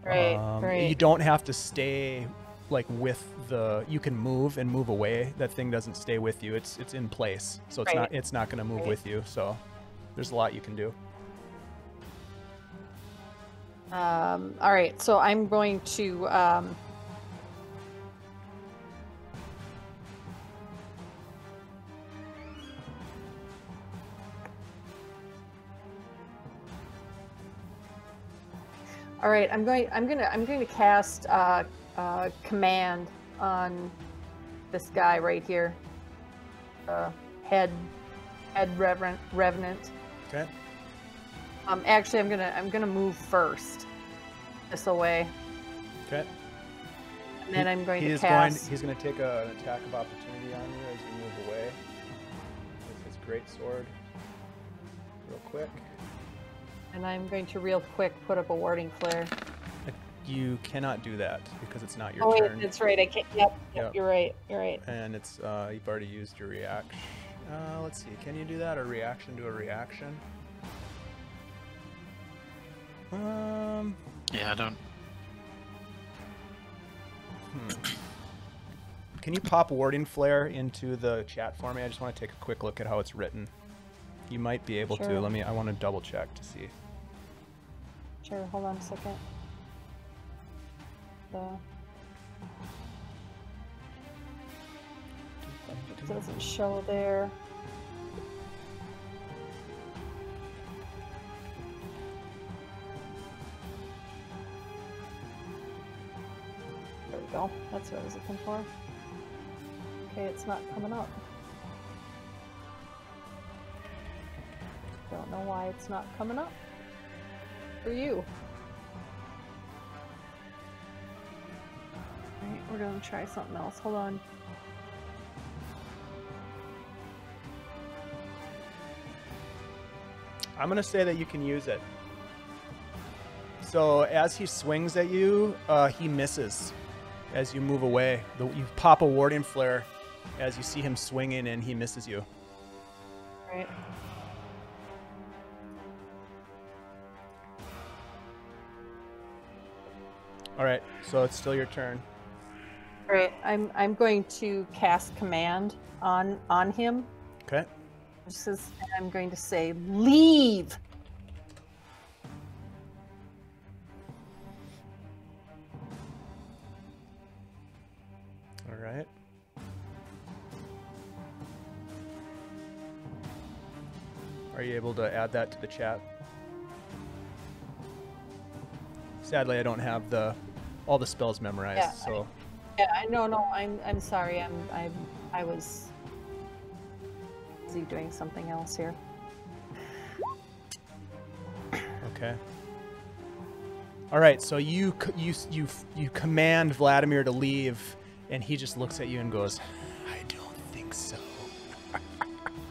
Right. Right. You don't have to stay like with the. You can move and move away. That thing doesn't stay with you. It's in place, so it's not going to move with you. So there's a lot you can do. All right, so I'm going to. All right, I'm going to cast command on this guy right here. Head Revenant. Okay. Actually, I'm gonna move first, this away. Okay. And then I'm going to cast. He's going to take an attack of opportunity on you as you move away with his great sword. Real quick. And I'm going to real quick put up a warding flare. You cannot do that because it's not your turn. Oh, wait, that's right. I can't. Yep. You're right. And it's you've already used your reaction. Let's see. Can you do that? A reaction to a reaction? Yeah, I don't. Can you pop Warding Flare into the chat for me? I just want to take a quick look at how it's written. You might be able to. I want to double check to see. Sure, hold on a second. It doesn't show there. There we go. That's what I was looking for. Okay, it's not coming up. Don't know why it's not coming up for you. Alright, we're gonna try something else. Hold on. I'm gonna say that you can use it. So as he swings at you, he misses as you move away. You pop a Warding Flare as you see him swinging and he misses you. Right. All right, so it's still your turn. All right, I'm going to cast command on him. Okay. I'm going to say, leave. All right. Are you able to add that to the chat? Sadly, I don't have all the spells memorized. Yeah, so. No, I'm sorry. I was busy doing something else here. Okay. All right. So you command Vladimir to leave, and he just looks at you and goes, "I don't think so."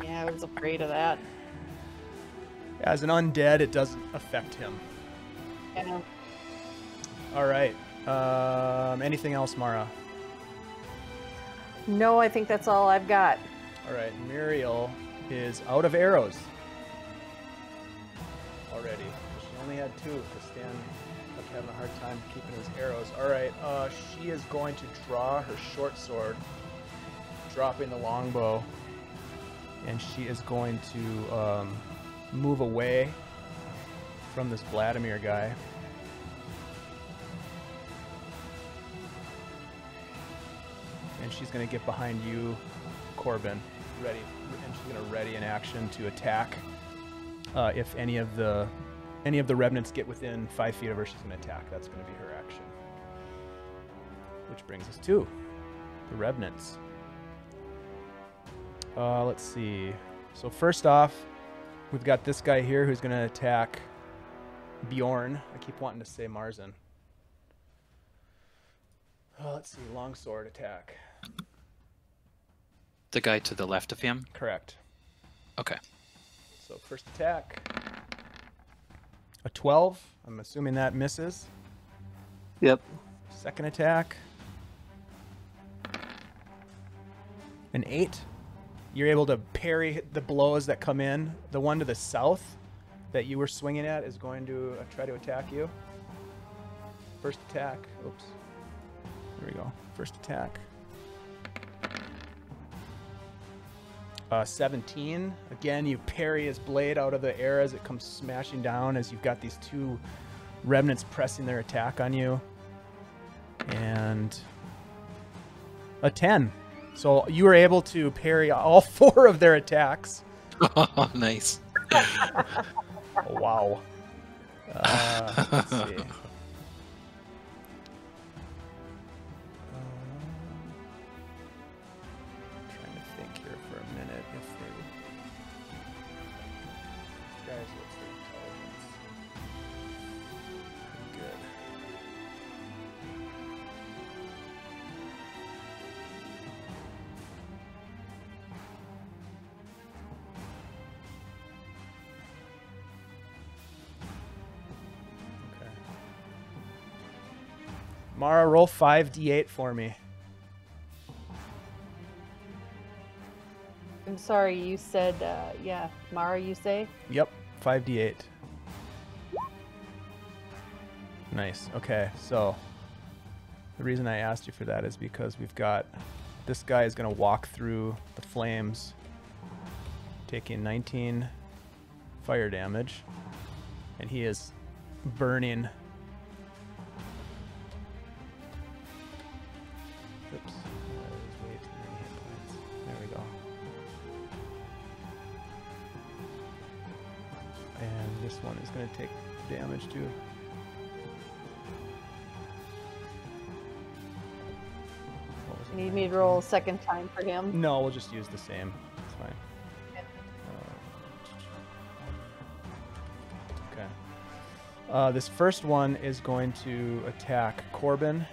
Yeah, I was afraid of that. As an undead, it doesn't affect him. Yeah. All right. Anything else, Mara? No, I think that's all I've got. All right. Muriel is out of arrows already. She only had 2 because Stan kept having a hard time keeping his arrows. All right. She is going to draw her short sword, dropping the longbow, and she is going to move away from this Vladimir guy. And she's going to get behind you, Corben, ready, and she's going to ready an action to attack. If any of the Revenants get within 5 feet of her, she's going to attack. That's going to be her action. Which brings us to the Revenants. Let's see. So first off, we've got this guy here who's going to attack Bjorn. I keep wanting to say Marzen. Let's see, longsword attack. The guy to the left of him? Correct. Okay. So first attack. A 12. I'm assuming that misses. Yep. Second attack. An 8. You're able to parry the blows that come in. The one to the south that you were swinging at is going to try to attack you. First attack. Oops. There we go. First attack. 17. Again, you parry his blade out of the air as it comes smashing down as you've got these 2 Revenants pressing their attack on you. And a 10. So you were able to parry all 4 of their attacks. Oh, nice. Oh, wow. Let's see. Trying to think here for a minute if they... Guys, what's their intelligence? Pretty good. Okay. Mara, roll 5d8 for me. I'm sorry, you said, yeah, Mara, you say? Yep, 5d8. Nice. Okay, so the reason I asked you for that is because we've got this guy is going to walk through the flames, taking 19 fire damage, and he is burning. Oops, that was way too many hit points. There we go. And this one is going to take damage too. You need me to roll a second time for him? No, we'll just use the same. It's fine. Okay. This first one is going to attack Corben.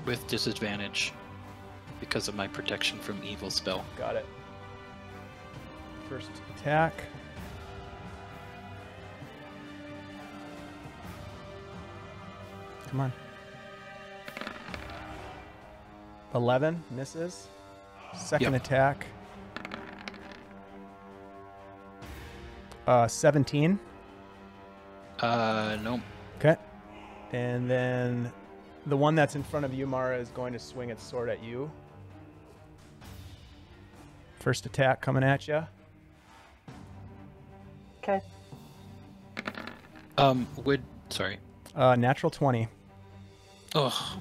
With disadvantage because of my protection from evil spell. Got it. First attack. Come on. 11 misses. Second attack. 17. No. Okay. And then the one that's in front of you, Mara, is going to swing its sword at you. First attack coming at you. Okay. Sorry. Natural 20. Oh.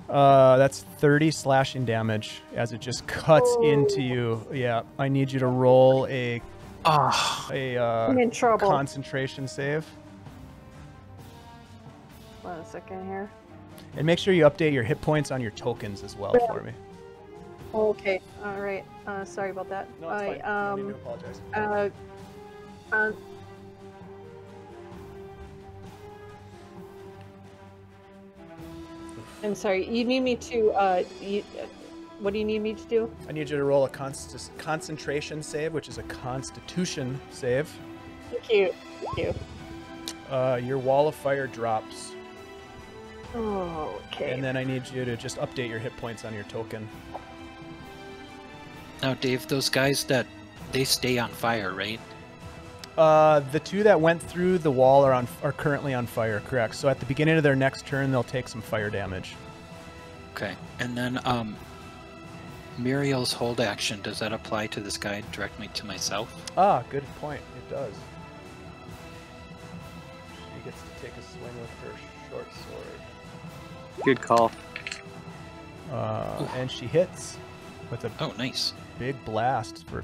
That's 30 slashing damage as it just cuts into you. Yeah, I need you to roll a I'm in trouble. concentration save. Hold on a second here. And make sure you update your hit points on your tokens as well for me. Okay. All right. Sorry about that. No, it's fine. No need to apologize. I'm sorry. You need me to. What do you need me to do? I need you to roll a concentration save, which is a Constitution save. Thank you. Thank you. Your wall of fire drops. Oh, okay. And then I need you to just update your hit points on your token. Now, Dave, those guys they stay on fire, right? The two that went through the wall are currently on fire, correct? So at the beginning of their next turn, they'll take some fire damage. Okay. And then Muriel's hold action, does that apply to this guy directly to myself? Ah, good point. It does. She gets to take a swing with her short sword. Good call. And she hits with a nice. big blast for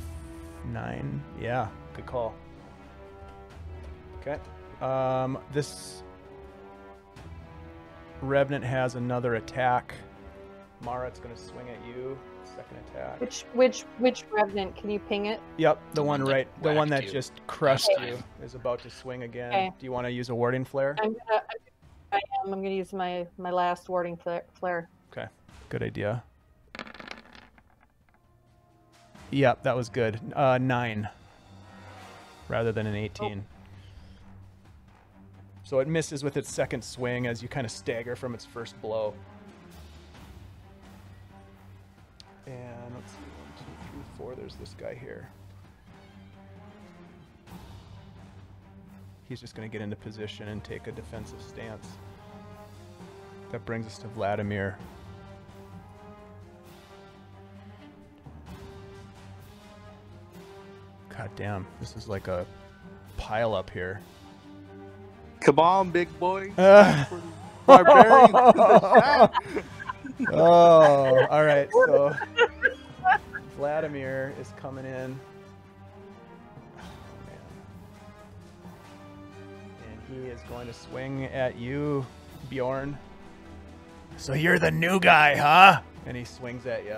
9. Yeah, good call. Okay. This Revenant has another attack. Mara, it's going to swing at you. Second attack. Which Revenant? Can you ping it? Yep, the one that you just crushed last you time. is about to swing again. Okay. Do you want to use a warding flare? I'm gonna use my last warding flare. Okay, good idea. Yep, that was good. 9 rather than an 18. Oh. So it misses with its second swing as you kind of stagger from its first blow. And let's see, 1, 2, 3, 4. There's this guy here. He's just going to get into position and take a defensive stance. That brings us to Vladimir. God damn, this is like a pile up here. Come on, big boy. Barbarian. Oh, all right. So Vladimir is coming in. Oh, man. And he is going to swing at you, Bjorn. So you're the new guy, huh? And he swings at you.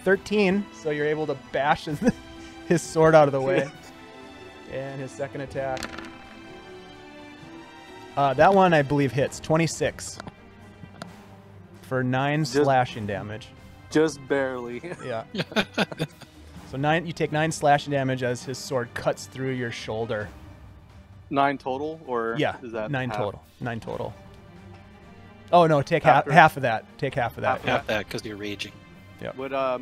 13. So you're able to bash his sword out of the way. And his second attack. That one, I believe, hits 26 for 9 slashing damage. Just barely. Yeah. So you take 9 slashing damage as his sword cuts through your shoulder. 9 total, or Yeah, is that 9 half? total. 9 total. Oh no, take half of that. Take half of that. Half that because you're raging. Would does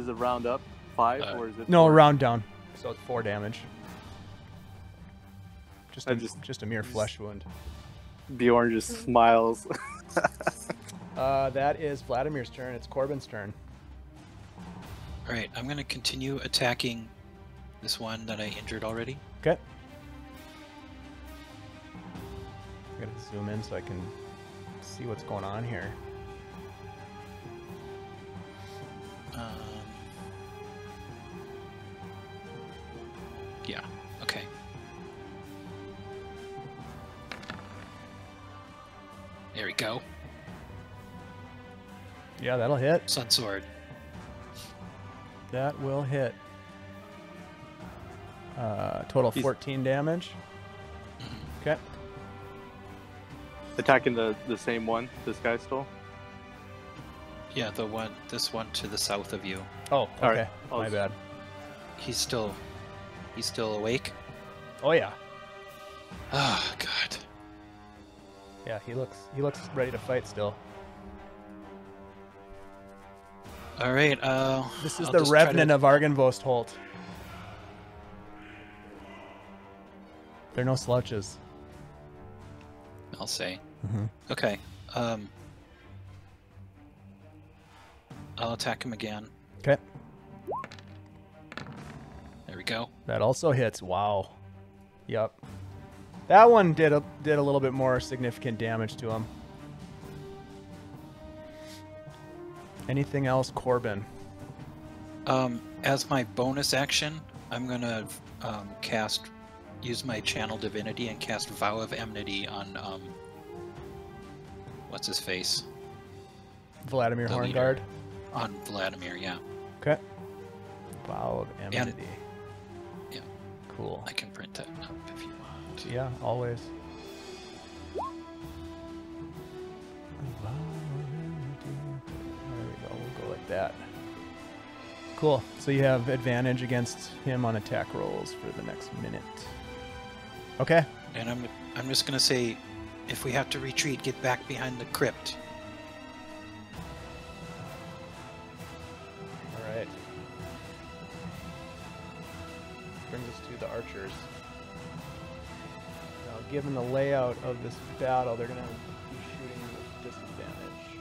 it round up 5 or is it No, 4? round down. So it's 4 damage. Just a mere flesh wound. Bjorn just smiles. That is Vladimir's turn. It's Corben's turn. All right, I'm going to continue attacking this one that I injured already. Okay. I'm gonna zoom in so I can see what's going on here. Yeah, okay. There we go. Yeah, that'll hit. Sun Sword. That will hit. Total 14 damage. Okay. Attacking the same one this guy stole? Yeah, this one to the south of you. Oh, okay. All right. My bad. He's still awake? Oh yeah. Oh god. Yeah, he looks ready to fight still. All right. This is the Revenant of Argynvostholt. They're no slouches. I'll say. Mm-hmm. Okay. I'll attack him again. Okay. There we go. That also hits. Wow. Yep. That one did a little bit more significant damage to him. Anything else, Corben? As my bonus action, I'm gonna use my Channel Divinity and cast Vow of Enmity on what's his face? Vladimir The Horngaard. leader. On Vladimir, yeah. Okay. Vow of Enmity. Yeah. Cool. I can print that up if you want. Yeah, always. There we go. We'll go like that. Cool. So you have advantage against him on attack rolls for the next minute. Okay. And I'm just gonna say, if we have to retreat, get back behind the crypt. All right. Brings us to the archers. Now, given the layout of this battle, they're going to be shooting with disadvantage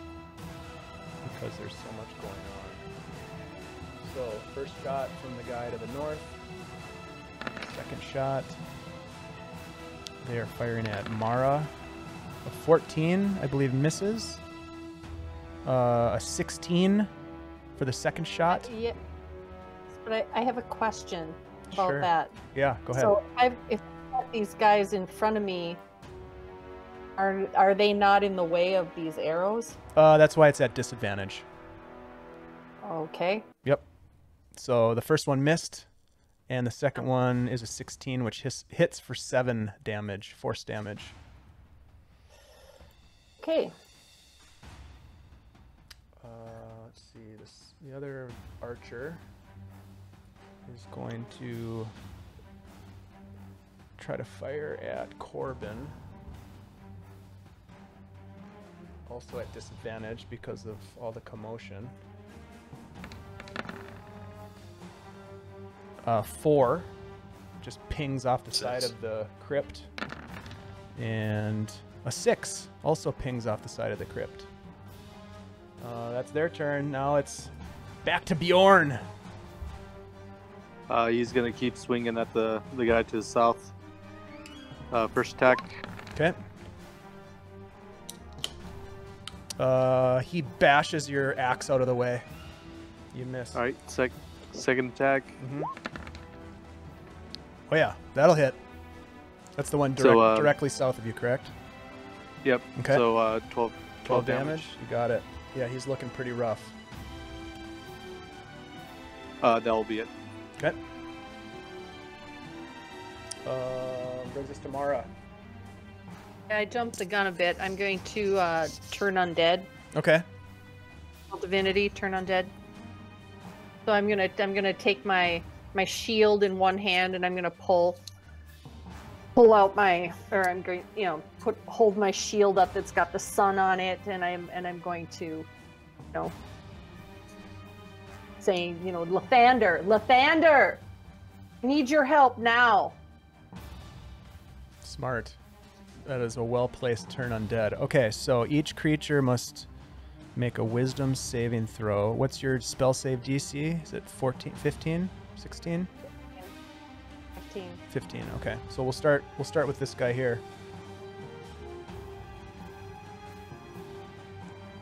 because there's so much going on. So, first shot from the guy to the north. Second shot. They are firing at Mara. A 14, I believe, misses. A 16 for the second shot. Yeah, but I have a question about Sure. that. Yeah, go ahead. So if I've got these guys in front of me, are they not in the way of these arrows? That's why it's at disadvantage. Okay. Yep. So the first one missed, and the second one is a 16, which hits for 7 damage, force damage. Okay. Let's see. The other archer is going to try to fire at Corben. Also at disadvantage because of all the commotion. 4 just pings off the side of the crypt. And a 6 also pings off the side of the crypt. That's their turn. Now it's back to Bjorn. He's gonna keep swinging at the guy to the south. First attack. Okay. He bashes your axe out of the way. You miss. All right, second attack. Mm-hmm. Oh yeah, that'll hit. That's the one directly south of you, correct? Yep. Okay. So 12 damage. You got it. Yeah, he's looking pretty rough. That'll be it. Okay. Brings us to Mara. I jumped the gun a bit. I'm going to turn undead. Okay. Divinity, turn undead. So I'm gonna take my shield in one hand and I'm gonna pull out I'm going, hold my shield up that's got the sun on it, and I'm going to, saying, Lathander, I need your help now. Smart. That is a well-placed turn undead. Okay, so each creature must make a wisdom saving throw. What's your spell save DC? Is it 14, 15, 16? 15. 15. Okay. So we'll start with this guy here.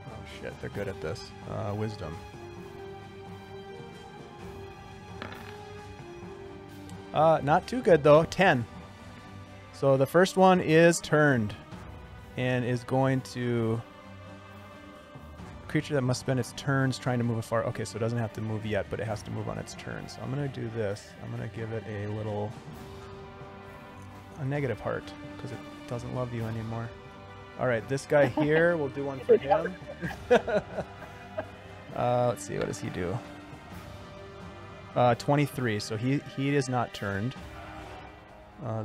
Oh shit, they're good at this. Wisdom. Not too good though. 10. So the first one is turned and is going to creature that must spend its turns trying to move afar. Okay, so it doesn't have to move yet, but it has to move on its turn. So I'm going to do this. I'm going to give it a negative heart because it doesn't love you anymore. All right, this guy here, we'll do one for him. Let's see, what does he do? 23, so he is not turned.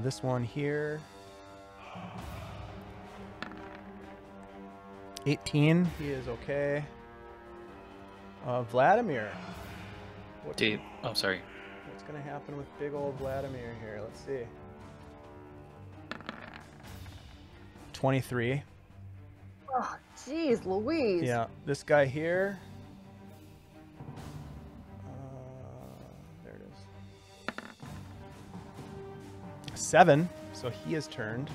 This one here, 18, he is okay. Vladimir. Dave, oh, sorry. What's going to happen with big old Vladimir here? Let's see. 23. Oh, jeez, Louise. Yeah, this guy here. There it is. 7, so he is turned.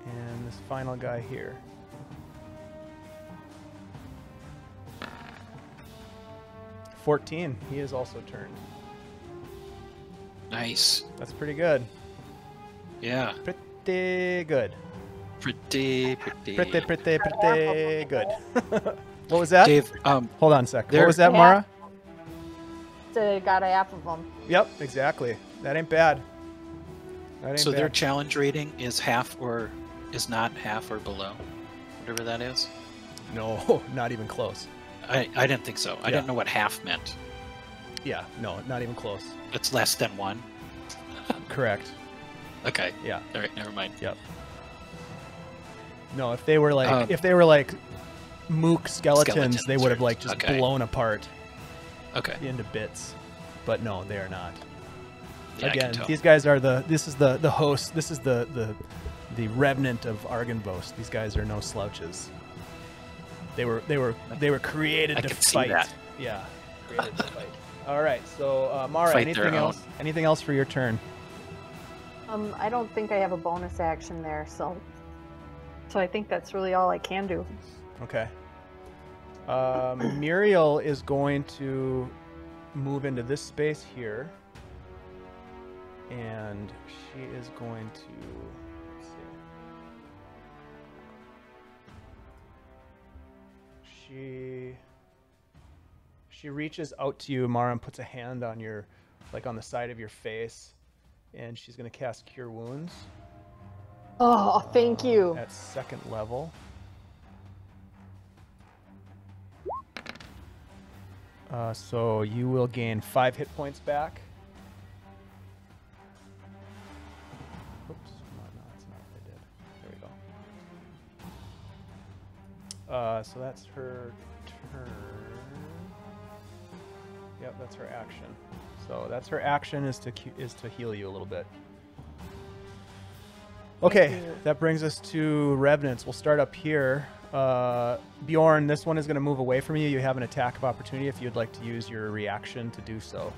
And this final guy here. 14, he is also turned. Nice. That's pretty good. Yeah. Pretty good. Pretty good. What was that? Dave, Hold on a sec. there- What was that, Yeah. Mara? So got half of them. Yep, exactly. That ain't bad. That ain't so bad. their challenge rating is half or is not half or below, whatever that is. No, not even close. I didn't think so. I Yeah. didn't know what half meant. Yeah, no, not even close. It's less than 1. Correct. Okay. Yeah. All right. Never mind. Yep. No, if they were like mook skeletons, they would have like just Okay. blown apart Okay. into bits. But no, they are not. Yeah, I can Again, tell. these guys are this is the host. This is the Revenant of Argynvost. These guys are no slouches. They were created I to can see fight. that. Yeah, created to fight. All right, so Mara, Fight their anything else? own. Anything else for your turn? I don't think I have a bonus action there, so I think that's really all I can do. Okay. Muriel is going to move into this space here, and she is going to. Let's see. She reaches out to you, Mara, and puts a hand on your, like on the side of your face, and she's going to cast Cure Wounds. Oh, thank you. At 2nd level. So you will gain 5 hit points back. Oops, no, that's not what I did. There we go. So that's her turn. Yep, that's her action. So that's her action is to heal you a little bit. Okay, that brings us to Revenants. We'll start up here. Bjorn, this one is going to move away from you. You have an attack of opportunity if you'd like to use your reaction to do so.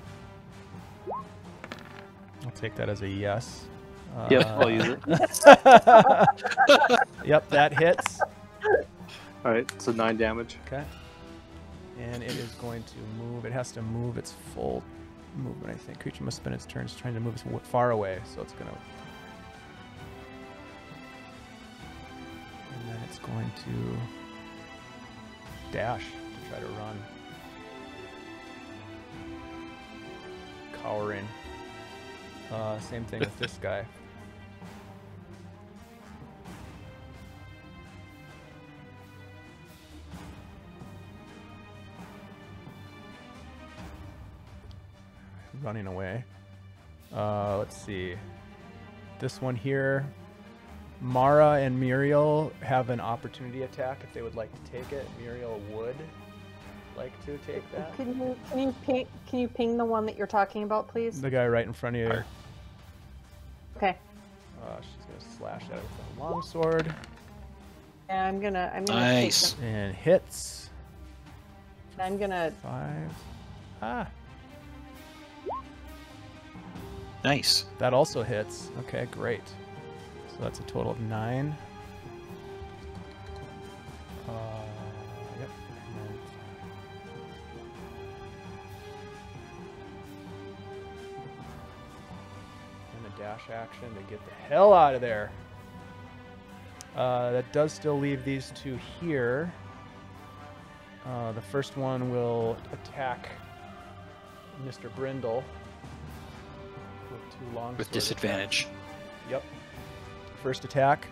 I'll take that as a yes. Yep, I'll use it. Yep, that hits. All right, so 9 damage. Okay. And it is going to move. It has to move its full movement, I think. Creature must spend its turns trying to move far away, so it's going to... And then it's going to dash to try to run. Cowering. Same thing with this guy. Running away. Let's see. This one here. Mara and Muriel have an opportunity attack if they would like to take it. Muriel would like to take that. Can you ping the one that you're talking about, please? The guy right in front of you. Okay. She's gonna slash at it with a longsword. And I'm gonna Nice. take And hits. I'm gonna 5. Ah, Nice. that also hits. Okay, great. So that's a total of 9. Yep. And a dash action to get the hell out of there. That does still leave these two here. The first one will attack Mr. Brindel with 2 long With sword disadvantage. attacks. Yep. First attack,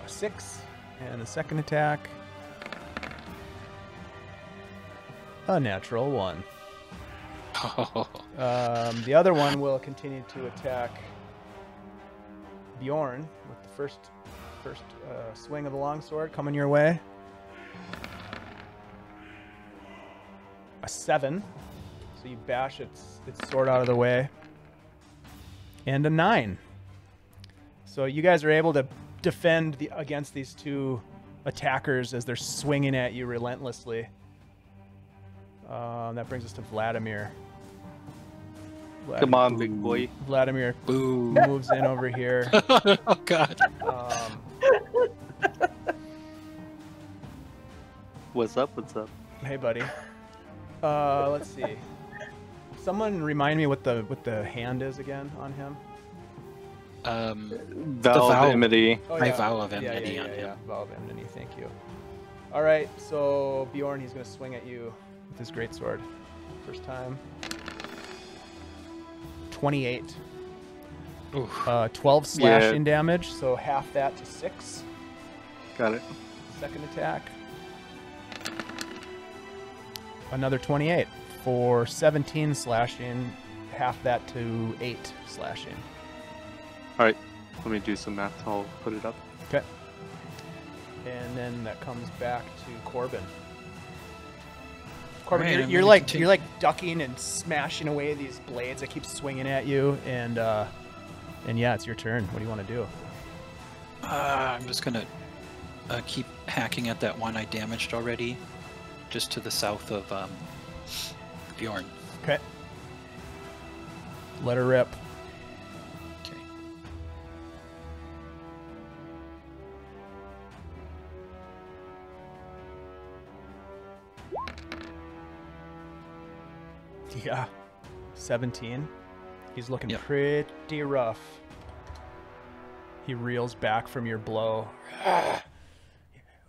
a 6, and the second attack, a natural 1. The other one will continue to attack Bjorn with the first swing of the longsword coming your way. A 7, so you bash its sword out of the way. And a 9. So you guys are able to defend against these two attackers as they're swinging at you relentlessly. That brings us to Vladimir. Come on, big boy. Vladimir Boo. moves in over here. Oh, God. What's up? What's up? Hey, buddy. Let's see. Someone remind me what the hand is again on him. Vow vow. of enmity. Oh, I vow of enmity yeah, on him. Vow of enmity. Thank you. All right, so Bjorn, he's going to swing at you with his greatsword. First time. 28. Oof. 12 slashing damage, so half that to 6. Got it. Second attack. Another 28 for 17 slashing, half that to 8 slashing. All right. Let me do some math. I'll put it up. Okay. And then that comes back to Corben. Corben, Alright, I'm you're gonna like continue. you're like ducking and smashing away these blades that keep swinging at you, and yeah, it's your turn. What do you want to do? I'm just going to keep hacking at that one I damaged already, just to the south of Bjorn. Okay. Let her rip. Okay. Yeah. 17. He's looking Yep. pretty rough. He reels back from your blow.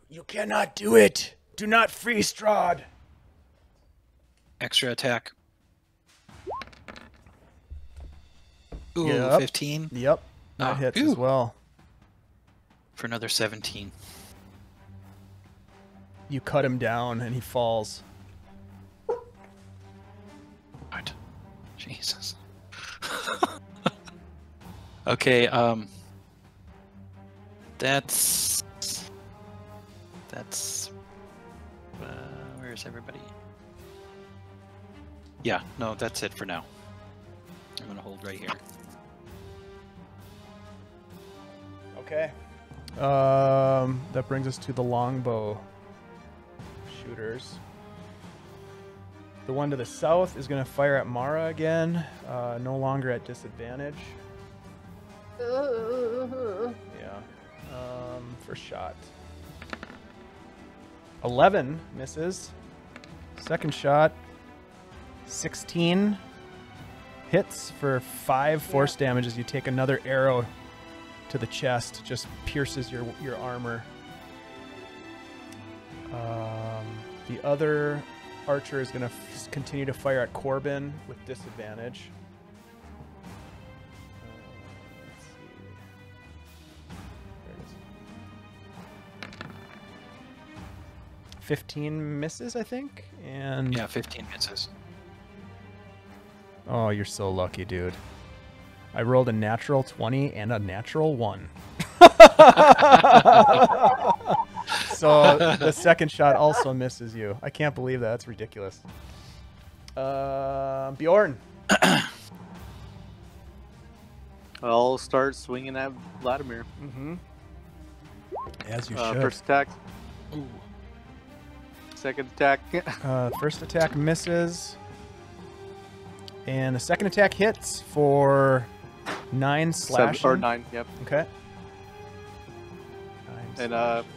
You cannot do it. Do not free Strahd. Extra attack. Ooh, Yep. 15 Yep. That Ah, hits phew. as well. for another 17. You cut him down and he falls. What? Jesus. Okay, that's where's everybody? Yeah, no, that's it for now. I'm gonna hold right here. Okay. That brings us to the longbow shooters. The one to the south is going to fire at Mara again, no longer at disadvantage. Yeah. First shot. 11 misses. Second shot. 16 hits for 5 force damage as you take another arrow to the chest. Just pierces your armor. The other archer is going to continue to fire at Corben with disadvantage. Let's see. There it is. 15 misses, I think. And Yeah, 15 misses. oh, you're so lucky, dude. I rolled a natural 20 and a natural 1. So the second shot also misses you. I can't believe that. That's ridiculous. Bjorn. I'll start swinging at Vladimir. Mm-hmm. As you should. First attack. Ooh. Second attack. First attack misses. And the second attack hits for 9 slashing. 7 or 9, yep. Okay. 9 And slashing.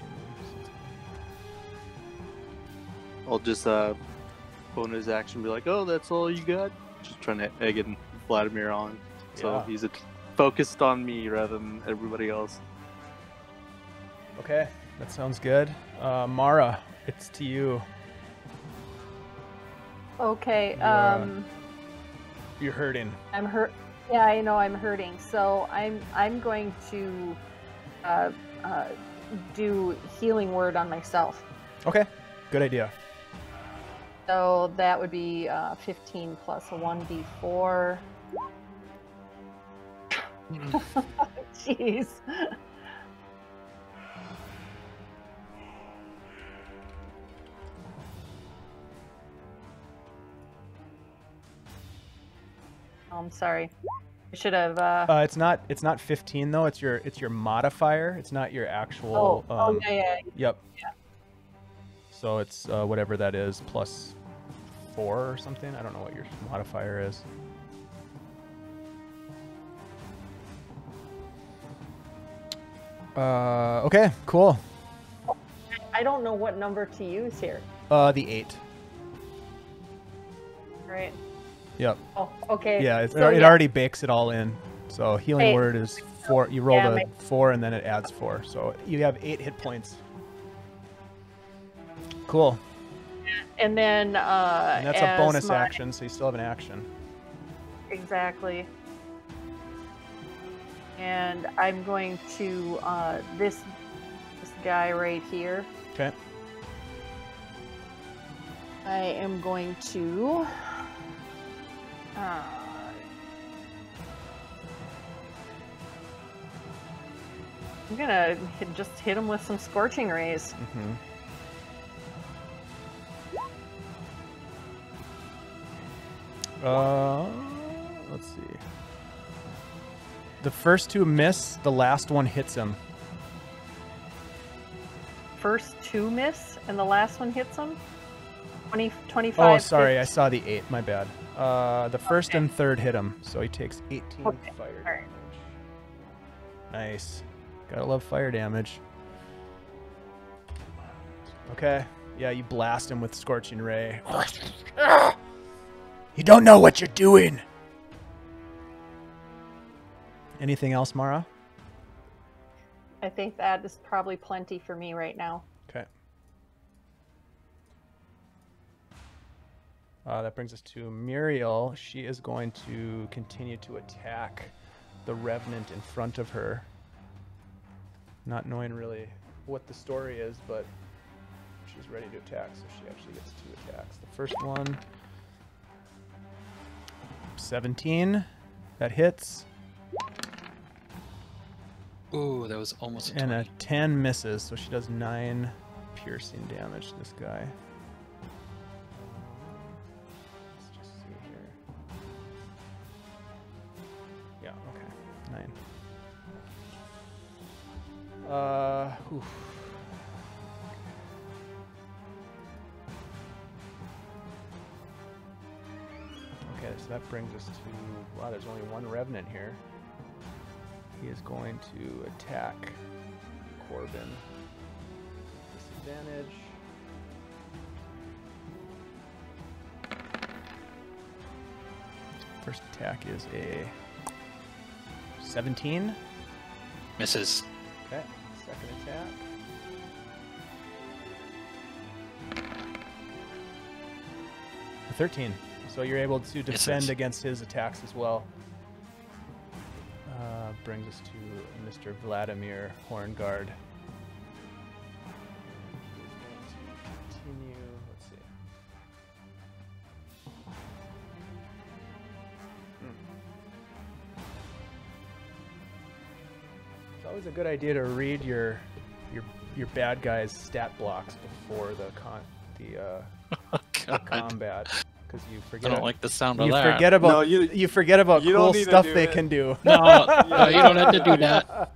I'll just bonus action be like, oh, that's all you got? Just trying to egg Vladimir on. So Yeah. he's focused on me rather than everybody else. Okay, that sounds good. Mara, it's to you. Okay. You're hurting. I'm hurt. Yeah, I know I'm hurting. So I'm going to do healing word on myself. Okay, good idea. So that would be 15 plus a 1d4. Jeez. Oh, I'm sorry. I should have. It's not 15 though. It's your modifier. It's not your actual. Yeah. Yep. Yeah. So it's whatever that is plus 4 or something. I don't know what your modifier is. Okay, cool. I don't know what number to use here. The 8. Right. Yep. Oh, okay. Yeah, it So, already bakes it all in. So healing Hey. word is 4. You rolled Yeah, a 4 and then it adds 4. So you have 8 hit points. Cool. And then And that's a as bonus my- action, so you still have an action. Exactly. And I'm going to this guy right here. Okay. I am going to I'm gonna just hit him with some scorching rays. Mm-hmm. Let's see. The first 2 miss, the last one hits him. First 2 miss, and the last one hits him. 25. Oh, sorry, 50. I saw the 8. My bad. The first and third hit him, so he takes 18 Okay, fire alright. damage. Nice. Gotta love fire damage. Okay. Yeah, you blast him with Scorching Ray. You don't know what you're doing. Anything else, Mara? I think that is probably plenty for me right now. Okay. That brings us to Muriel. She is going to continue to attack the Revenant in front of her. Not knowing really what the story is, but she's ready to attack, so she actually gets 2 attacks. The first one, 17. That hits. Ooh, that was almost a And 20. a 10 misses, so she does 9 piercing damage to this guy. Let's just see here. Yeah, okay. 9. Oof. Okay, so that brings us to... Wow, there's only 1 Revenant here. He is going to attack Corben. Disadvantage. First attack is a 17. Misses. Okay, second attack. A 13. So you're able to defend Misses. against his attacks as well. Brings us to Mr. Vladimir Horngaard. Continue. Let's see. It's always a good idea to read your bad guy's stat blocks before the Oh, God. combat, because you I forget. don't like the sound of You that. forget about No, you forget about you cool don't need to stuff do they it. can do. No, no, you don't have to do that.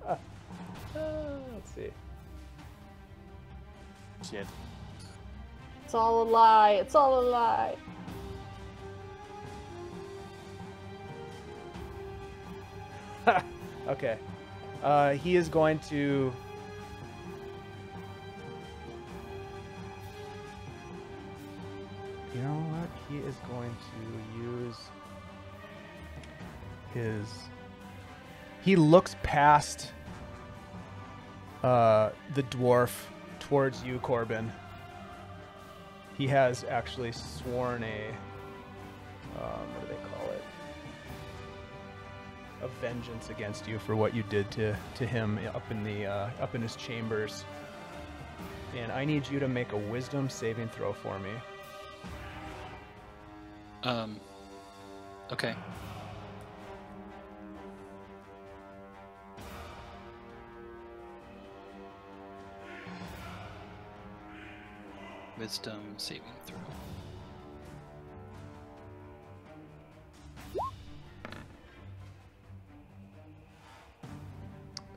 Let's see. Shit. It's all a lie. It's all a lie. Okay. He is going to. You know what? He is going to use his. He looks past the dwarf towards you, Corben. He has actually sworn a. What do they call it? A vengeance against you for what you did to him up in his chambers. And I need you to make a wisdom saving throw for me. Okay. Wisdom saving throw.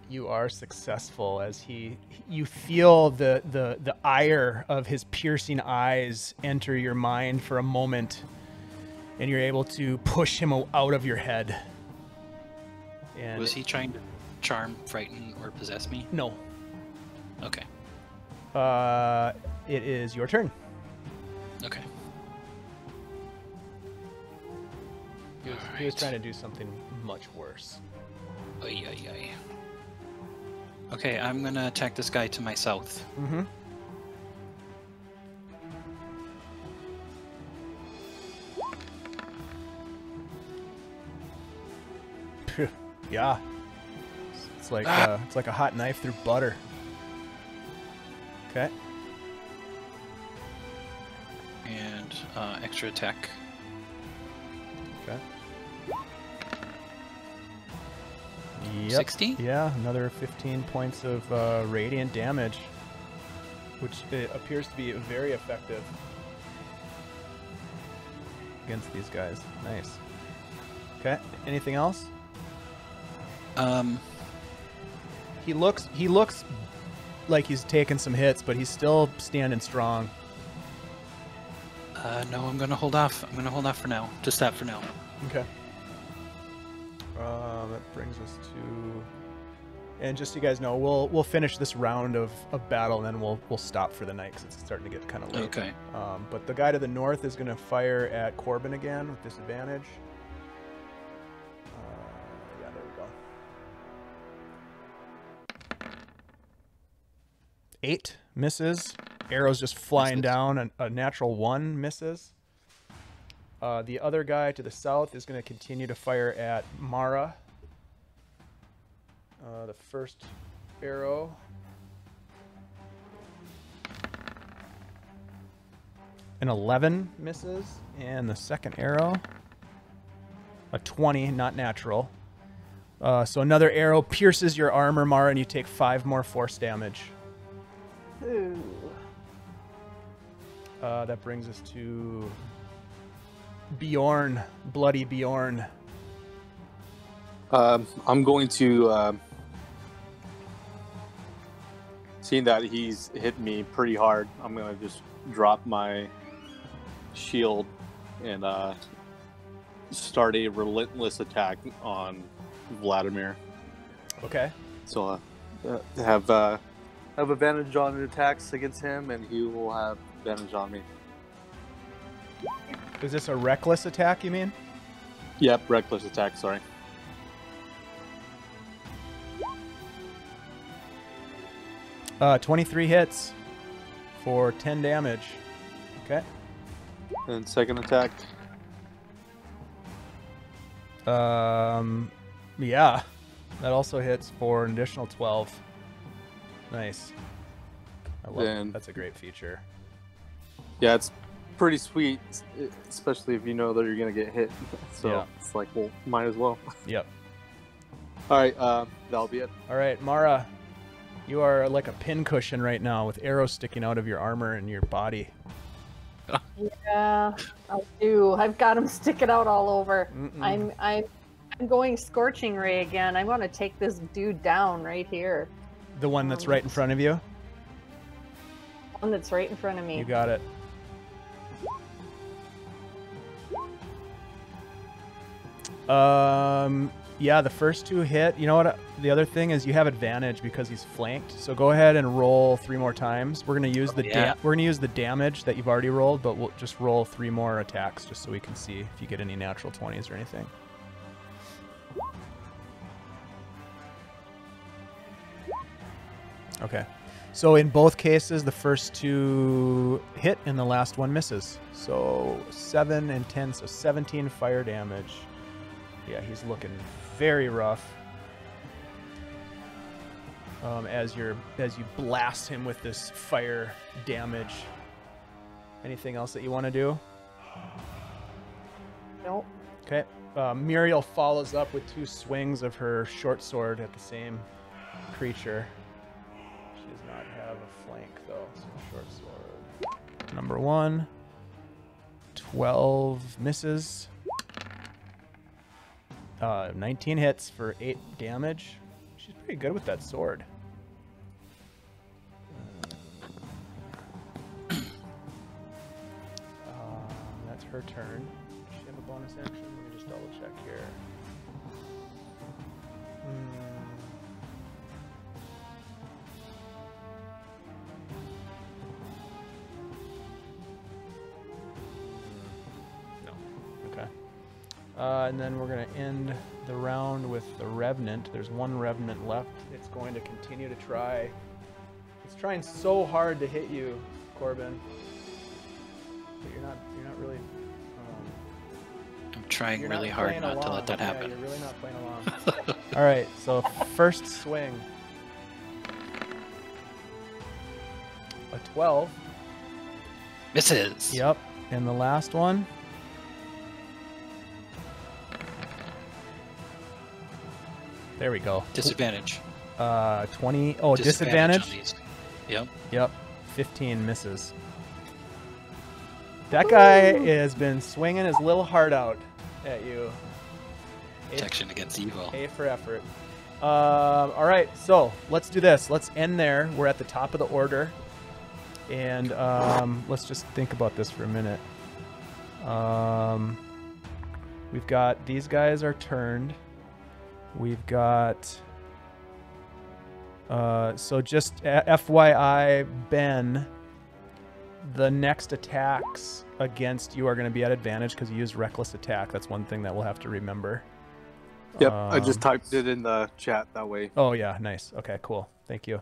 You are successful as you feel the ire of his piercing eyes enter your mind for a moment, and you're able to push him out of your head. And Was he trying to charm, frighten, or possess me? No. Okay. It is your turn. Okay. He was trying to do something much worse. Ay, ay, ay. Okay, I'm gonna attack this guy to my south. Mm-hmm. Yeah. It's like a hot knife through butter. Okay. And extra attack. Okay. Yep. 60? Yeah, another 15 points of radiant damage, which appears to be very effective against these guys. Nice. Okay. Anything else? He looks like he's taken some hits, but he's still standing strong. No, I'm gonna hold off. I'm gonna hold off for now. Just that for now. Okay. That brings us to, and just so you guys know, we'll finish this round of battle, and then we'll stop for the night because it's starting to get kind of late. Okay. But the guy to the north is going to fire at Corben again with disadvantage. Yeah, there we go. 8 misses. Arrows just flying down. A natural 1 misses. The other guy to the south is going to continue to fire at Mara. The first arrow. An 11 misses. And the second arrow. A 20, not natural. So another arrow pierces your armor, Mara, and you take 5 more force damage. Ooh. That brings us to Bjorn, bloody Bjorn. I'm going to, seeing that he's hit me pretty hard, I'm going to just drop my shield and start a relentless attack on Vladimir. Okay. So have advantage on attacks against him, and he will have advantage on me. Is this a reckless attack, you mean? Yep, reckless attack, sorry. 23 hits for 10 damage. Okay. And second attack. Yeah. That also hits for an additional 12. Nice. I love Then- it. That's a great feature. Yeah, it's pretty sweet, especially if you know that you're going to get hit. So Yeah. it's like, well, might as well. Yep. All right, that'll be it. All right, Mara, you are like a pincushion right now with arrows sticking out of your armor and your body. Yeah, I do. I've got them sticking out all over. Mm-mm. I'm going Scorching Ray again. I want to take this dude down right here. The one that's right in front of you? One that's right in front of me. You got it. Yeah, the first 2 hit. You know what? The other thing is you have advantage because he's flanked. So go ahead and roll 3 more times. We're gonna use the damage that you've already rolled, but we'll just roll 3 more attacks just so we can see if you get any natural 20s or anything. Okay. So in both cases, the first 2 hit and the last one misses. So 7 and 10, so 17 fire damage. Yeah, he's looking very rough. As you blast him with this fire damage. Anything else that you want to do? Nope. Okay. Muriel follows up with 2 swings of her short sword at the same creature. She does not have a flank though, so short sword. Number 1. 12 misses. 19 hits for 8 damage. She's pretty good with that sword. That's her turn. Does she have a bonus action? Let me just double check here. No. Okay. And then we're going to end the round with the Revenant. There's 1 Revenant left. It's going to continue to try. It's trying so hard to hit you, Corben. But you're not really. I'm trying really hard not to let that happen. Yeah, you're really not playing along. All right, so first swing. A 12. Misses. Yep. And the last one. There we go. Disadvantage. 20. Oh, disadvantage? Yep. Yep. 15 misses. That guy has been swinging his little heart out at you. Protection against evil. A for effort. All right, so let's do this. Let's end there. We're at the top of the order. And let's just think about this for a minute. We've got these guys are turned. We've got... so just FYI, Ben, the next attacks against you are going to be at advantage because you used Reckless Attack. That's one thing that we'll have to remember. Yep, I just typed it in the chat that way. Oh, yeah, nice. Okay, cool. Thank you.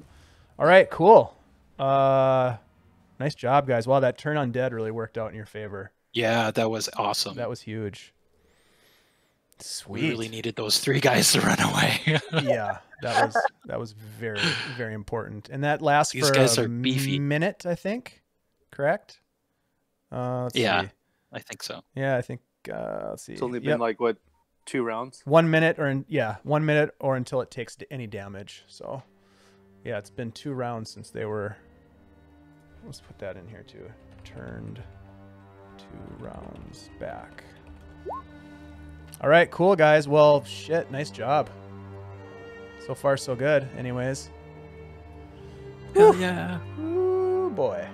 All right, cool. Nice job, guys. Wow, that turn undead really worked out in your favor. Yeah, that was awesome. That was huge. Sweet. We really needed those 3 guys to run away. Yeah, that was very, very important. And that lasts These for guys a are beefy. minute, I think. Correct? Let's see. I think so. Yeah, I think. Let's see. It's only been like what, 2 rounds? 1 minute, or 1 minute, or until it takes any damage. So, yeah, it's been 2 rounds since they were. Let's put that in here too. Turned 2 rounds back. All right, cool guys. Well, shit, nice job. So far, so good. Anyways. Hell yeah. Ooh, boy.